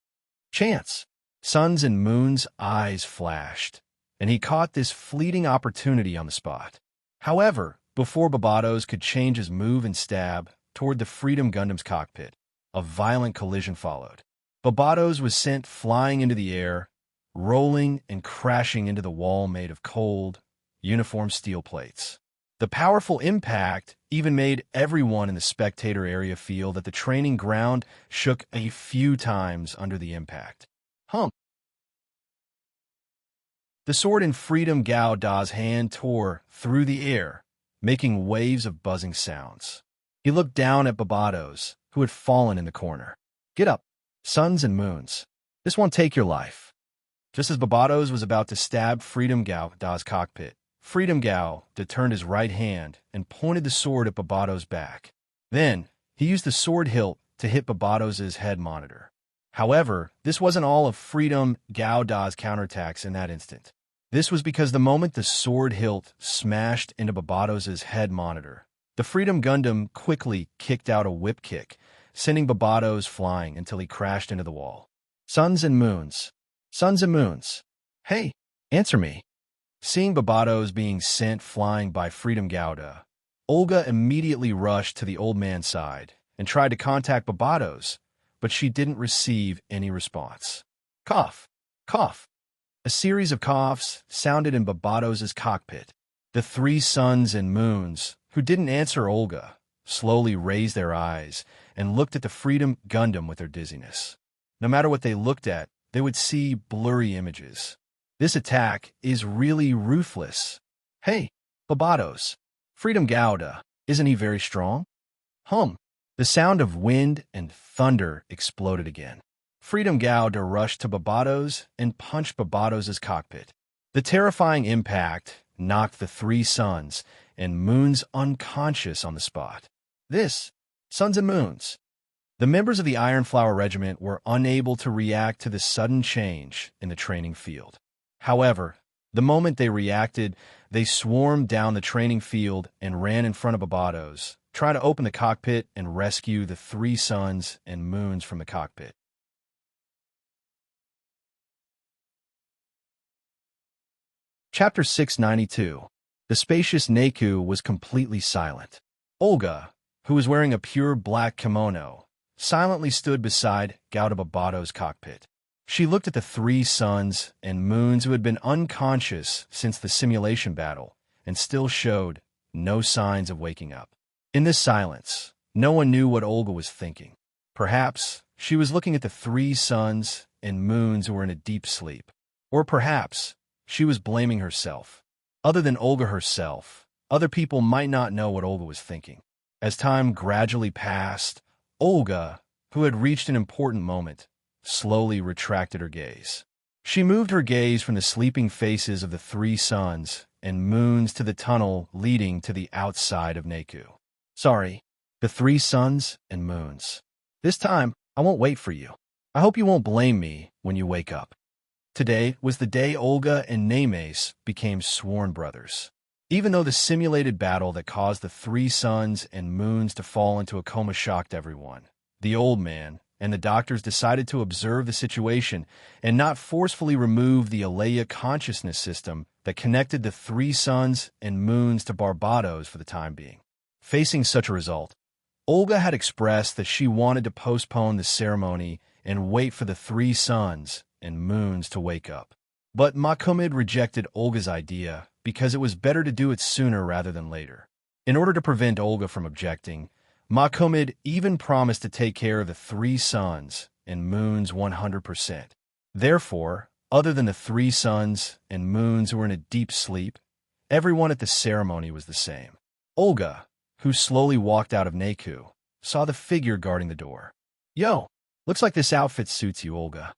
Speaker 1: Chance! Suns and Moon's eyes flashed, and he caught this fleeting opportunity on the spot. However, before Barbados could change his move and stab toward the Freedom Gundam's cockpit, a violent collision followed. Barbados was sent flying into the air, rolling and crashing into the wall made of cold, uniform steel plates. The powerful impact even made everyone in the spectator area feel that the training ground shook a few times under the impact. The sword in Freedom Gauda's hand tore through the air, making waves of buzzing sounds. He looked down at Barbados, who had fallen in the corner. Get up, suns and moons. This won't take your life. Just as Barbados was about to stab Freedom Gauda's cockpit, Freedom Gauda turned his right hand and pointed the sword at Barbados' back. Then, he used the sword hilt to hit Barbados's head monitor. However, this wasn't all of Freedom Gauda's counterattacks in that instant. This was because the moment the sword hilt smashed into Barbados's head monitor, the Freedom Gundam quickly kicked out a whip kick, sending Barbados flying until he crashed into the wall. Suns and moons. Suns and moons. Hey, answer me. Seeing Barbados being sent flying by Freedom Gauda, Olga immediately rushed to the old man's side and tried to contact Barbados, but she didn't receive any response. Cough. Cough. A series of coughs sounded in Barbados's cockpit. The three suns and moons, who didn't answer Olga, slowly raised their eyes and looked at the Freedom Gundam with their dizziness. No matter what they looked at, they would see blurry images. This attack is really ruthless. Hey, Barbados. Freedom Gauda, isn't he very strong? The sound of wind and thunder exploded again. Freedom Gauda rushed to Barbados and punched Barbados's cockpit. The terrifying impact knocked the three suns and moons unconscious on the spot. Suns and moons. The members of the Iron Flower Regiment were unable to react to the sudden change in the training field. However, the moment they reacted, they swarmed down the training field and ran in front of Barbados, trying to open the cockpit and rescue the three suns and moons from the cockpit. Chapter 692. The spacious Neku was completely silent. Olga, who was wearing a pure black kimono, silently stood beside Gauda Barbados' cockpit. She looked at the three suns and moons who had been unconscious since the simulation battle and still showed no signs of waking up. In this silence, no one knew what Olga was thinking. Perhaps she was looking at the three suns and moons who were in a deep sleep. Or perhaps she was blaming herself. Other than Olga herself, other people might not know what Olga was thinking. As time gradually passed, Olga, who had reached an important moment, slowly retracted her gaze. She moved her gaze from the sleeping faces of the three suns and moons to the tunnel leading to the outside of Neku. Sorry, the three suns and moons. This time, I won't wait for you. I hope you won't blame me when you wake up. Today was the day Olga and Nemes became sworn brothers. Even though the simulated battle that caused the three suns and moons to fall into a coma shocked everyone, the old man and the doctors decided to observe the situation and not forcefully remove the Alea consciousness system that connected the three suns and moons to Barbados for the time being. Facing such a result, Olga had expressed that she wanted to postpone the ceremony and wait for the three suns and moons to wake up. But Mahkumid rejected Olga's idea because it was better to do it sooner rather than later. In order to prevent Olga from objecting, Mahkumid even promised to take care of the three suns and moons 100%. Therefore, other than the three suns and moons who were in a deep sleep, everyone at the ceremony was the same. Olga, who slowly walked out of Neku, saw the figure guarding the door. Yo, looks like this outfit suits you, Olga.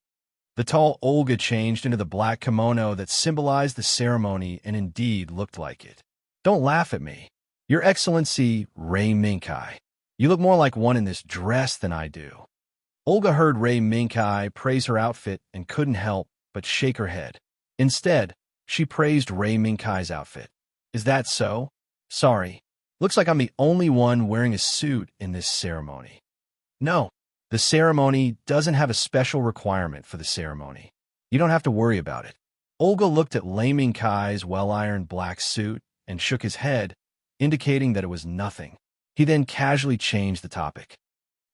Speaker 1: The tall Olga changed into the black kimono that symbolized the ceremony and indeed looked like it. Don't laugh at me. Your Excellency, Ray Minkai. You look more like one in this dress than I do. Olga heard Ray Minkai praise her outfit and couldn't help but shake her head. Instead, she praised Ray Minkai's outfit. Is that so? Sorry. Looks like I'm the only one wearing a suit in this ceremony. No, the ceremony doesn't have a special requirement for the ceremony. You don't have to worry about it. Olga looked at Lei Minkai's well-ironed black suit and shook his head, indicating that it was nothing. He then casually changed the topic.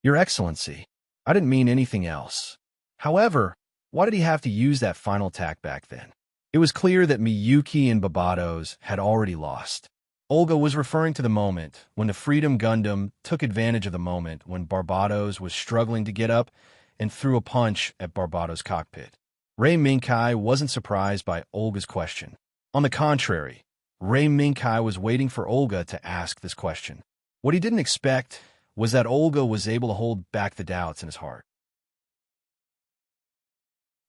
Speaker 1: Your Excellency, I didn't mean anything else. However, why did he have to use that final attack back then? It was clear that Miyuki and Barbados had already lost. Olga was referring to the moment when the Freedom Gundam took advantage of the moment when Barbados was struggling to get up and threw a punch at Barbados' cockpit. Ray Minkai wasn't surprised by Olga's question. On the contrary, Ray Minkai was waiting for Olga to ask this question. What he didn't expect was that Olga was able to hold back the doubts in his heart.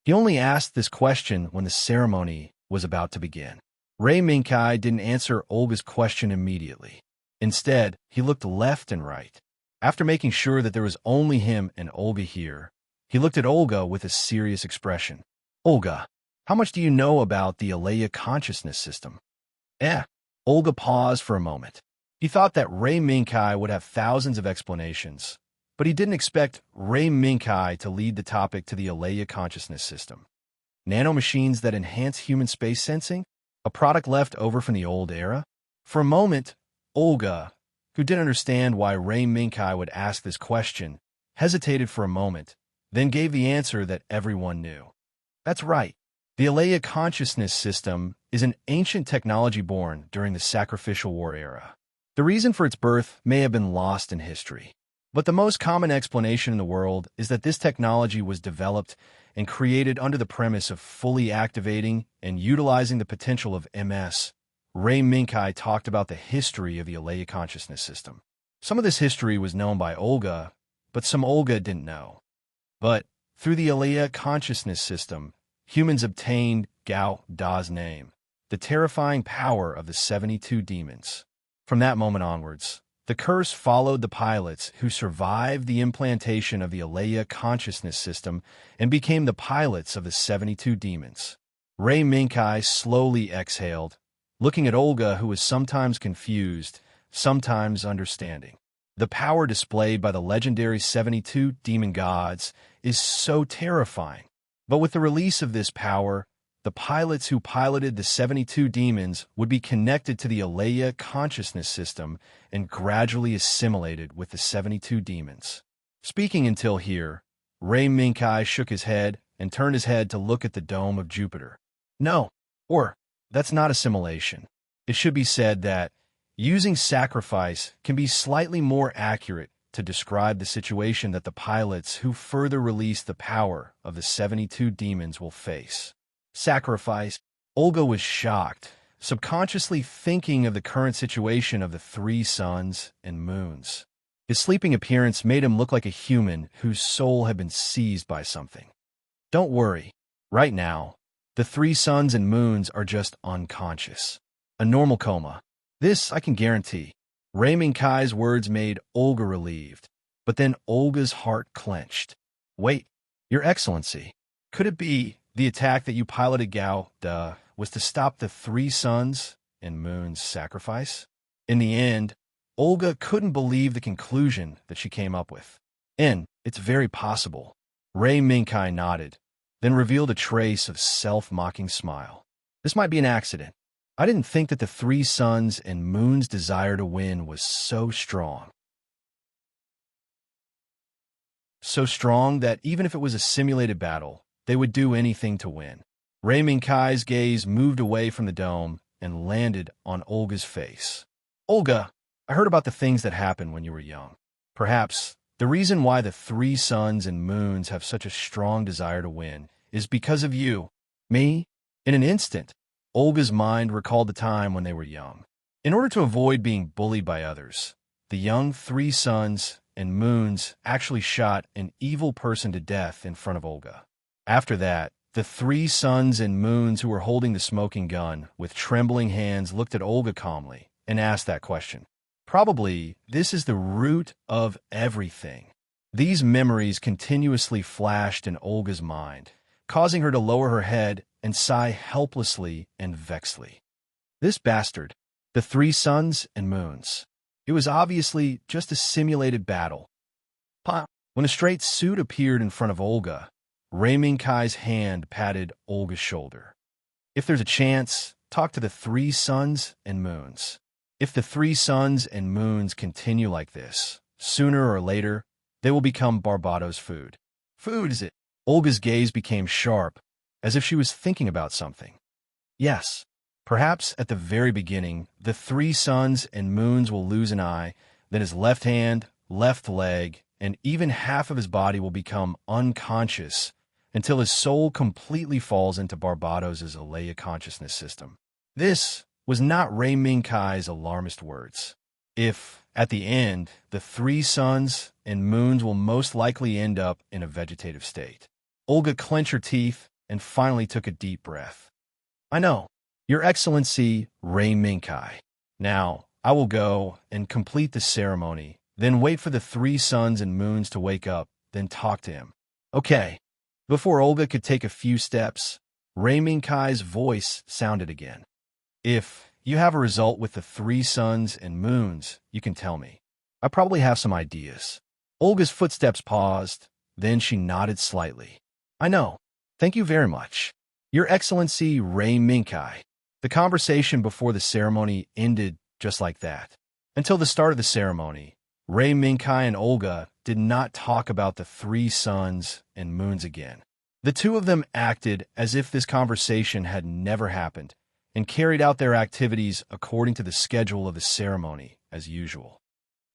Speaker 1: He only asked this question when the ceremony was about to begin. Ray Minkai didn't answer Olga's question immediately. Instead, he looked left and right. After making sure that there was only him and Olga here, he looked at Olga with a serious expression. Olga, how much do you know about the Alea consciousness system? Olga paused for a moment. He thought that Ray Minkai would have thousands of explanations, but he didn't expect Ray Minkai to lead the topic to the Alea consciousness system. Nanomachines that enhance human space sensing? A product left over from the old era? For a moment, Olga, who didn't understand why Ray Minkai would ask this question, hesitated for a moment, then gave the answer that everyone knew. That's right. The Alea consciousness system is an ancient technology born during the sacrificial war era. The reason for its birth may have been lost in history, but the most common explanation in the world is that this technology was developed and created under the premise of fully activating and utilizing the potential of MS. Ray Minkai talked about the history of the Alea consciousness system. Some of this history was known by Olga, but some Olga didn't know. But through the Alea consciousness system, humans obtained Gao Da's name, the terrifying power of the 72 demons. From that moment onwards, the curse followed the pilots who survived the implantation of the Alea consciousness system and became the pilots of the 72 demons. Ray Minkai slowly exhaled, looking at Olga, who was sometimes confused, sometimes understanding. The power displayed by the legendary 72 demon gods is so terrifying. But with the release of this power, the pilots who piloted the 72 demons would be connected to the Alea consciousness system and gradually assimilated with the 72 demons. Speaking until here, Ray Minkai shook his head and turned his head to look at the dome of Jupiter. No, that's not assimilation. It should be said that Using sacrifice can be slightly more accurate to describe the situation that the pilots who further release the power of the 72 demons will face. Sacrifice. Olga was shocked, subconsciously thinking of the current situation of the 3 suns and moons. His sleeping appearance made him look like a human whose soul had been seized by something. Don't worry. Right now, the 3 suns and moons are just unconscious. A normal coma. This I can guarantee. Raymond Kai's words made Olga relieved, but then Olga's heart clenched. Wait, Your Excellency, could it be the attack that you piloted Gao was to stop the 3 suns and moons sacrifice? In the end, Olga couldn't believe the conclusion that she came up with. And it's very possible. Ray Minkai nodded, then revealed a trace of self-mocking smile. This might be an accident. I didn't think that the 3 suns and moons' desire to win was so strong. So strong that even if it was a simulated battle, they would do anything to win. Ray Minkai's gaze moved away from the dome and landed on Olga's face. Olga, I heard about the things that happened when you were young. Perhaps the reason why the 3 suns and moons have such a strong desire to win is because of you. Me? In an instant, Olga's mind recalled the time when they were young. In order to avoid being bullied by others, the young 3 suns and moons actually shot an evil person to death in front of Olga. After that, the 3 suns and moons who were holding the smoking gun with trembling hands looked at Olga calmly and asked that question. Probably, this is the root of everything. These memories continuously flashed in Olga's mind, causing her to lower her head and sigh helplessly and vexedly. This bastard, the 3 suns and moons. It was obviously just a simulated battle. When a straight suit appeared in front of Olga, Ray Minkai's hand patted Olga's shoulder. If there's a chance, talk to the 3 suns and moons. If the 3 suns and moons continue like this, sooner or later, they will become Barbato's food. Food, is it? Olga's gaze became sharp, as if she was thinking about something. Yes, perhaps at the very beginning, the 3 suns and moons will lose an eye, then his left hand, left leg, and even half of his body will become unconscious until his soul completely falls into Barbato's Alea consciousness system. This was not Ray Minkai's alarmist words. If, at the end, the 3 suns and moons will most likely end up in a vegetative state. Olga clenched her teeth and finally took a deep breath. I know, Your Excellency Ray Minkai. Now, I will go and complete the ceremony, then wait for the 3 suns and moons to wake up, then talk to him. Okay. Before Olga could take a few steps, Ray Minkai's voice sounded again. If you have a result with the 3 suns and moons, you can tell me. I probably have some ideas. Olga's footsteps paused, then she nodded slightly. I know. Thank you very much. Your Excellency Ray Minkai. The conversation before the ceremony ended just like that. Until the start of the ceremony, Ray Minkai and Olga did not talk about the 3 suns and moons again. The two of them acted as if this conversation had never happened and carried out their activities according to the schedule of the ceremony as usual.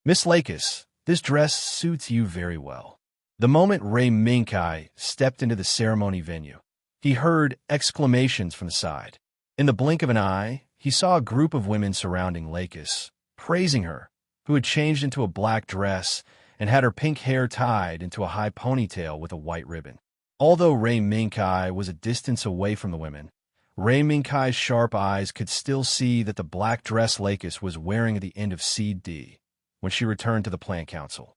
Speaker 1: Miss Lakis, this dress suits you very well. The moment Ray Minkai stepped into the ceremony venue, he heard exclamations from the side. In the blink of an eye, he saw a group of women surrounding Lakis, praising her, who had changed into a black dress and had her pink hair tied into a high ponytail with a white ribbon. Although Ray Minkai was a distance away from the women, Ray Minkai's sharp eyes could still see that the black dress Lakis was wearing at the end of Seed D when she returned to the Plant Council.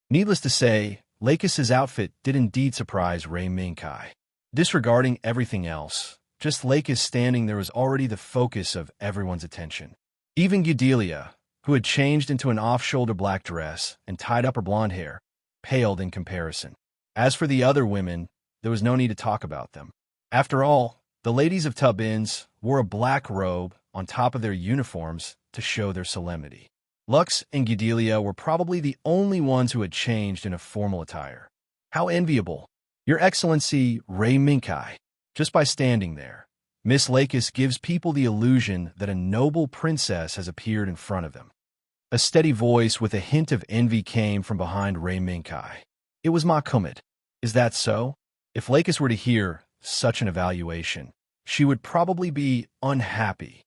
Speaker 1: Needless to say, Lakis's outfit did indeed surprise Ray Minkai. Disregarding everything else, just Lakis standing there was already the focus of everyone's attention. Even Gudelia, who had changed into an off-shoulder black dress and tied up her blonde hair, paled in comparison. As for the other women, there was no need to talk about them. After all, the ladies of Tubbins wore a black robe on top of their uniforms to show their solemnity. Lux and Gudelia were probably the only ones who had changed in a formal attire. How enviable! Your Excellency Ray Minkai. Just by standing there, Miss Lakis gives people the illusion that a noble princess has appeared in front of them. A steady voice with a hint of envy came from behind Ray Minkai. It was Mahkumid. Is that so? If Lakis were to hear such an evaluation, she would probably be unhappy.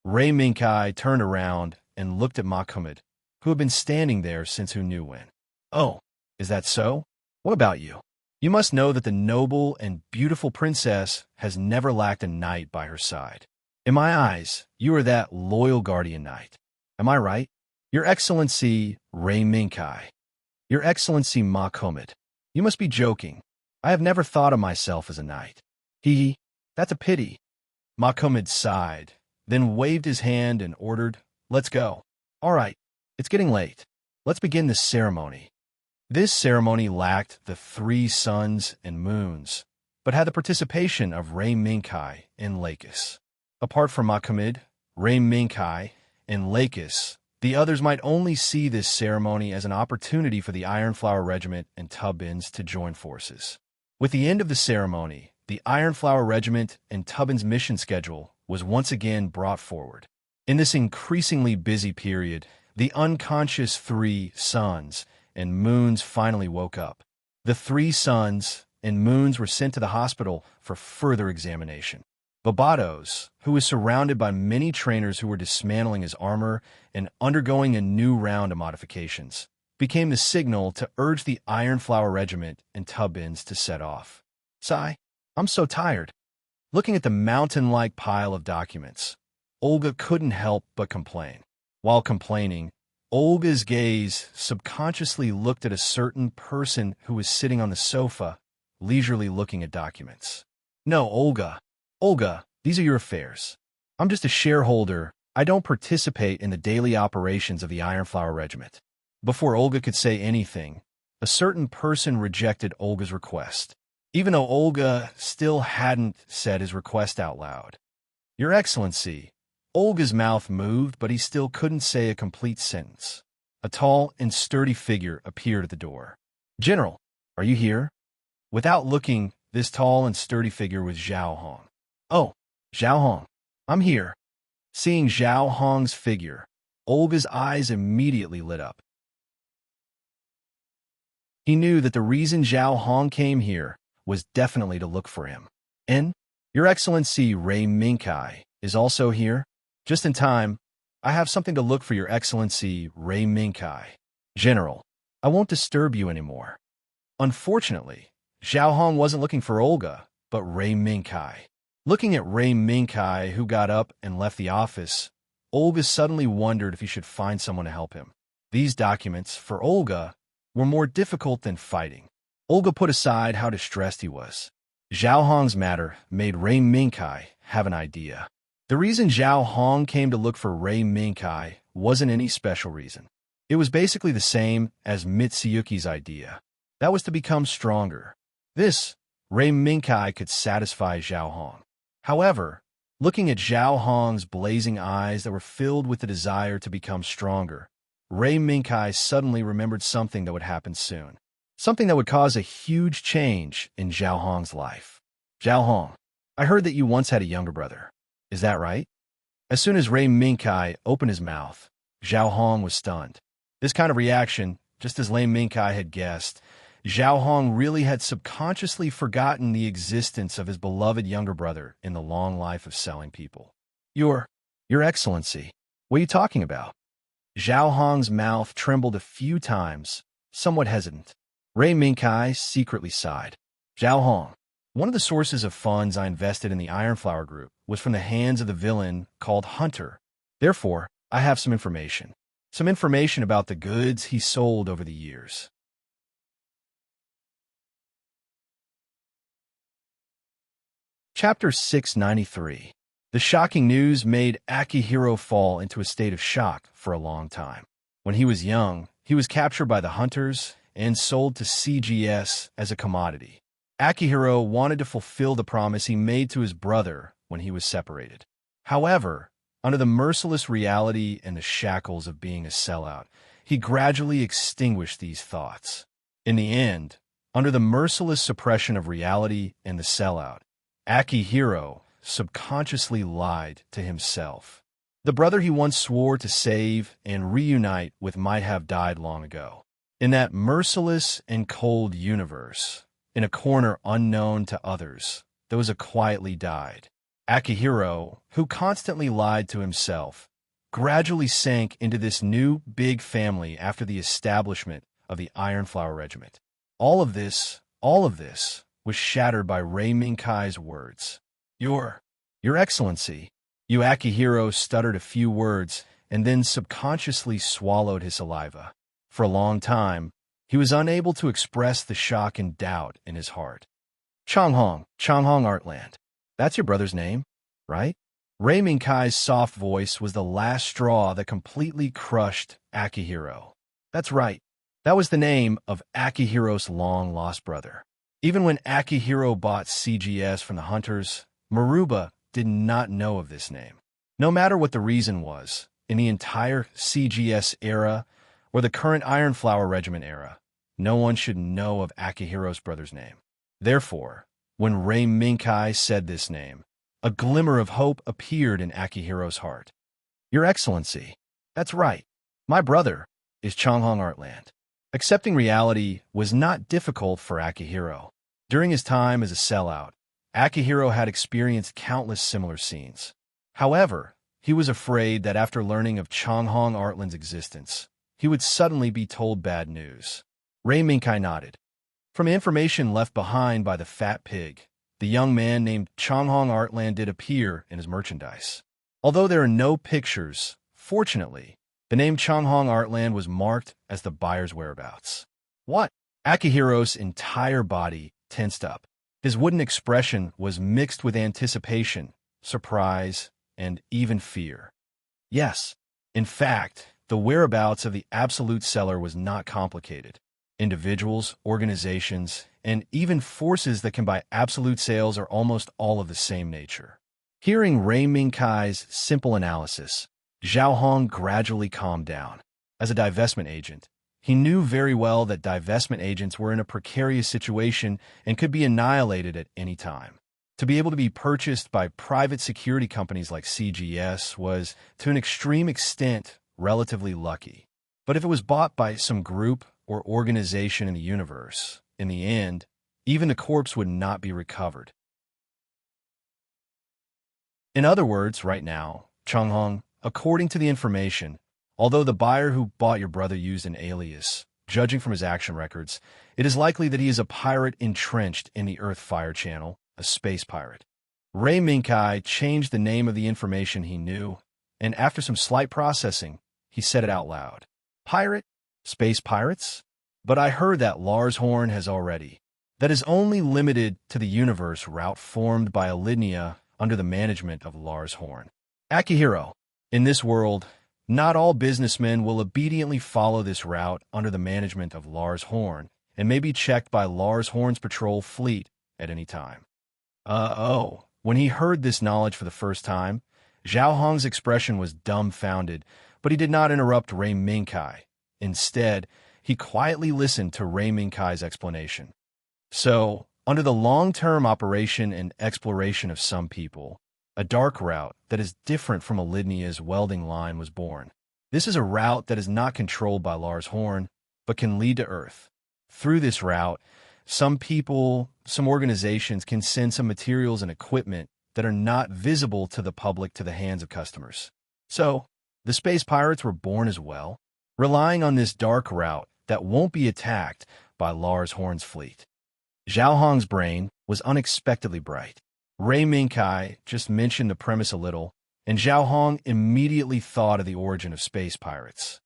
Speaker 1: Ray Minkai turned around and looked at Mahkumid, who had been standing there since who knew when. Oh, is that so? What about you? You must know that the noble and beautiful princess has never lacked a knight by her side. In my eyes, you are that loyal guardian knight. Am I right? Your Excellency, Ray Minkai. Your Excellency Mahkumid. You must be joking. I have never thought of myself as a knight. That's a pity. Mahkumid sighed, then waved his hand and ordered, "Let's go." All right, it's getting late. Let's begin this ceremony. This ceremony lacked the 3 suns and moons, but had the participation of Ray Minkai and Lakis. Apart from Mahkumid, Ray Minkai, and Lakis, the others might only see this ceremony as an opportunity for the Ironflower Regiment and Tubbins to join forces. With the end of the ceremony, the Ironflower Regiment and Tubbins' mission schedule was once again brought forward. In this increasingly busy period, the unconscious 3 suns and moons finally woke up. The 3 suns and moons were sent to the hospital for further examination. Babados, who was surrounded by many trainers who were dismantling his armor and undergoing a new round of modifications, became the signal to urge the Ironflower Regiment and Tubbins to set off. Sigh, I'm so tired. Looking at the mountain-like pile of documents, Olga couldn't help but complain. While complaining, Olga's gaze subconsciously looked at a certain person who was sitting on the sofa, leisurely looking at documents. No, Olga, these are your affairs. I'm just a shareholder. I don't participate in the daily operations of the Ironflower Regiment. Before Olga could say anything, a certain person rejected Olga's request, even though Olga still hadn't said his request out loud. Your Excellency. Olga's mouth moved, but he still couldn't say a complete sentence. A tall and sturdy figure appeared at the door. General, are you here? Without looking, this tall and sturdy figure was Zhao Hong. Oh, Zhao Hong, I'm here. Seeing Zhao Hong's figure, Olga's eyes immediately lit up. He knew that the reason Zhao Hong came here was definitely to look for him. And Your Excellency Ray Minkai is also here? Just in time. I have something to look for Your Excellency Ray Minkai. General, I won't disturb you anymore. Unfortunately, Zhao Hong wasn't looking for Olga, but Ray Minkai. Looking at Ray Minkai, who got up and left the office, Olga suddenly wondered if he should find someone to help him. These documents, for Olga, were more difficult than fighting. Olga put aside how distressed he was. Zhao Hong's matter made Ray Minkai have an idea. The reason Zhao Hong came to look for Ray Minkai wasn't any special reason. It was basically the same as Mitsuyuki's idea. That was to become stronger. This, Ray Minkai could satisfy Zhao Hong. However, looking at Zhao Hong's blazing eyes that were filled with the desire to become stronger, Ray Minkai suddenly remembered something that would happen soon. Something that would cause a huge change in Zhao Hong's life. Zhao Hong, I heard that you once had a younger brother. Is that right? As soon as Ray Minkai opened his mouth, Zhao Hong was stunned. This kind of reaction, just as Ray Minkai had guessed, Zhao Hong really had subconsciously forgotten the existence of his beloved younger brother in the long life of selling people. Your Excellency, what are you talking about? Zhao Hong's mouth trembled a few times, somewhat hesitant. Ray Minkai secretly sighed. Zhao Hong, one of the sources of funds I invested in the Ironflower Group was from the hands of the villain called Hunter. Therefore, I have some information. Some information about the goods he sold over the years. Chapter 693. The shocking news made Akihiro fall into a state of shock for a long time. When he was young, he was captured by the Hunters and sold to CGS as a commodity. Akihiro wanted to fulfill the promise he made to his brother when he was separated. However, under the merciless reality and the shackles of being a sellout, he gradually extinguished these thoughts. In the end, under the merciless suppression of reality and the sellout, Akihiro subconsciously lied to himself. The brother he once swore to save and reunite with might have died long ago. In that merciless and cold universe, in a corner unknown to others, those quietly died. Akihiro, who constantly lied to himself, gradually sank into this new big family after the establishment of the Iron Flower Regiment. All of this was shattered by Rei Minkai's words. Your Excellency. You Akihiro stuttered a few words and then subconsciously swallowed his saliva. For a long time, he was unable to express the shock and doubt in his heart. Changhong Artland. That's your brother's name, right? Rei Minkai's soft voice was the last straw that completely crushed Akihiro. That's right. That was the name of Akihiro's long-lost brother. Even when Akihiro bought CGS from the hunters, Maruba did not know of this name. No matter what the reason was, in the entire CGS era or the current Iron Flower Regiment era, no one should know of Akihiro's brother's name. Therefore, when Rei Minkai said this name, a glimmer of hope appeared in Akihiro's heart. Your Excellency, that's right. My brother is Changhong Artland. Accepting reality was not difficult for Akihiro. During his time as a sellout, Akihiro had experienced countless similar scenes. However, he was afraid that after learning of Changhong Artland's existence, he would suddenly be told bad news. Rei Minkai nodded. From information left behind by the fat pig, the young man named Changhong Artland did appear in his merchandise. Although there are no pictures, fortunately, the name Changhong Artland was marked as the buyer's whereabouts. What? Akihiro's entire body tensed up. His wooden expression was mixed with anticipation, surprise, and even fear. Yes, in fact, the whereabouts of the absolute seller was not complicated. Individuals, organizations, and even forces that can buy absolute sales are almost all of the same nature. Hearing Rei Minkai's simple analysis, Zhao Hong gradually calmed down. As a divestment agent, he knew very well that divestment agents were in a precarious situation and could be annihilated at any time. To be able to be purchased by private security companies like CGS was, to an extreme extent, relatively lucky. But if it was bought by some group or organization in the universe, in the end, even the corpse would not be recovered. In other words, right now, Changhong, according to the information, although the buyer who bought your brother used an alias, judging from his action records, it is likely that he is a pirate entrenched in the Earth Fire Channel, a space pirate. Rei Minkai changed the name of the information he knew, and after some slight processing, he said it out loud. Pirate? Space pirates? But I heard that Lars Horn has already. That is only limited to the universe route formed by Alinea under the management of Lars Horn. Akihiro, in this world, not all businessmen will obediently follow this route under the management of Lars Horn and may be checked by Lars Horn's patrol fleet at any time. When he heard this knowledge for the first time, Zhao Hong's expression was dumbfounded, but he did not interrupt Rei Minkai. Instead, he quietly listened to Rei Minkai's explanation. So, under the long-term operation and exploration of some people, a dark route that is different from Alinea's welding line was born. This is a route that is not controlled by Lars Horn, but can lead to Earth. Through this route, some people, some organizations can send some materials and equipment that are not visible to the public to the hands of customers. So, the space pirates were born as well, relying on this dark route that won't be attacked by Lars Horn's fleet. Zhao Hong's brain was unexpectedly bright. Rei Minkai just mentioned the premise a little, and Zhao Hong immediately thought of the origin of space pirates.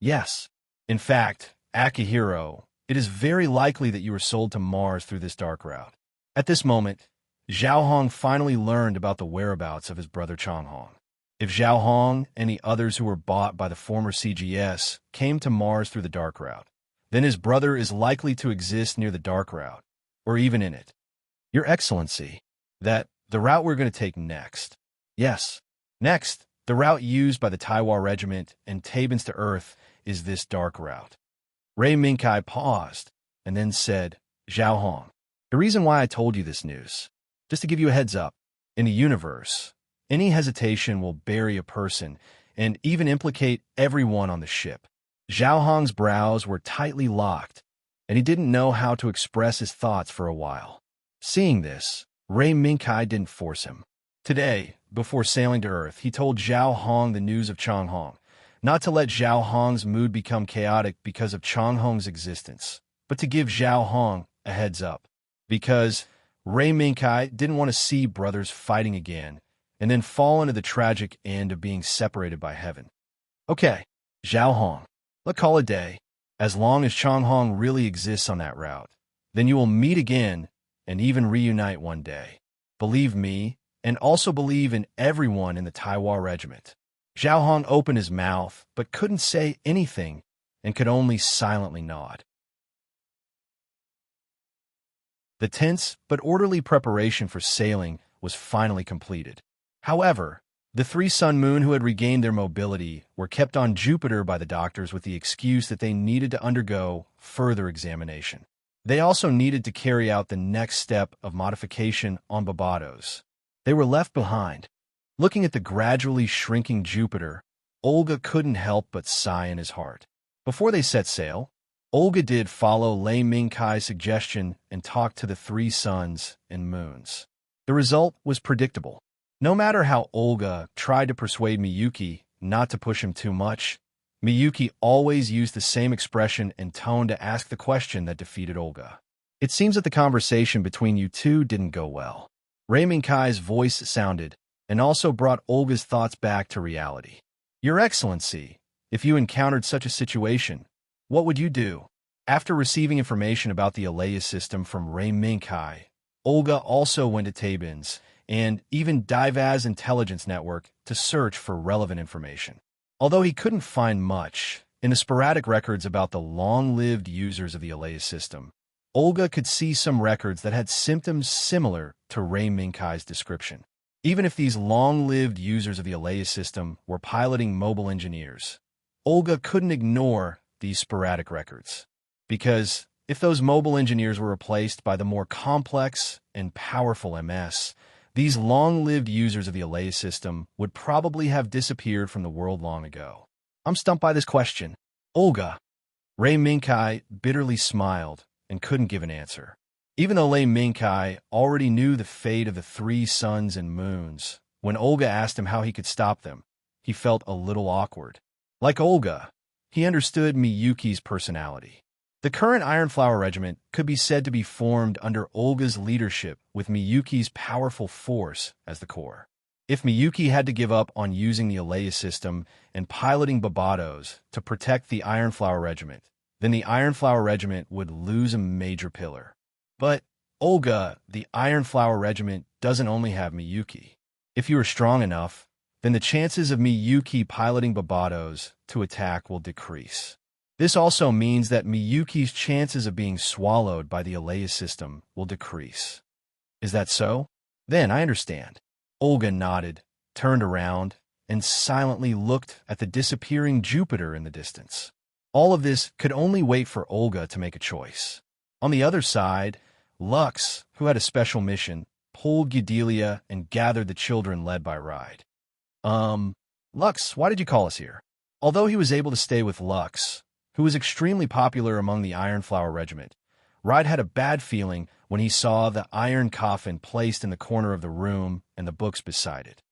Speaker 1: Yes, in fact, Akihiro, it is very likely that you were sold to Mars through this dark route. At this moment, Zhao Hong finally learned about the whereabouts of his brother Changhong. If Zhao Hong and the others who were bought by the former CGS came to Mars through the dark route, then his brother is likely to exist near the dark route, or even in it. Your Excellency, that the route we're going to take next. Yes, next, the route used by the Taiwan Regiment and Tabans to Earth is this dark route. Rei Minkai paused and then said, Zhao Hong, the reason why I told you this news, just to give you a heads up, In the universe, any hesitation will bury a person and even implicate everyone on the ship. Zhao Hong's brows were tightly locked, and he didn't know how to express his thoughts for a while. Seeing this, Ray Minkai didn't force him. Today, before sailing to Earth, he told Zhao Hong the news of Chang Hong, not to let Zhao Hong's mood become chaotic because of Chang Hong's existence, but to give Zhao Hong a heads up. Because Ray Minkai didn't want to see brothers fighting again and then fall into the tragic end of being separated by heaven. Okay, Zhao Hong, let's call it a day. As long as Chang Hong really exists on that route, then you will meet again and even reunite one day. Believe me, and also believe in everyone in the Taiwan regiment. Zhao Hong opened his mouth, but couldn't say anything and could only silently nod. The tense but orderly preparation for sailing was finally completed. However, the three Sun Moon who had regained their mobility were kept on Jupiter by the doctors with the excuse that they needed to undergo further examination. They also needed to carry out the next step of modification on Barbados. They were left behind. Looking at the gradually shrinking Jupiter, Olga couldn't help but sigh in his heart. Before they set sail, Olga did follow Lei Mingkai's suggestion and talked to the three suns and moons. The result was predictable. No matter how Olga tried to persuade Miyuki not to push him too much, Miyuki always used the same expression and tone to ask the question that defeated Olga. It seems that the conversation between you two didn't go well. Ray Mingkai's voice sounded, and also brought Olga's thoughts back to reality. Your Excellency, if you encountered such a situation, what would you do? After receiving information about the Alea system from Ray Mingkai, Olga also went to Tabin's and even Divaz Intelligence Network to search for relevant information. Although he couldn't find much in the sporadic records about the long-lived users of the Alea system, Olga could see some records that had symptoms similar to Ray Mingkai's description. Even if these long-lived users of the Alea system were piloting mobile engineers, Olga couldn't ignore these sporadic records. Because if those mobile engineers were replaced by the more complex and powerful MS, these long-lived users of the Alea system would probably have disappeared from the world long ago. I'm stumped by this question. Olga. Ray Mingkai bitterly smiled and couldn't give an answer. Even though Lei Mingkai already knew the fate of the three suns and moons, when Olga asked him how he could stop them, he felt a little awkward. Like Olga, he understood Miyuki's personality. The current Ironflower Regiment could be said to be formed under Olga's leadership with Miyuki's powerful force as the core. If Miyuki had to give up on using the Alea system and piloting Barbados to protect the Ironflower Regiment, then the Ironflower Regiment would lose a major pillar. But, Olga, the Ironflower Regiment doesn't only have Miyuki. If you are strong enough, then the chances of Miyuki piloting Barbados to attack will decrease. This also means that Miyuki's chances of being swallowed by the Alea system will decrease. Is that so? Then I understand. Olga nodded, turned around, and silently looked at the disappearing Jupiter in the distance. All of this could only wait for Olga to make a choice. On the other side, Lux, who had a special mission, pulled Gudelia and gathered the children led by Ride. Lux, why did you call us here? Although he was able to stay with Lux, who was extremely popular among the Ironflower Regiment, Ride had a bad feeling when he saw the iron coffin placed in the corner of the room and the books beside it.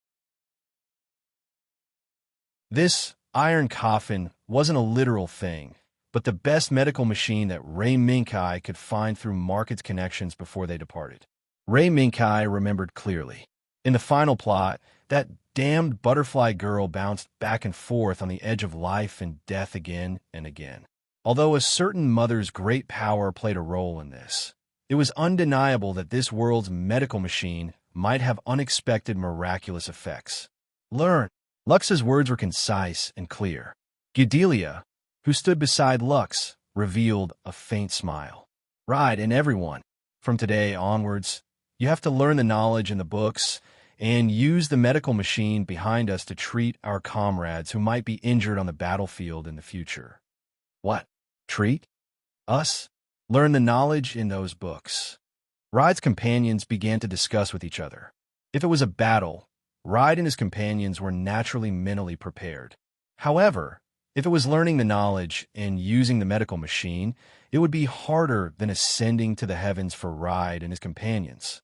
Speaker 1: This iron coffin wasn't a literal thing, but the best medical machine that Ray Mingkai could find through Market's connections before they departed. Ray Mingkai remembered clearly. In the final plot, that damned butterfly girl bounced back and forth on the edge of life and death again and again. Although a certain mother's great power played a role in this, it was undeniable that this world's medical machine might have unexpected miraculous effects. Learn. Lux's words were concise and clear. Gudelia, who stood beside Lux, revealed a faint smile. Ride and everyone. From today onwards, you have to learn the knowledge in the books and use the medical machine behind us to treat our comrades who might be injured on the battlefield in the future. What? Treat? Us? Learn the knowledge in those books. Ride's companions began to discuss with each other. If it was a battle, Ride and his companions were naturally mentally prepared. However, if it was learning the knowledge and using the medical machine, it would be harder than ascending to the heavens for Ride and his companions.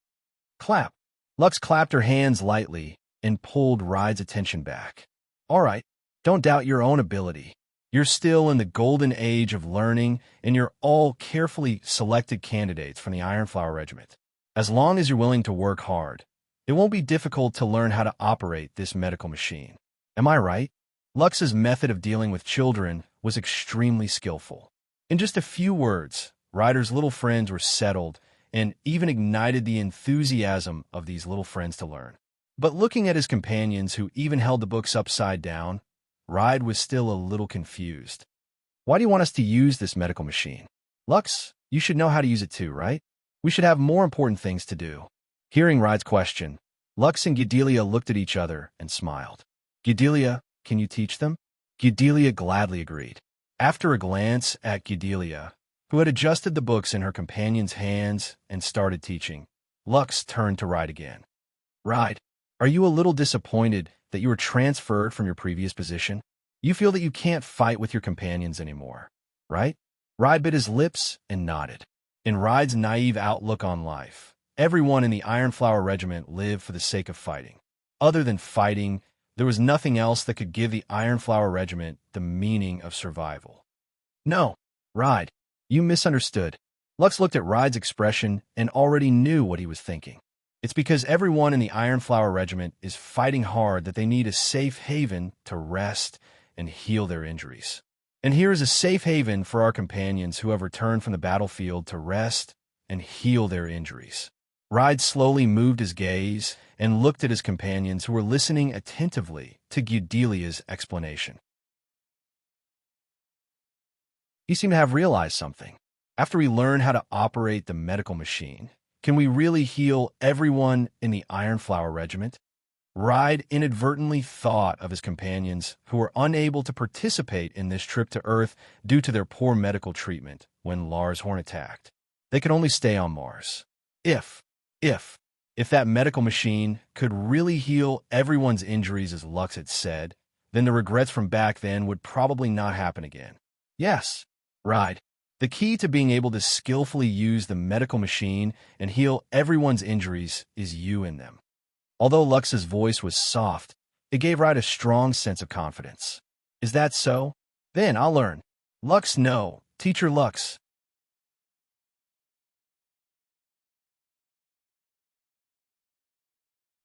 Speaker 1: Clap. Lux clapped her hands lightly and pulled Ride's attention back. All right, don't doubt your own ability. You're still in the golden age of learning, and you're all carefully selected candidates from the Ironflower Regiment. As long as you're willing to work hard, it won't be difficult to learn how to operate this medical machine. Am I right? Lux's method of dealing with children was extremely skillful. In just a few words, Ryder's little friends were settled and even ignited the enthusiasm of these little friends to learn. But looking at his companions who even held the books upside down, Ride was still a little confused. Why do you want us to use this medical machine? Lux, you should know how to use it too, right? We should have more important things to do. Hearing Ride's question, Lux and Gidelia looked at each other and smiled. Gidelia, can you teach them? Gidelia gladly agreed. After a glance at Gidelia, who had adjusted the books in her companion's hands and started teaching, Lux turned to Ride again. Ride, are you a little disappointed that you were transferred from your previous position? You feel that you can't fight with your companions anymore, right? Ride bit his lips and nodded. In Ride's naive outlook on life, everyone in the Ironflower Regiment lived for the sake of fighting. Other than fighting, there was nothing else that could give the Ironflower Regiment the meaning of survival. No, Ride, you misunderstood. Lux looked at Ride's expression and already knew what he was thinking. It's because everyone in the Ironflower Regiment is fighting hard that they need a safe haven to rest and heal their injuries. And here is a safe haven for our companions who have returned from the battlefield to rest and heal their injuries. Ride slowly moved his gaze and looked at his companions who were listening attentively to Gudelia's explanation. He seemed to have realized something. After we learn how to operate the medical machine, can we really heal everyone in the Ironflower Regiment? Ride inadvertently thought of his companions who were unable to participate in this trip to Earth due to their poor medical treatment when Lars Horn attacked. They could only stay on Mars. If that medical machine could really heal everyone's injuries as Lux had said, then the regrets from back then would probably not happen again. Yes, Ride. The key to being able to skillfully use the medical machine and heal everyone's injuries is you in them. Although Lux's voice was soft, it gave Ride a strong sense of confidence. Is that so? Then I'll learn. Lux, no. Teacher Lux.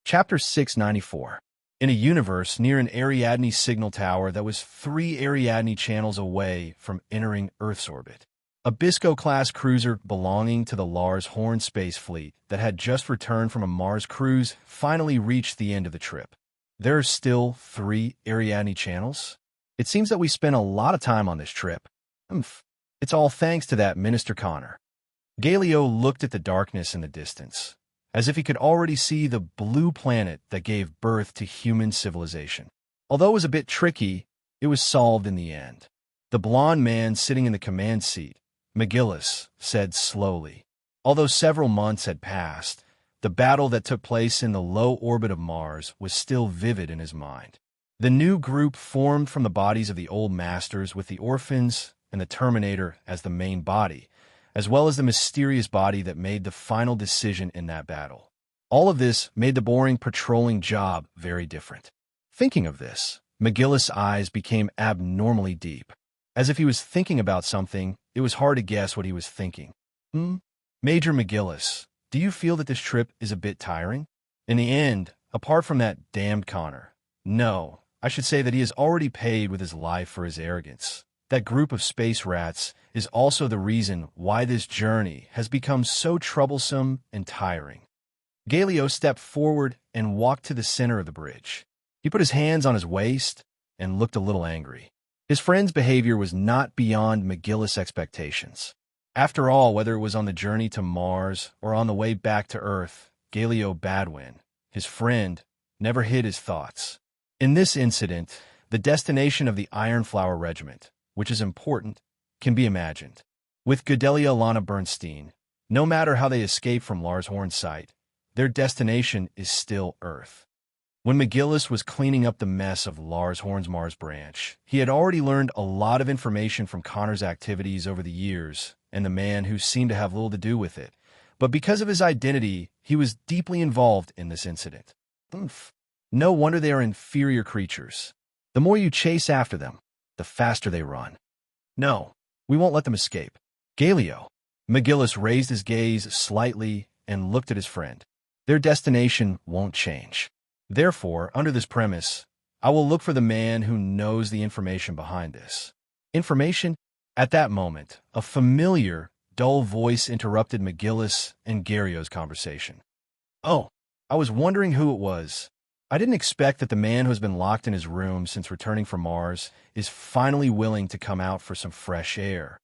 Speaker 1: Chapter 694. In a universe near an Ariadne signal tower that was 3 Ariadne channels away from entering Earth's orbit, a Bisco-class cruiser belonging to the Lars Horn space fleet that had just returned from a Mars cruise finally reached the end of the trip. There are still 3 Ariadne channels? It seems that we spent a lot of time on this trip. It's all thanks to that Minister Connor. Galileo looked at the darkness in the distance, as if he could already see the blue planet that gave birth to human civilization. Although it was a bit tricky, it was solved in the end. The blond man sitting in the command seat, McGillis, said slowly. Although several months had passed, the battle that took place in the low orbit of Mars was still vivid in his mind. The new group formed from the bodies of the old masters with the orphans and the Terminator as the main body, as well as the mysterious body that made the final decision in that battle. All of this made the boring patrolling job very different. Thinking of this, McGillis' eyes became abnormally deep. As if he was thinking about something, it was hard to guess what he was thinking. Major McGillis, do you feel that this trip is a bit tiring? In the end, apart from that damned Connor, no, I should say that he has already paid with his life for his arrogance. That group of space rats is also the reason why this journey has become so troublesome and tiring. Galileo stepped forward and walked to the center of the bridge. He put his hands on his waist and looked a little angry. His friend's behavior was not beyond McGillis' expectations. After all, whether it was on the journey to Mars or on the way back to Earth, Galileo Badwin, his friend, never hid his thoughts. In this incident, the destination of the Ironflower Regiment, which is important, can be imagined. With Gudelia Lana Bernstein, no matter how they escape from Lars Horn's sight, their destination is still Earth. When McGillis was cleaning up the mess of Lars Horn's Mars branch, he had already learned a lot of information from Connor's activities over the years and the man who seemed to have little to do with it. But because of his identity, he was deeply involved in this incident. No wonder they are inferior creatures. The more you chase after them, the faster they run. No, we won't let them escape. Galio. McGillis raised his gaze slightly and looked at his friend. Their destination won't change. Therefore, under this premise, I will look for the man who knows the information behind this. Information? At that moment, a familiar, dull voice interrupted McGillis and Garrio's conversation. Oh, I was wondering who it was. I didn't expect that the man who has been locked in his room since returning from Mars is finally willing to come out for some fresh air.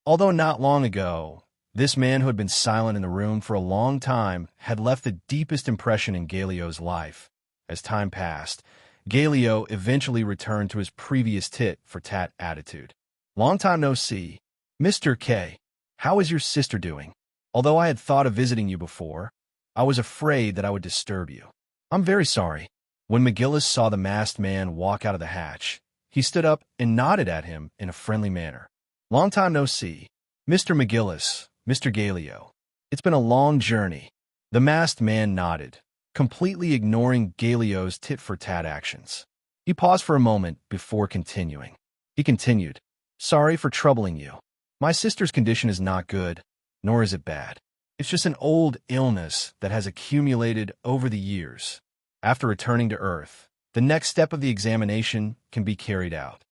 Speaker 1: Although not long ago, this man who had been silent in the room for a long time had left the deepest impression in Galio's life. As time passed, Galio eventually returned to his previous tit-for-tat attitude. Long time no see. Mr. K, how is your sister doing? Although I had thought of visiting you before, I was afraid that I would disturb you. I'm very sorry. When McGillis saw the masked man walk out of the hatch, he stood up and nodded at him in a friendly manner. Long time no see. Mr. McGillis, Mr. Galio. It's been a long journey. The masked man nodded, completely ignoring Galio's tit-for-tat actions. He paused for a moment before continuing. He continued, Sorry for troubling you. My sister's condition is not good, nor is it bad. It's just an old illness that has accumulated over the years. After returning to Earth, the next step of the examination can be carried out.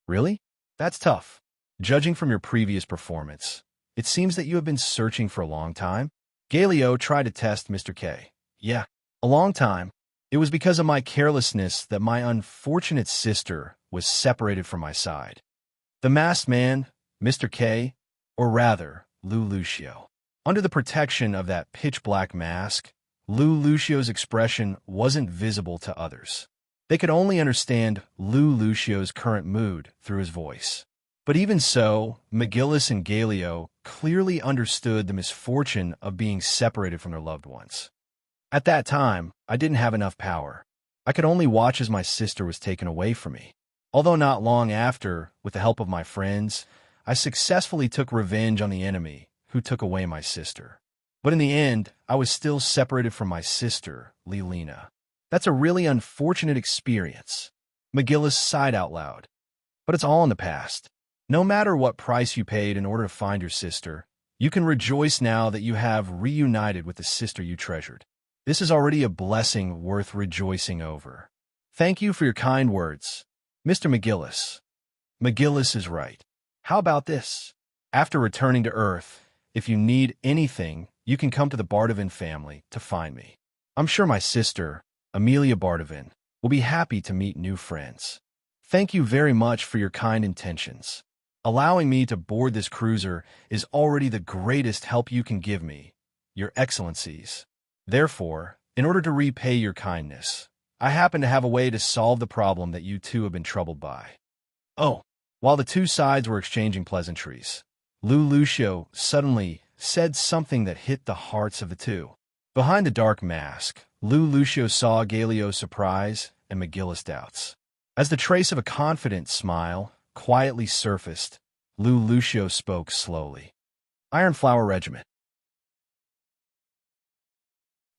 Speaker 1: Really? That's tough. Judging from your previous performance, it seems that you have been searching for a long time. Galio tried to test Mr. K. Yeah, a long time. It was because of my carelessness that my unfortunate sister was separated from my side. The masked man, Mr. K, or rather, Lou Lucio. Under the protection of that pitch-black mask, Lou Lucio's expression wasn't visible to others. They could only understand Lou Lucio's current mood through his voice. But even so, McGillis and Galio clearly understood the misfortune of being separated from their loved ones. At that time, I didn't have enough power. I could only watch as my sister was taken away from me. Although not long after, with the help of my friends, I successfully took revenge on the enemy who took away my sister. But in the end, I was still separated from my sister, Lilina. That's a really unfortunate experience. McGillis sighed out loud. But it's all in the past. No matter what price you paid in order to find your sister, you can rejoice now that you have reunited with the sister you treasured. This is already a blessing worth rejoicing over. Thank you for your kind words, Mr. McGillis. McGillis is right. How about this? After returning to Earth, if you need anything, you can come to the Bardavin family to find me. I'm sure my sister, Amelia Bardavin, will be happy to meet new friends. Thank you very much for your kind intentions. Allowing me to board this cruiser is already the greatest help you can give me, Your Excellencies. Therefore, in order to repay your kindness, I happen to have a way to solve the problem that you two have been troubled by. Oh, while the two sides were exchanging pleasantries, Lou Lucio suddenly said something that hit the hearts of the two. Behind the dark mask, Lou Lucio saw Galio's surprise and McGillis' doubts. As the trace of a confident smile quietly surfaced, Lou Lucio spoke slowly. Ironflower Regiment.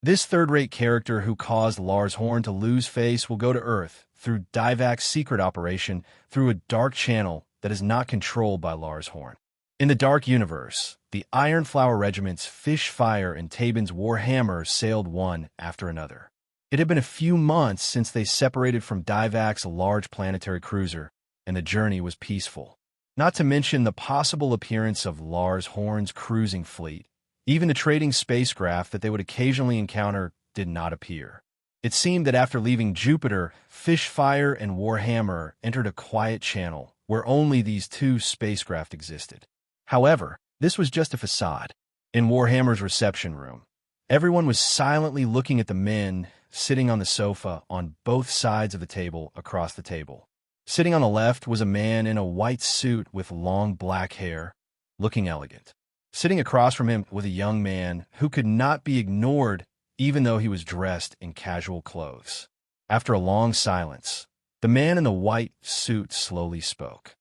Speaker 1: This third-rate character who caused Lars Horn to lose face will go to Earth through Divac's secret operation through a dark channel that is not controlled by Lars Horn. In the Dark Universe, the Ironflower Regiment's Fishfire and Tabin's Warhammer sailed one after another. It had been a few months since they separated from Divac's large planetary cruiser, and the journey was peaceful. Not to mention the possible appearance of Lars Horn's cruising fleet. Even the trading spacecraft that they would occasionally encounter did not appear. It seemed that after leaving Jupiter, Fishfire and Warhammer entered a quiet channel where only these two spacecraft existed. However, this was just a facade. In Warhammer's reception room, everyone was silently looking at the men sitting on the sofa on both sides of the table across the table. Sitting on the left was a man in a white suit with long black hair, looking elegant. Sitting across from him was a young man who could not be ignored even though he was dressed in casual clothes. After a long silence, the man in the white suit slowly spoke.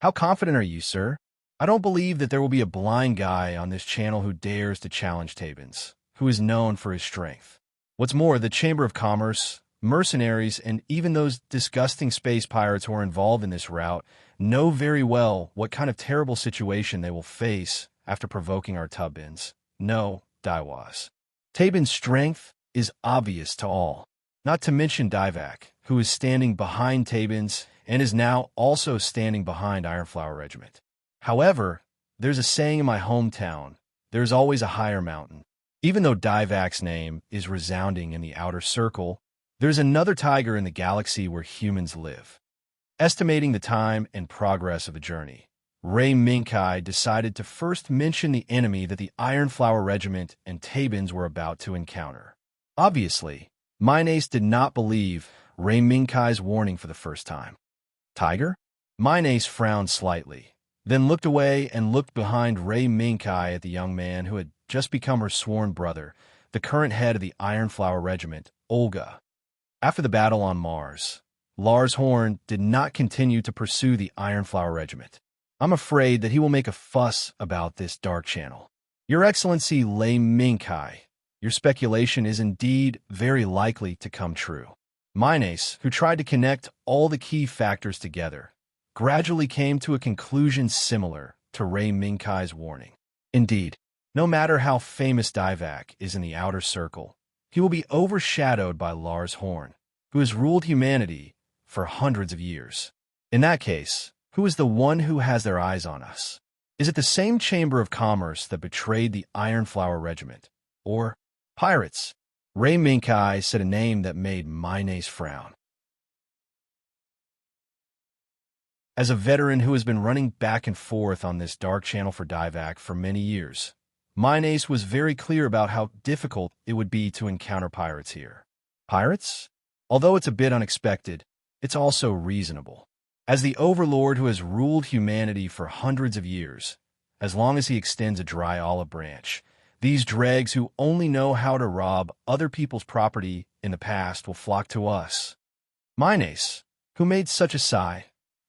Speaker 1: "How confident are you, sir? I don't believe that there will be a blind guy on this channel who dares to challenge Tabins, who is known for his strength. What's more, the Chamber of Commerce, mercenaries, and even those disgusting space pirates who are involved in this route know very well what kind of terrible situation they will face after provoking our Tubbins. No, Daiwas. Tabin's strength is obvious to all, not to mention Divak, who is standing behind Tabins and is now also standing behind Ironflower Regiment. However, there's a saying in my hometown, there's always a higher mountain. Even though Divak's name is resounding in the outer circle, there's another tiger in the galaxy where humans live." Estimating the time and progress of the journey, Ray Minkai decided to first mention the enemy that the Ironflower Regiment and Tabins were about to encounter. Obviously, Minace did not believe Ray Minkai's warning for the first time. "Tiger?" Minace frowned slightly, then looked away and looked behind Ray Minkai at the young man who had just become her sworn brother, the current head of the Ironflower Regiment, Olga. After the battle on Mars, Lars Horn did not continue to pursue the Ironflower Regiment. "I'm afraid that he will make a fuss about this dark channel. Your Excellency Lei Minkai, your speculation is indeed very likely to come true." Minace, who tried to connect all the key factors together, gradually came to a conclusion similar to Ray Minkai's warning. Indeed, no matter how famous Divak is in the outer circle, he will be overshadowed by Lars Horn, who has ruled humanity for hundreds of years. In that case, who is the one who has their eyes on us? Is it the same Chamber of Commerce that betrayed the Ironflower Regiment? Or pirates? Ray Minkai said a name that made Minace frown. As a veteran who has been running back and forth on this dark channel for Divak for many years, Minace was very clear about how difficult it would be to encounter pirates here. Pirates? Although it's a bit unexpected, it's also reasonable. As the overlord who has ruled humanity for hundreds of years, as long as he extends a dry olive branch, these dregs who only know how to rob other people's property in the past will flock to us. Minace, who made such a sigh,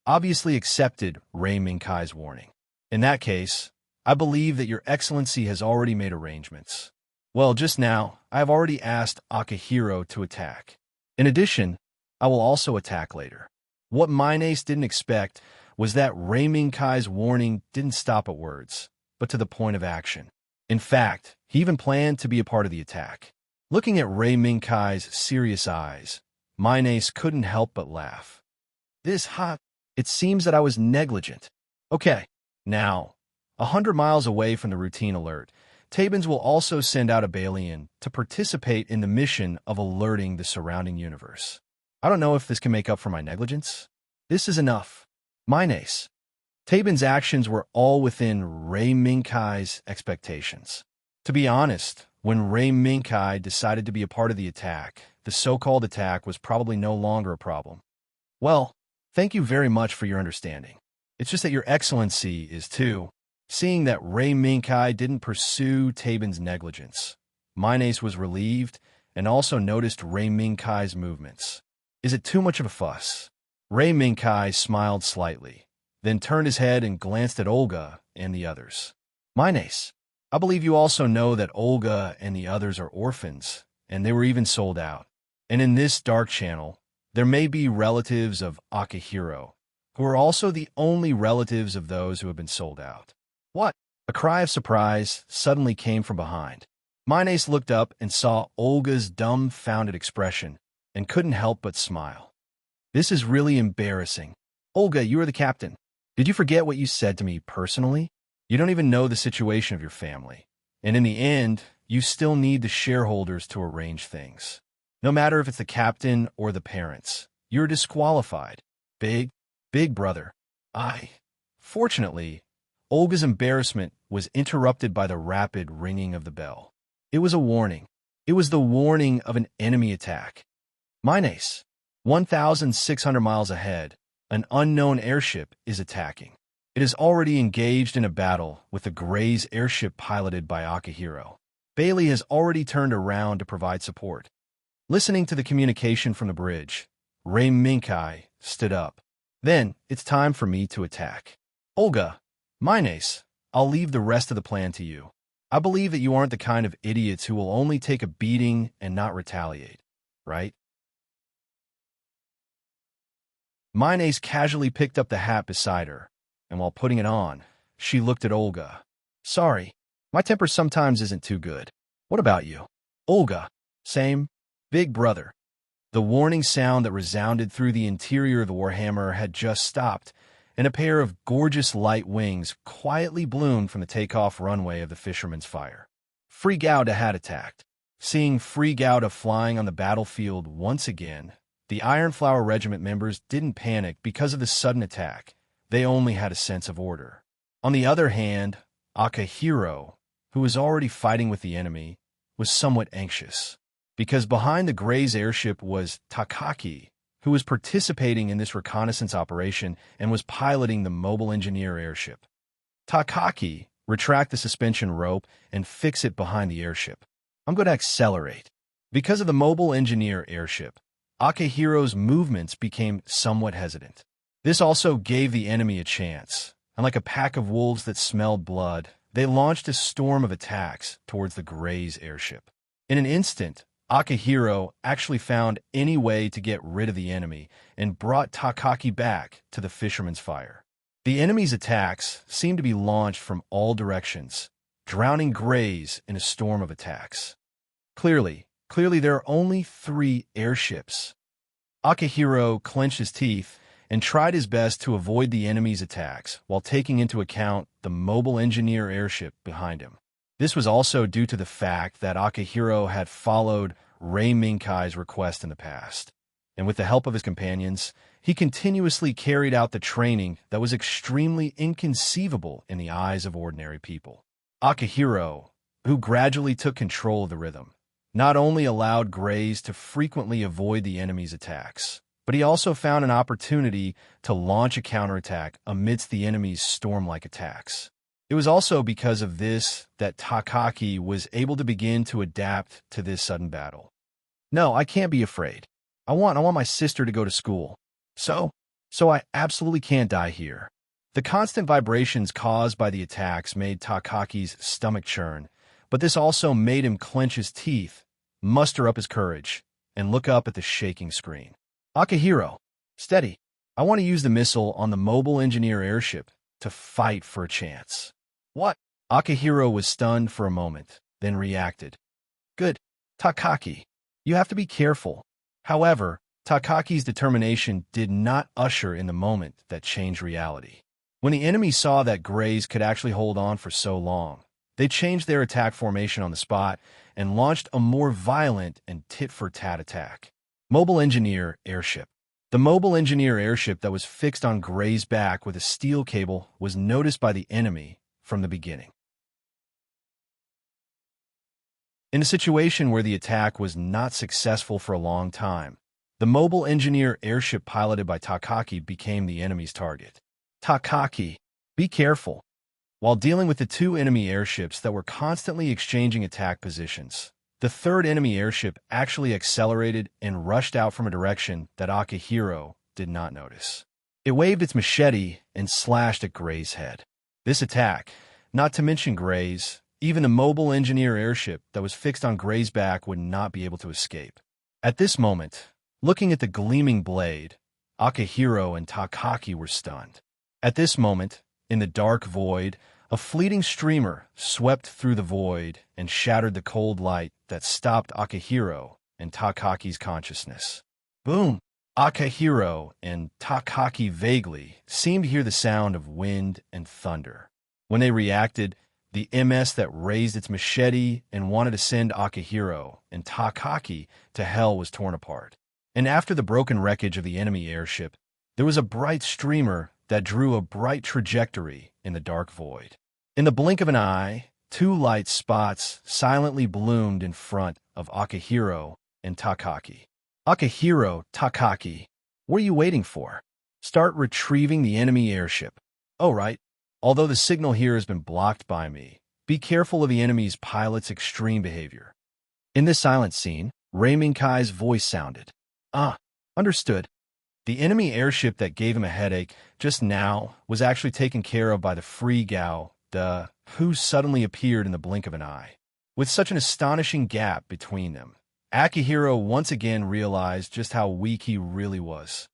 Speaker 1: obviously accepted Ray Minkai's warning. "In that case, I believe that your Excellency has already made arrangements. Well, just now, I have already asked Akihiro to attack. In addition, I will also attack later." What Minace didn't expect was that Ray Minkai's warning didn't stop at words, but to the point of action. In fact, he even planned to be a part of the attack. Looking at Ray Minkai's serious eyes, Minace couldn't help but laugh. It seems that I was negligent. Okay, now, 100 miles away from the routine alert, Tabins will also send out a Balian to participate in the mission of alerting the surrounding universe. I don't know if this can make up for my negligence. This is enough. Minace. Tabin's actions were all within Ray Minkai's expectations. To be honest, when Ray Minkai decided to be a part of the attack, the so-called attack was probably no longer a problem. Well, thank you very much for your understanding. It's just that your Excellency is too. Seeing that Ray Minkai didn't pursue Tabin's negligence, Minace was relieved and also noticed Ray Minkai's movements. Is it too much of a fuss? Ray Minkai smiled slightly, then turned his head and glanced at Olga and the others. Minace, I believe you also know that Olga and the others are orphans, and they were even sold out. And in this dark channel, there may be relatives of Akihiro, who are also the only relatives of those who have been sold out. What? A cry of surprise suddenly came from behind. Minace looked up and saw Olga's dumbfounded expression and couldn't help but smile. This is really embarrassing. Olga, you are the captain. Did you forget what you said to me personally? You don't even know the situation of your family. And in the end, you still need the shareholders to arrange things. No matter if it's the captain or the parents, you're disqualified. Big brother. Fortunately, Olga's embarrassment was interrupted by the rapid ringing of the bell. It was a warning. It was the warning of an enemy attack. Minace, 1,600 miles ahead, an unknown airship is attacking. It is already engaged in a battle with the Grey's airship piloted by Akihiro. Bailey has already turned around to provide support. Listening to the communication from the bridge, Rei Minkai stood up. Then, it's time for me to attack. Olga, Minace, I'll leave the rest of the plan to you. I believe that you aren't the kind of idiots who will only take a beating and not retaliate, right? Minace casually picked up the hat beside her, and while putting it on, she looked at Olga. Sorry, my temper sometimes isn't too good. What about you? Olga, same. Big brother. The warning sound that resounded through the interior of the Warhammer had just stopped, and a pair of gorgeous light wings quietly bloomed from the takeoff runway of the Fisherman's Fire. Free Gouda had attacked. Seeing Free Gouda flying on the battlefield once again, the Ironflower Regiment members didn't panic because of the sudden attack. They only had a sense of order. On the other hand, Akihiro, who was already fighting with the enemy, was somewhat anxious. Because behind the Grey's airship was Takaki, who was participating in this reconnaissance operation and was piloting the mobile engineer airship. Takaki, retract the suspension rope and fix it behind the airship. I'm going to accelerate. Because of the mobile engineer airship, Akihiro's movements became somewhat hesitant. This also gave the enemy a chance, and like a pack of wolves that smelled blood, they launched a storm of attacks towards the Grey's airship. In an instant, Akihiro actually found any way to get rid of the enemy and brought Takaki back to the Fisherman's Fire. The enemy's attacks seemed to be launched from all directions, drowning Greys in a storm of attacks. Clearly there are only 3 airships. Akihiro clenched his teeth and tried his best to avoid the enemy's attacks while taking into account the mobile engineer airship behind him. This was also due to the fact that Akihiro had followed Rei Minkai's request in the past, and with the help of his companions, he continuously carried out the training that was extremely inconceivable in the eyes of ordinary people. Akihiro, who gradually took control of the rhythm, not only allowed Greys to frequently avoid the enemy's attacks, but he also found an opportunity to launch a counterattack amidst the enemy's storm-like attacks. It was also because of this that Takaki was able to begin to adapt to this sudden battle. No, I can't be afraid. I want my sister to go to school. So I absolutely can't die here. The constant vibrations caused by the attacks made Takaki's stomach churn, but this also made him clench his teeth, muster up his courage, and look up at the shaking screen. Akihiro, steady. I want to use the missile on the mobile engineer airship to fight for a chance. What? Akihiro was stunned for a moment, then reacted. Good. Takaki, you have to be careful. However, Takaki's determination did not usher in the moment that changed reality. When the enemy saw that Greys could actually hold on for so long, they changed their attack formation on the spot and launched a more violent and tit-for-tat attack. Mobile engineer airship. The mobile engineer airship that was fixed on Grey's back with a steel cable was noticed by the enemy from the beginning. In a situation where the attack was not successful for a long time, the mobile engineer airship piloted by Takaki became the enemy's target. Takaki, be careful. While dealing with the 2 enemy airships that were constantly exchanging attack positions, the 3rd enemy airship actually accelerated and rushed out from a direction that Akihiro did not notice. It waved its machete and slashed at Grey's head. This attack, not to mention Grey's, even the mobile engineer airship that was fixed on Grey's back would not be able to escape. At this moment, looking at the gleaming blade, Akihiro and Takaki were stunned. At this moment, in the dark void, a fleeting streamer swept through the void and shattered the cold light that stopped Akihiro and Takaki's consciousness. Boom! Akihiro and Takaki vaguely seemed to hear the sound of wind and thunder. When they reacted, the MS that raised its machete and wanted to send Akihiro and Takaki to hell was torn apart. And after the broken wreckage of the enemy airship, there was a bright streamer that drew a bright trajectory in the dark void. In the blink of an eye, 2 light spots silently bloomed in front of Akihiro and Takaki. Akihiro, Takaki, what are you waiting for? Start retrieving the enemy airship. Oh, right. Although the signal here has been blocked by me, be careful of the enemy's pilot's extreme behavior. In this silent scene, Rei Minkai's voice sounded. Ah, understood. The enemy airship that gave him a headache just now was actually taken care of by the Free Gao, who suddenly appeared in the blink of an eye. With such an astonishing gap between them, Akihiro once again realized just how weak he really was.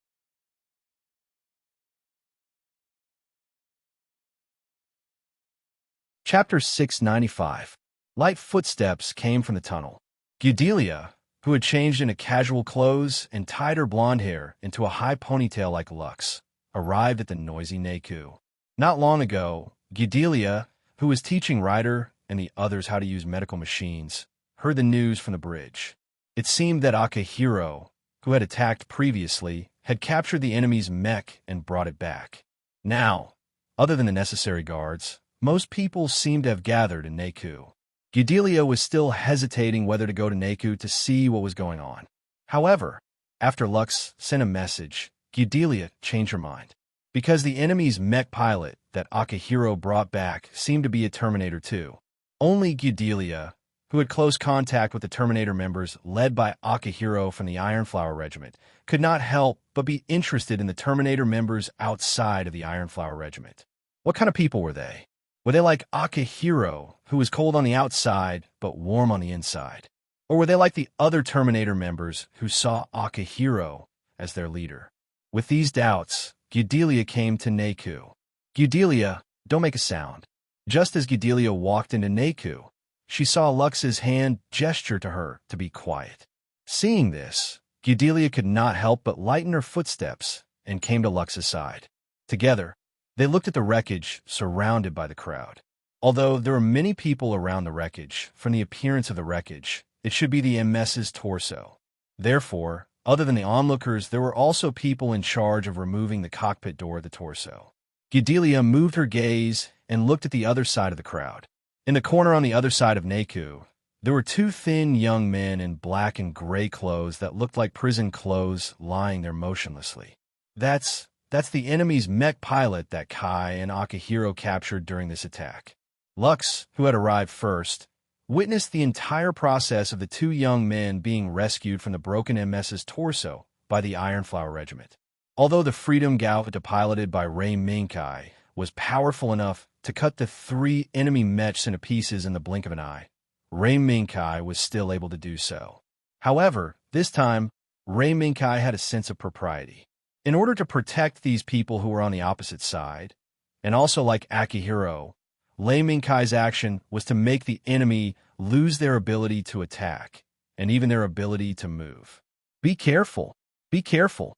Speaker 1: Chapter 695. Light footsteps came from the tunnel. Gudelia, who had changed into casual clothes and tied her blonde hair into a high ponytail like Lux, arrived at the noisy Neku. Not long ago, Gudelia, who was teaching Ryder and the others how to use medical machines, heard the news from the bridge. It seemed that Akihiro, who had attacked previously, had captured the enemy's mech and brought it back. Now, other than the necessary guards, most people seemed to have gathered in Neku. Gudelia was still hesitating whether to go to Neku to see what was going on. However, after Lux sent a message, Gudelia changed her mind. Because the enemy's mech pilot that Akihiro brought back seemed to be a Terminator too. Only Gudelia, who had close contact with the Terminator members led by Akihiro from the Ironflower Regiment, could not help but be interested in the Terminator members outside of the Ironflower Regiment. What kind of people were they? Were they like Akihiro, who was cold on the outside but warm on the inside? Or were they like the other Terminator members who saw Akihiro as their leader? With these doubts, Gudelia came to Neku. Gudelia, don't make a sound. Just as Gudelia walked into Neku, she saw Lux's hand gesture to her to be quiet. Seeing this, Gudelia could not help but lighten her footsteps and came to Lux's side. Together, they looked at the wreckage surrounded by the crowd. Although there were many people around the wreckage, from the appearance of the wreckage, it should be the MS's torso. Therefore, other than the onlookers, there were also people in charge of removing the cockpit door of the torso. Gudelia moved her gaze and looked at the other side of the crowd. In the corner on the other side of Neku, there were two thin young men in black and gray clothes that looked like prison clothes lying there motionlessly. That's the enemy's mech pilot that Kai and Akihiro captured during this attack. Lux, who had arrived first, witnessed the entire process of the two young men being rescued from the broken MS's torso by the Ironflower Regiment. Although the Freedom Galvita piloted by Rei Minkai was powerful enough to cut the three enemy mechs into pieces in the blink of an eye, Rei Minkai was still able to do so. However, this time, Rei Minkai had a sense of propriety. In order to protect these people who were on the opposite side, and also like Akihiro, Rei Minkai's action was to make the enemy lose their ability to attack, and even their ability to move. Be careful, be careful.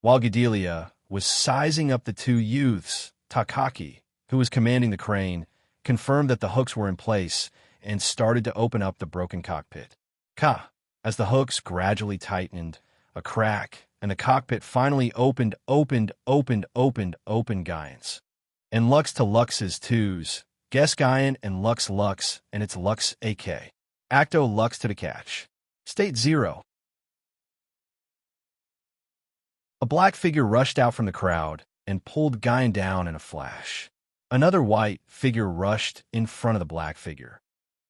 Speaker 1: While Gudelia was sizing up the two youths, Takaki, who was commanding the crane, confirmed that the hooks were in place and started to open up the broken cockpit. As the hooks gradually tightened, a crack, and the cockpit finally opened Gaians. And Lux to Lux's twos, Guess Gaian and Lux, and it's Lux AK. Acto Lux to the catch. State 0. A black figure rushed out from the crowd and pulled Gaian down in a flash. Another white figure rushed in front of the black figure.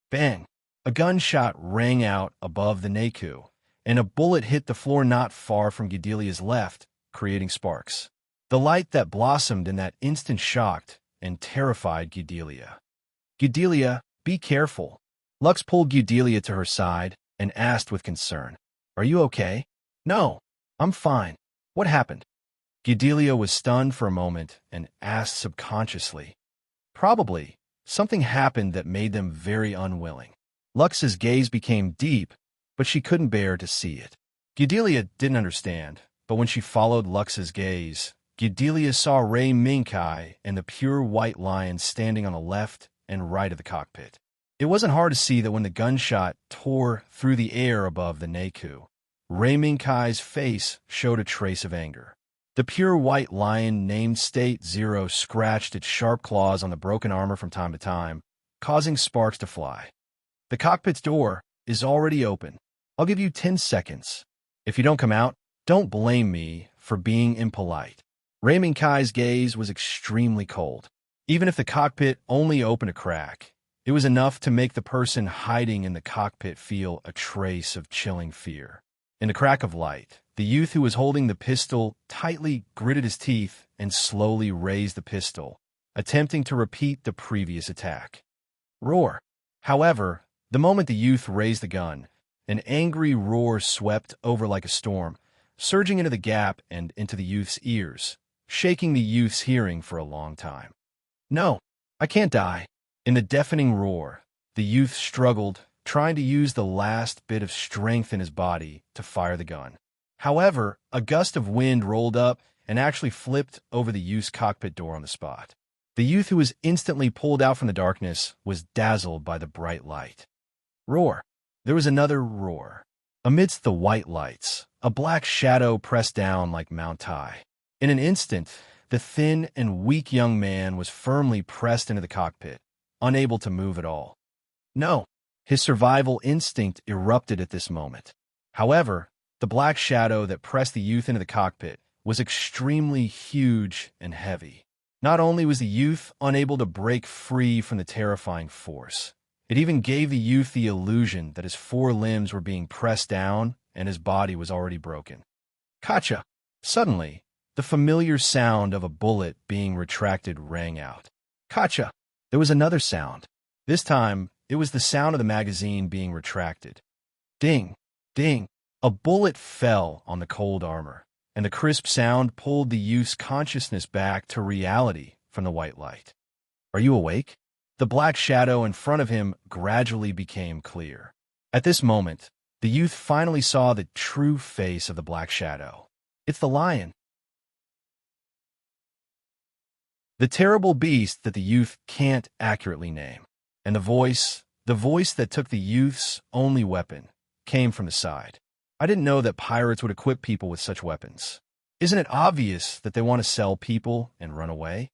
Speaker 1: Bang! A gunshot rang out above the Neku, and a bullet hit the floor not far from Gudelia's left, creating sparks. The light that blossomed in that instant shocked and terrified Gudelia. Gudelia, be careful. Lux pulled Gudelia to her side and asked with concern, "Are you okay?" "No, I'm fine. What happened?" Gudelia was stunned for a moment and asked subconsciously. Probably, something happened that made them very unwilling. Lux's gaze became deep, but she couldn't bear to see it. Gudelia didn't understand, but when she followed Lux's gaze, Gudelia saw Rei Minkai and the pure white lion standing on the left and right of the cockpit. It wasn't hard to see that when the gunshot tore through the air above the Neku, Rei Minkai's face showed a trace of anger. The pure white lion named State 0 scratched its sharp claws on the broken armor from time to time, causing sparks to fly. The cockpit's door is already open. I'll give you 10 seconds. If you don't come out, don't blame me for being impolite. Ray Minkai's gaze was extremely cold. Even if the cockpit only opened a crack, it was enough to make the person hiding in the cockpit feel a trace of chilling fear. In the crack of light, the youth who was holding the pistol tightly gritted his teeth and slowly raised the pistol, attempting to repeat the previous attack. Roar! However, the moment the youth raised the gun, an angry roar swept over like a storm, surging into the gap and into the youth's ears, shaking the youth's hearing for a long time. No, I can't die. In the deafening roar, the youth struggled, trying to use the last bit of strength in his body to fire the gun. However, a gust of wind rolled up and actually flipped over the youth's cockpit door on the spot. The youth, who was instantly pulled out from the darkness, was dazzled by the bright light. Roar! There was another roar. Amidst the white lights, a black shadow pressed down like Mount Tai. In an instant, the thin and weak young man was firmly pressed into the cockpit, unable to move at all. No! His survival instinct erupted at this moment. However, the black shadow that pressed the youth into the cockpit was extremely huge and heavy. Not only was the youth unable to break free from the terrifying force, it even gave the youth the illusion that his four limbs were being pressed down and his body was already broken. Kacha! Suddenly, the familiar sound of a bullet being retracted rang out. Kacha! There was another sound. This time, it was the sound of the magazine being retracted. Ding! Ding! A bullet fell on the cold armor, and the crisp sound pulled the youth's consciousness back to reality from the white light. Are you awake? The black shadow in front of him gradually became clear. At this moment, the youth finally saw the true face of the black shadow. It's the lion. The terrible beast that the youth can't accurately name. And the voice that took the youth's only weapon, came from the side. I didn't know that pirates would equip people with such weapons. Isn't it obvious that they want to sell people and run away?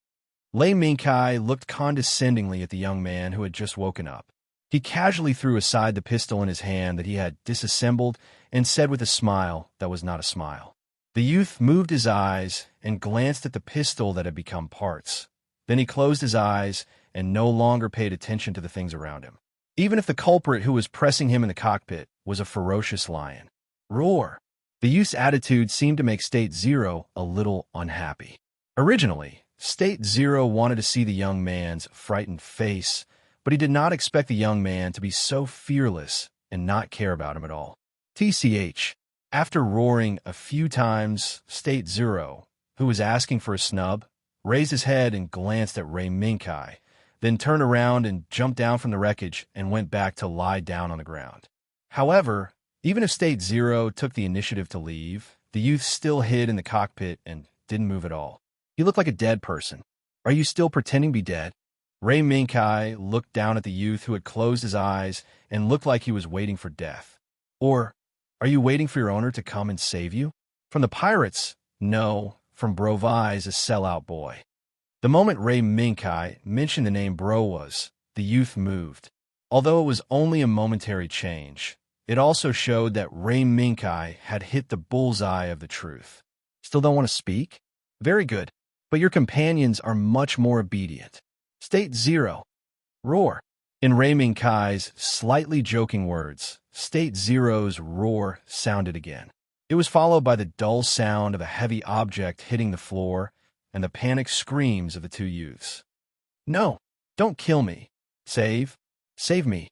Speaker 1: Ray Minkai looked condescendingly at the young man who had just woken up. He casually threw aside the pistol in his hand that he had disassembled and said with a smile that was not a smile. The youth moved his eyes and glanced at the pistol that had become parts. Then he closed his eyes and no longer paid attention to the things around him. Even if the culprit who was pressing him in the cockpit was a ferocious lion. Roar! The youth's attitude seemed to make State Zero a little unhappy. Originally, State Zero wanted to see the young man's frightened face, but he did not expect the young man to be so fearless and not care about him at all. TCH, after roaring a few times, State Zero, who was asking for a snub, raised his head and glanced at Ray Minkai, then turned around and jumped down from the wreckage and went back to lie down on the ground. However, even if State Zero took the initiative to leave, the youth still hid in the cockpit and didn't move at all. He looked like a dead person. Are you still pretending to be dead? Ray Minkai looked down at the youth who had closed his eyes and looked like he was waiting for death. Or, are you waiting for your owner to come and save you? From the pirates? No, from Brovai's a sellout boy. The moment Ray Minkai mentioned the name Browas, the youth moved. Although it was only a momentary change, it also showed that Ray Minkai had hit the bullseye of the truth. Still don't want to speak? Very good, but your companions are much more obedient. State Zero. Roar. In Ray Minkai's slightly joking words, State Zero's roar sounded again. It was followed by the dull sound of a heavy object hitting the floor and the panicked screams of the two youths. No, don't kill me. Save me.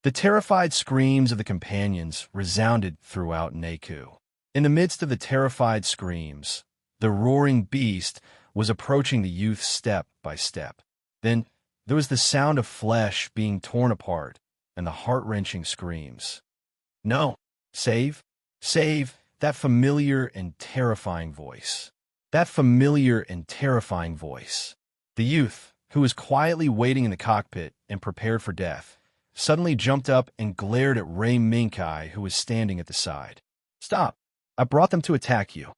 Speaker 1: The terrified screams of the companions resounded throughout Naku. In the midst of the terrified screams, the roaring beast was approaching the youth step by step. Then there was the sound of flesh being torn apart and the heart-wrenching screams. No, save, that familiar and terrifying voice. That familiar and terrifying voice. The youth, who was quietly waiting in the cockpit and prepared for death, suddenly jumped up and glared at Ray Minkai, who was standing at the side. Stop! I brought them to attack you.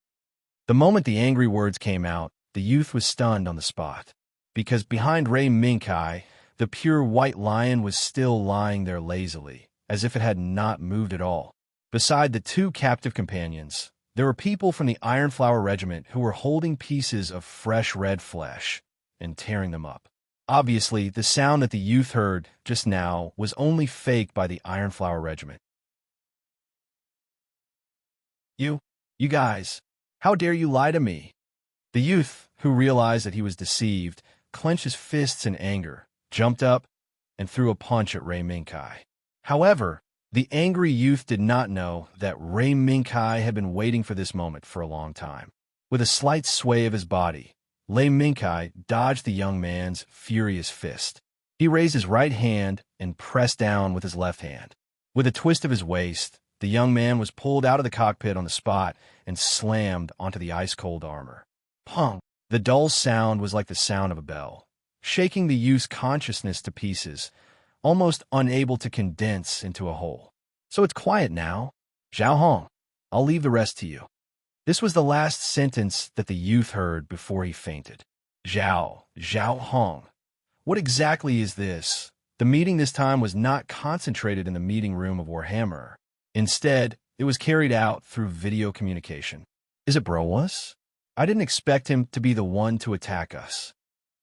Speaker 1: The moment the angry words came out, the youth was stunned on the spot, because behind Ray Minkai, the pure white lion was still lying there lazily, as if it had not moved at all. Beside the two captive companions, There were people from the Ironflower Regiment who were holding pieces of fresh red flesh and tearing them up. Obviously, the sound that the youth heard just now was only faked by the Ironflower Regiment. You guys, how dare you lie to me? The youth, who realized that he was deceived, clenched his fists in anger, jumped up, and threw a punch at Ray Minkai. However, the angry youth did not know that Ray Minkai had been waiting for this moment for a long time. With a slight sway of his body, Ray Minkai dodged the young man's furious fist. He raised his right hand and pressed down with his left hand. With a twist of his waist, the young man was pulled out of the cockpit on the spot and slammed onto the ice-cold armor. Pong! The dull sound was like the sound of a bell, shaking the youth's consciousness to pieces, almost unable to condense into a whole. So it's quiet now. Zhao Hong, I'll leave the rest to you. This was the last sentence that the youth heard before he fainted. Zhao Hong. What exactly is this? The meeting this time was not concentrated in the meeting room of Warhammer. Instead, it was carried out through video communication. Is it Browas? I didn't expect him to be the one to attack us.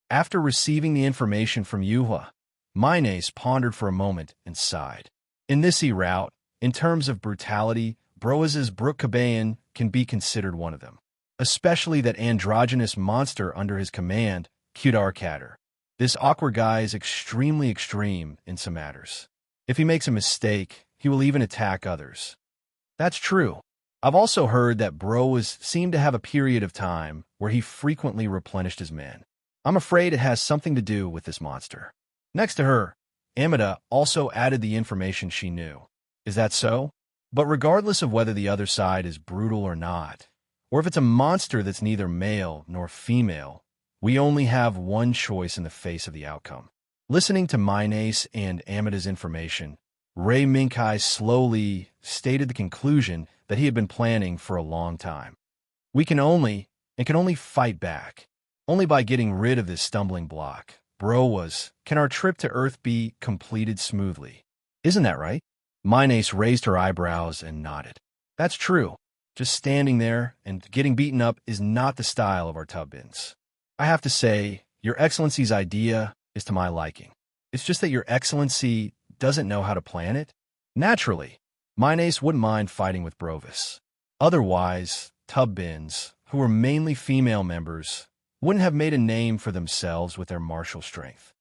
Speaker 1: After receiving the information from Yuhua, Minace pondered for a moment and sighed. In this route, in terms of brutality, Broas's Brook Cabayan can be considered one of them. Especially that androgynous monster under his command, Qdar Katter. This awkward guy is extremely extreme in some matters. If he makes a mistake, he will even attack others. That's true. I've also heard that Broas seemed to have a period of time where he frequently replenished his men. I'm afraid it has something to do with this monster. Next to her, Amida also added the information she knew. Is that so? But regardless of whether the other side is brutal or not, or if it's a monster that's neither male nor female, we only have one choice in the face of the outcome. Listening to Minace and Amida's information, Ray Minkai slowly stated the conclusion that he had been planning for a long time. We can only fight back. Only by getting rid of this stumbling block, can our trip to Earth be completed smoothly. Isn't that right? Minace raised her eyebrows and nodded. That's true. Just standing there and getting beaten up is not the style of our Tubbins. I have to say, Your Excellency's idea is to my liking. It's just that Your Excellency doesn't know how to plan it. Naturally, Minace wouldn't mind fighting with Brovis. Otherwise, Tubbins, who were mainly female members, wouldn't have made a name for themselves with their martial strength.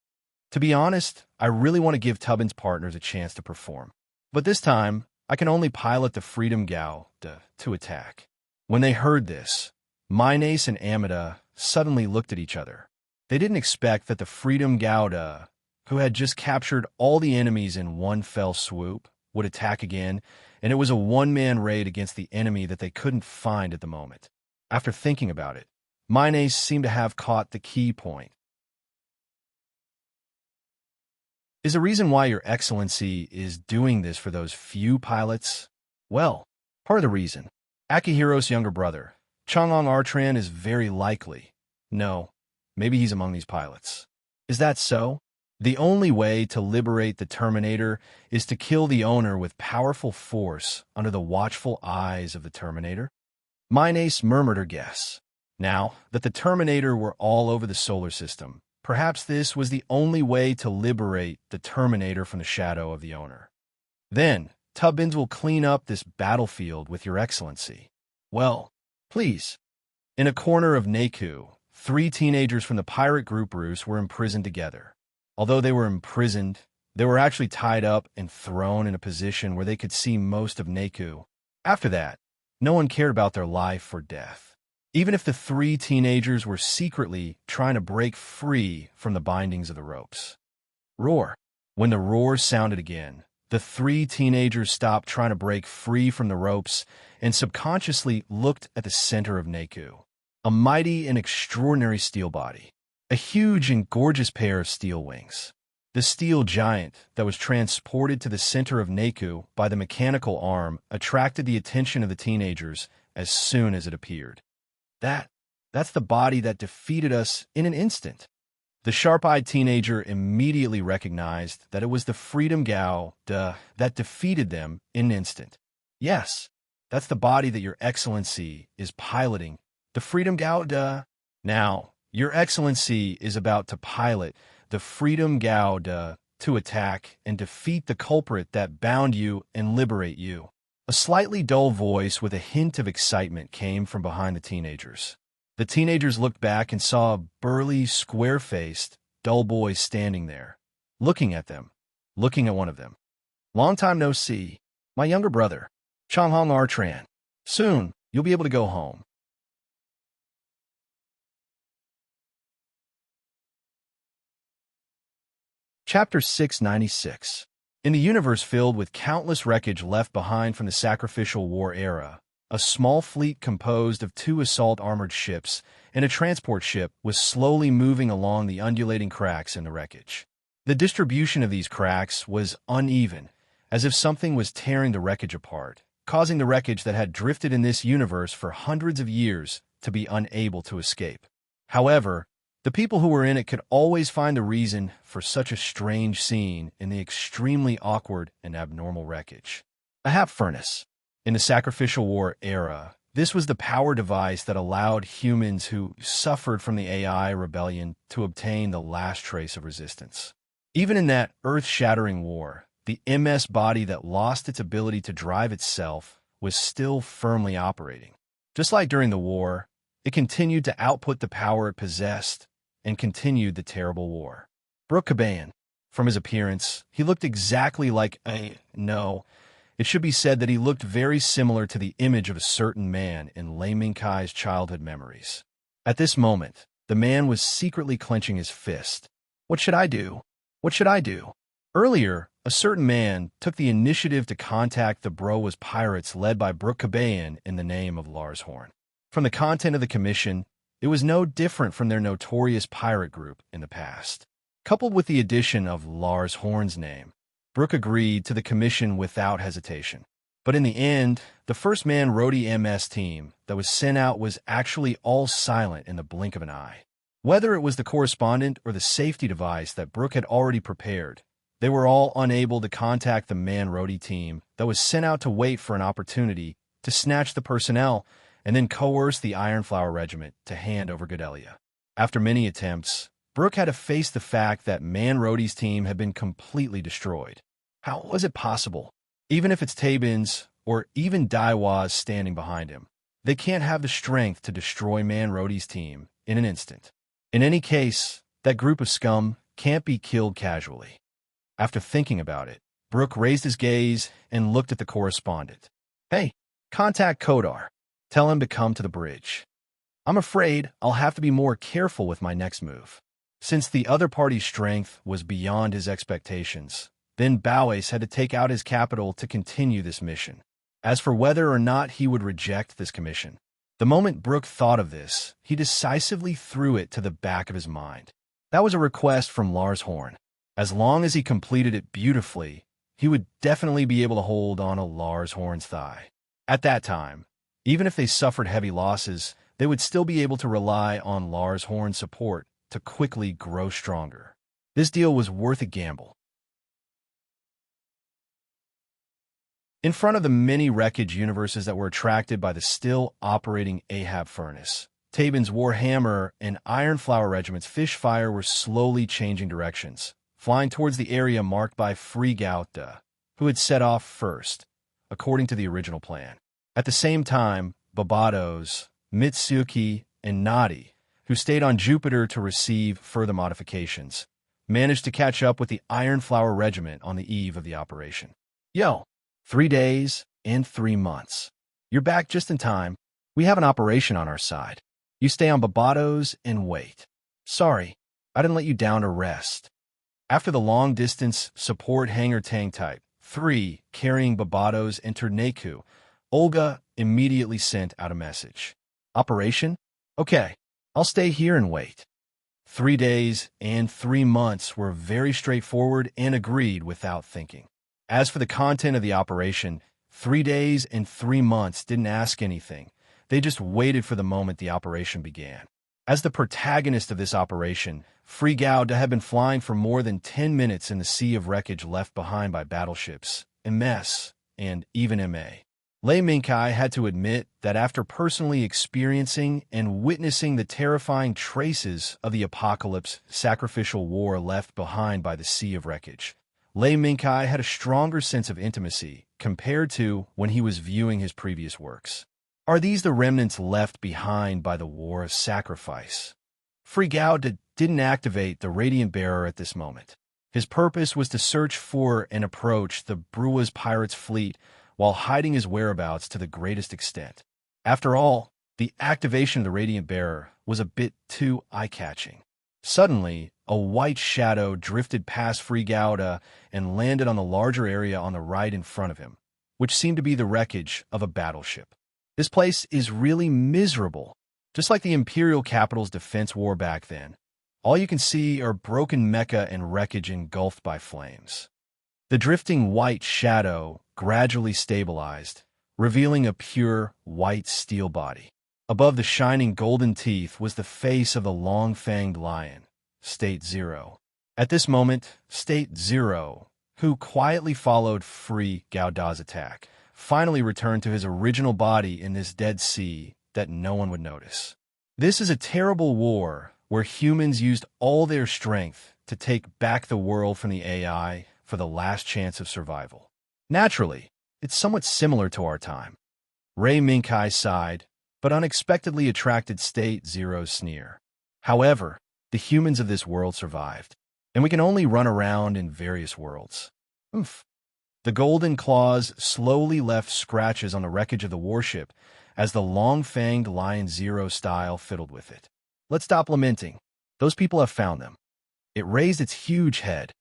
Speaker 1: To be honest, I really want to give Tubbins' partners a chance to perform. But this time, I can only pilot the Freedom Gao to attack. When they heard this, Minace and Amida suddenly looked at each other. They didn't expect that the Freedom Gao, who had just captured all the enemies in one fell swoop, would attack again, and it was a one-man raid against the enemy that they couldn't find at the moment. After thinking about it, Minace seemed to have caught the key point. Is the reason why Your Excellency is doing this for those few pilots? Well, part of the reason. Akihiro's younger brother, Chang'ong Artran, is very likely. No, maybe he's among these pilots. Is that so? The only way to liberate the Terminator is to kill the owner with powerful force under the watchful eyes of the Terminator? Minace murmured her guess. Now that the Terminator were all over the solar system, perhaps this was the only way to liberate the Terminator from the shadow of the owner. Then, Tubbins will clean up this battlefield with Your Excellency. Well, please. In a corner of Naku, 3 teenagers from the pirate group Roos were imprisoned together. Although they were imprisoned, they were actually tied up and thrown in a position where they could see most of Naku. After that, no one cared about their life or death. Even if the 3 teenagers were secretly trying to break free from the bindings of the ropes. Roar. When the roar sounded again, the 3 teenagers stopped trying to break free from the ropes and subconsciously looked at the center of Naku. A mighty and extraordinary steel body. A huge and gorgeous pair of steel wings. The steel giant that was transported to the center of Naku by the mechanical arm attracted the attention of the teenagers as soon as it appeared. That's the body that defeated us in an instant. The sharp-eyed teenager immediately recognized that it was the Freedom Gao, that defeated them in an instant. Yes, That's the body that Your Excellency is piloting. The Freedom Gauda. Now, Your Excellency is about to pilot the Freedom Gauda to attack and defeat the culprit that bound you and liberate you. A slightly dull voice with a hint of excitement came from behind the teenagers. The teenagers looked back and saw a burly, square-faced, dull boy standing there, looking at them, looking at one of them. Long time no see. My younger brother, Changhong Artran. Soon, you'll be able to go home. Chapter 696. In the universe filled with countless wreckage left behind from the sacrificial war era, a small fleet composed of 2 assault-armored ships and a transport ship was slowly moving along the undulating cracks in the wreckage. The distribution of these cracks was uneven, as if something was tearing the wreckage apart, causing the wreckage that had drifted in this universe for hundreds of years to be unable to escape. However, the people who were in it could always find the reason for such a strange scene in the extremely awkward and abnormal wreckage. A HAP furnace. In the sacrificial war era, this was the power device that allowed humans who suffered from the AI rebellion to obtain the last trace of resistance. Even in that earth-shattering war, the MS body that lost its ability to drive itself was still firmly operating. Just like during the war, it continued to output the power it possessed and continued the terrible war. Brooke Cabayan. From his appearance, he looked exactly like no, it should be said that he looked very similar to the image of a certain man in Lei Mingkai's childhood memories. At this moment, the man was secretly clenching his fist. What should I do? What should I do? Earlier, a certain man took the initiative to contact the Browas pirates led by Brooke Cabayan in the name of Lars Horn. From the content of the commission, it was no different from their notorious pirate group in the past. Coupled with the addition of Lars Horn's name, Brooke agreed to the commission without hesitation. But in the end, the first man Rhodey MS team that was sent out was actually all silent in the blink of an eye. Whether it was the correspondent or the safety device that Brooke had already prepared, they were all unable to contact the man Rhodey team that was sent out to wait for an opportunity to snatch the personnel and then coerce the Ironflower Regiment to hand over Godelia. After many attempts, Brooke had to face the fact that Man Rhodey's team had been completely destroyed. How was it possible? Even if it's Tabins or even Daiwa's standing behind him, they can't have the strength to destroy Man Rhodey's team in an instant. In any case, that group of scum can't be killed casually. After thinking about it, Brooke raised his gaze and looked at the correspondent. Hey, contact Kodar. Tell him to come to the bridge. I'm afraid I'll have to be more careful with my next move. Since the other party's strength was beyond his expectations, then Bowes had to take out his capital to continue this mission. As for whether or not he would reject this commission, the moment Brooke thought of this, he decisively threw it to the back of his mind. That was a request from Lars Horn. As long as he completed it beautifully, he would definitely be able to hold on to Lars Horn's thigh. At that time, even if they suffered heavy losses, they would still be able to rely on Lars Horn's support to quickly grow stronger. This deal was worth a gamble. In front of the many wreckage universes that were attracted by the still operating Ahab furnace, Tabin's Warhammer and Ironflower Regiment's Fishfire were slowly changing directions, flying towards the area marked by Free Gauta, who had set off first, according to the original plan. At the same time, Barbados, Mitsuki, and Nadi, who stayed on Jupiter to receive further modifications, managed to catch up with the Ironflower Regiment on the eve of the operation. Yo, 3 days and 3 months. You're back just in time. We have an operation on our side. You stay on Barbados and wait. Sorry, I didn't let you down to rest. After the long-distance support hangar tank type 3 carrying Barbados entered Naku, Olga immediately sent out a message. Operation? Okay, I'll stay here and wait. 3 days and 3 months were very straightforward and agreed without thinking. As for the content of the operation, 3 days and 3 months didn't ask anything. They just waited for the moment the operation began. As the protagonist of this operation, Free Gauda had been flying for more than 10 minutes in the sea of wreckage left behind by battleships, MS, and even MA. Lei Minkai had to admit that after personally experiencing and witnessing the terrifying traces of the apocalypse sacrificial war left behind by the Sea of Wreckage, Lei Minkai had a stronger sense of intimacy compared to when he was viewing his previous works. Are these the remnants left behind by the War of Sacrifice? Gao didn't activate the Radiant Bearer at this moment. His purpose was to search for and approach the Brua's pirates' fleet while hiding his whereabouts to the greatest extent. After all, the activation of the Radiant Bearer was a bit too eye-catching. Suddenly, a white shadow drifted past Gao and landed on the larger area on the right in front of him, which seemed to be the wreckage of a battleship. This place is really miserable. Just like the Imperial capital's defense war back then, all you can see are broken mecha and wreckage engulfed by flames. The drifting white shadow gradually stabilized, revealing a pure white steel body. Above the shining golden teeth was the face of the long-fanged lion, State Zero. At this moment, State Zero, who quietly followed Gaoda's attack, finally returned to his original body in this dead sea that no one would notice. This is a terrible war where humans used all their strength to take back the world from the AI for the last chance of survival. Naturally, it's somewhat similar to our time. Lei Minkai sighed, but unexpectedly attracted State Zero's sneer. However, the humans of this world survived, and we can only run around in various worlds. Oof. The golden claws slowly left scratches on the wreckage of the warship as the long-fanged Lion Zero style fiddled with it. Let's stop lamenting. Those people have found them. It raised its huge head.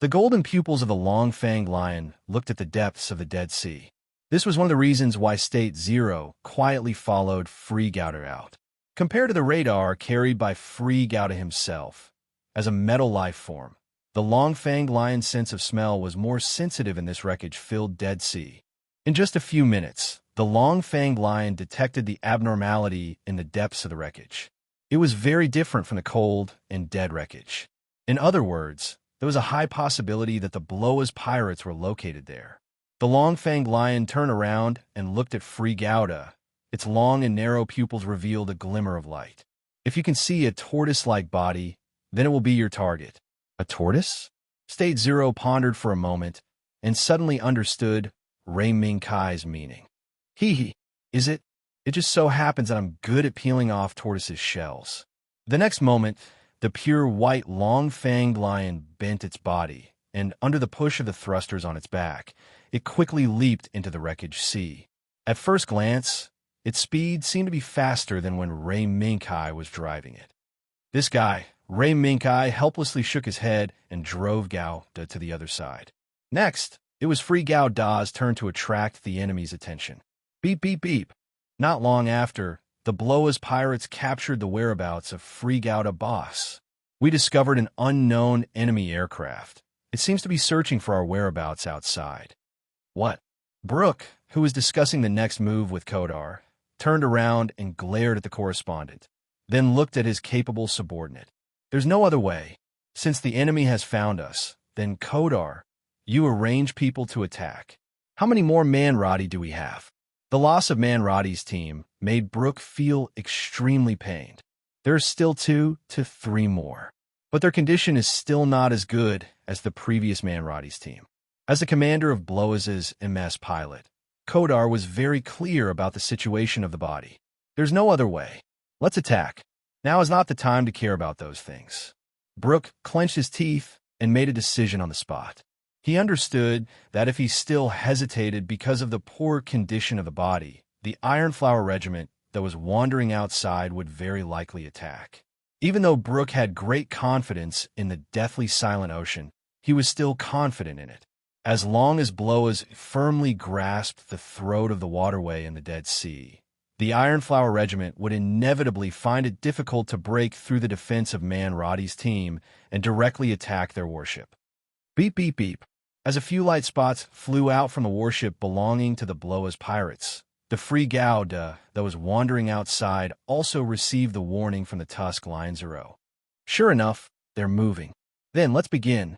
Speaker 1: The golden pupils of the long-fanged lion looked at the depths of the Dead Sea. This was one of the reasons why State Zero quietly followed Gao out. Compared to the radar carried by Gao himself, as a metal life form, the long-fanged lion's sense of smell was more sensitive in this wreckage-filled Dead Sea. In just a few minutes, the long-fanged lion detected the abnormality in the depths of the wreckage. It was very different from the cold and dead wreckage. In other words, there was a high possibility that the Bloa's pirates were located there. The long-fanged lion turned around and looked at Gao. Its long and narrow pupils revealed a glimmer of light. If you can see a tortoise-like body, then it will be your target. A tortoise? State Zero pondered for a moment and suddenly understood Lei Minkai's meaning. Is it? It just so happens that I'm good at peeling off tortoises' shells. The next moment, the pure white long-fanged lion bent its body, and under the push of the thrusters on its back, it quickly leaped into the wreckage sea. At first glance, its speed seemed to be faster than when Lei Minkai was driving it. This guy, Lei Minkai, helplessly shook his head and drove Gao to the other side. Next, it was Gaoda's turn to attract the enemy's attention. Beep, beep, beep. Not long after, the Bloa's pirates captured the whereabouts of Gao boss. We discovered an unknown enemy aircraft. It seems to be searching for our whereabouts outside. What? Brooke, who was discussing the next move with Kodar, turned around and glared at the correspondent, then looked at his capable subordinate. There's no other way. Since the enemy has found us, then Kodar, you arrange people to attack. How many more Manrati do we have? The loss of Manrati's team made Brooke feel extremely pained. There are still 2 to 3 more, but their condition is still not as good as the previous Manrati's team. As the commander of Bloaz's MS pilot, Kodar was very clear about the situation of the body. There's no other way. Let's attack. Now is not the time to care about those things. Brooke clenched his teeth and made a decision on the spot. He understood that if he still hesitated because of the poor condition of the body, the Ironflower Regiment that was wandering outside would very likely attack. Even though Brooke had great confidence in the deathly silent ocean, he was still confident in it. As long as Bloaz firmly grasped the throat of the waterway in the Dead Sea, the Ironflower Regiment would inevitably find it difficult to break through the defense of Manrati's team and directly attack their warship. Beep, beep, beep. As a few light spots flew out from the warship belonging to the Bloa's pirates, the Gao that was wandering outside also received the warning from the Tusk Lion Zero. Sure enough, they're moving. Then let's begin.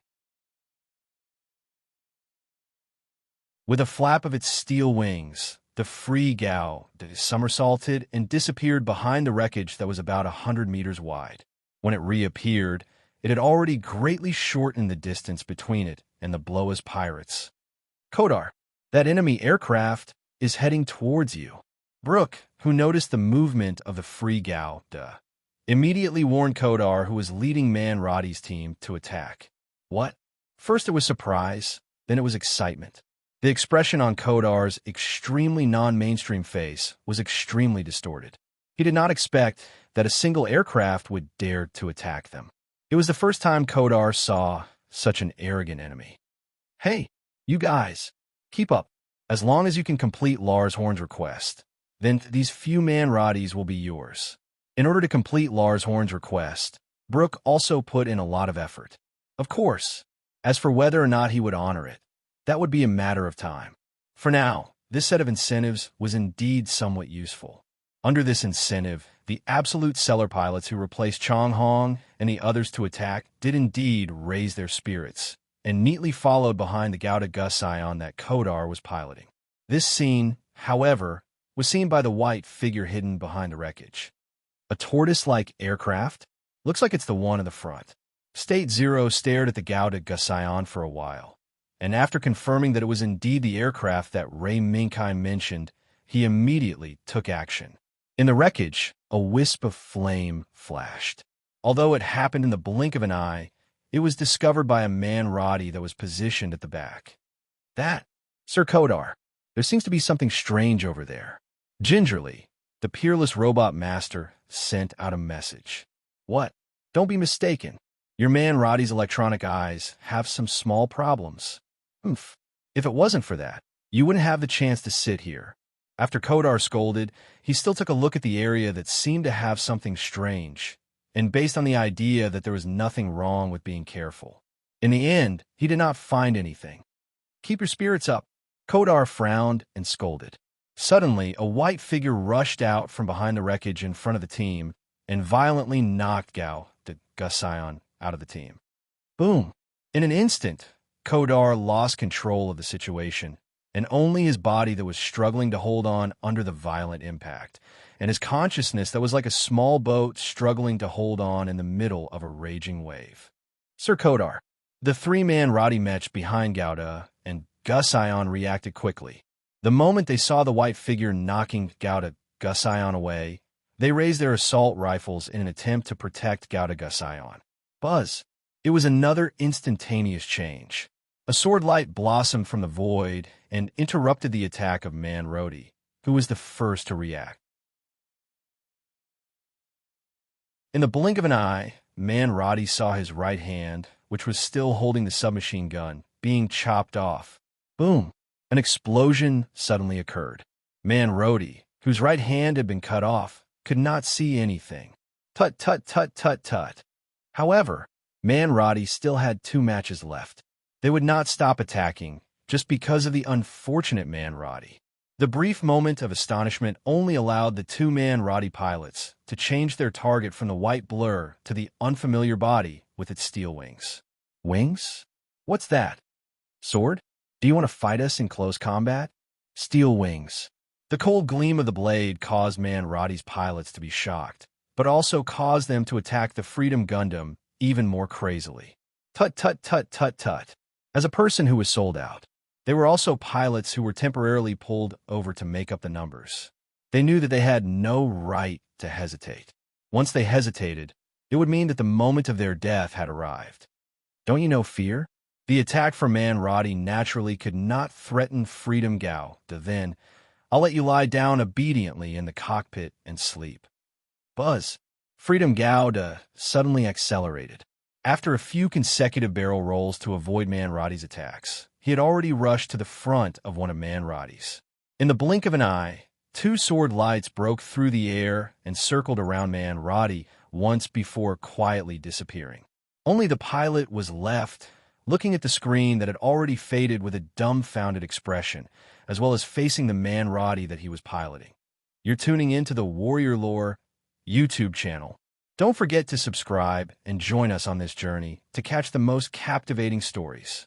Speaker 1: With a flap of its steel wings, the free Gao somersaulted and disappeared behind the wreckage that was about 100 meters wide. When it reappeared, it had already greatly shortened the distance between it and the Bloa's pirates. Kodar, that enemy aircraft is heading towards you. Brooke, who noticed the movement of the free Gao, immediately warned Kodar, who was leading Man Roddy's team, to attack. What? First it was surprise, then it was excitement. The expression on Kodar's extremely non-mainstream face was extremely distorted. He did not expect that a single aircraft would dare to attack them. It was the first time Kodar saw such an arrogant enemy. Hey, you guys, keep up. As long as you can complete Lars Horn's request, then these few Man Roddies will be yours. In order to complete Lars Horn's request, Brooke also put in a lot of effort. Of course, as for whether or not he would honor it, that would be a matter of time. For now, this set of incentives was indeed somewhat useful. Under this incentive, the absolute seller pilots who replaced Chong Hong and the others to attack did indeed raise their spirits, and neatly followed behind the Gauda Gusion that Kodar was piloting. This scene, however, was seen by the white figure hidden behind the wreckage. A tortoise-like aircraft? Looks like it's the one in the front. State Zero stared at the Gauda Gusion for a while, and after confirming that it was indeed the aircraft that Ray Minkai mentioned, he immediately took action. In the wreckage, a wisp of flame flashed. Although it happened in the blink of an eye, it was discovered by a Man Roddy that was positioned at the back. That, Sir Kodar, there seems to be something strange over there. Gingerly, the peerless robot master sent out a message. What? Don't be mistaken. Your Man Roddy's electronic eyes have some small problems. If it wasn't for that, you wouldn't have the chance to sit here. After Kodar scolded, he still took a look at the area that seemed to have something strange, and based on the idea that there was nothing wrong with being careful. In the end, he did not find anything. Keep your spirits up. Kodar frowned and scolded. Suddenly, a white figure rushed out from behind the wreckage in front of the team and violently knocked Gao, the Gusion, out of the team. Boom! In an instant, Kodar lost control of the situation, and only his body that was struggling to hold on under the violent impact, and his consciousness that was like a small boat struggling to hold on in the middle of a raging wave. Sir Kodar, the three-man Roddy Mech behind Gauda and Gusion reacted quickly. The moment they saw the white figure knocking Gauda Gusion away, they raised their assault rifles in an attempt to protect Gauda Gusion. Buzz! It was another instantaneous change. A sword light blossomed from the void and interrupted the attack of Man Roddy, who was the first to react. In the blink of an eye, Man Roddy saw his right hand, which was still holding the submachine gun, being chopped off. Boom! An explosion suddenly occurred. Man Roddy, whose right hand had been cut off, could not see anything. Tut tut tut tut tut. However, Man Roddy still had 2 matches left. They would not stop attacking, just because of the unfortunate Man Roddy. The brief moment of astonishment only allowed the 2 Man Roddy pilots to change their target from the white blur to the unfamiliar body with its steel wings. Wings? What's that? Sword? Do you want to fight us in close combat? Steel wings. The cold gleam of the blade caused Man Roddy's pilots to be shocked, but also caused them to attack the Freedom Gundam even more crazily. Tut tut tut tut tut. As a person who was sold out, they were also pilots who were temporarily pulled over to make up the numbers. They knew that they had no right to hesitate. Once they hesitated, it would mean that the moment of their death had arrived. Don't you know fear? The attack from Man Roddy naturally could not threaten Freedom Gao. Then, I'll let you lie down obediently in the cockpit and sleep. Buzz. Freedom Gao suddenly accelerated. After a few consecutive barrel rolls to avoid Man Roddy's attacks, he had already rushed to the front of one of Man Roddy's. In the blink of an eye, 2 sword lights broke through the air and circled around Man Roddy once before quietly disappearing. Only the pilot was left, looking at the screen that had already faded with a dumbfounded expression, as well as facing the Man Roddy that he was piloting. You're tuning into the Warrior Lore YouTube channel. Don't forget to subscribe and join us on this journey to catch the most captivating stories.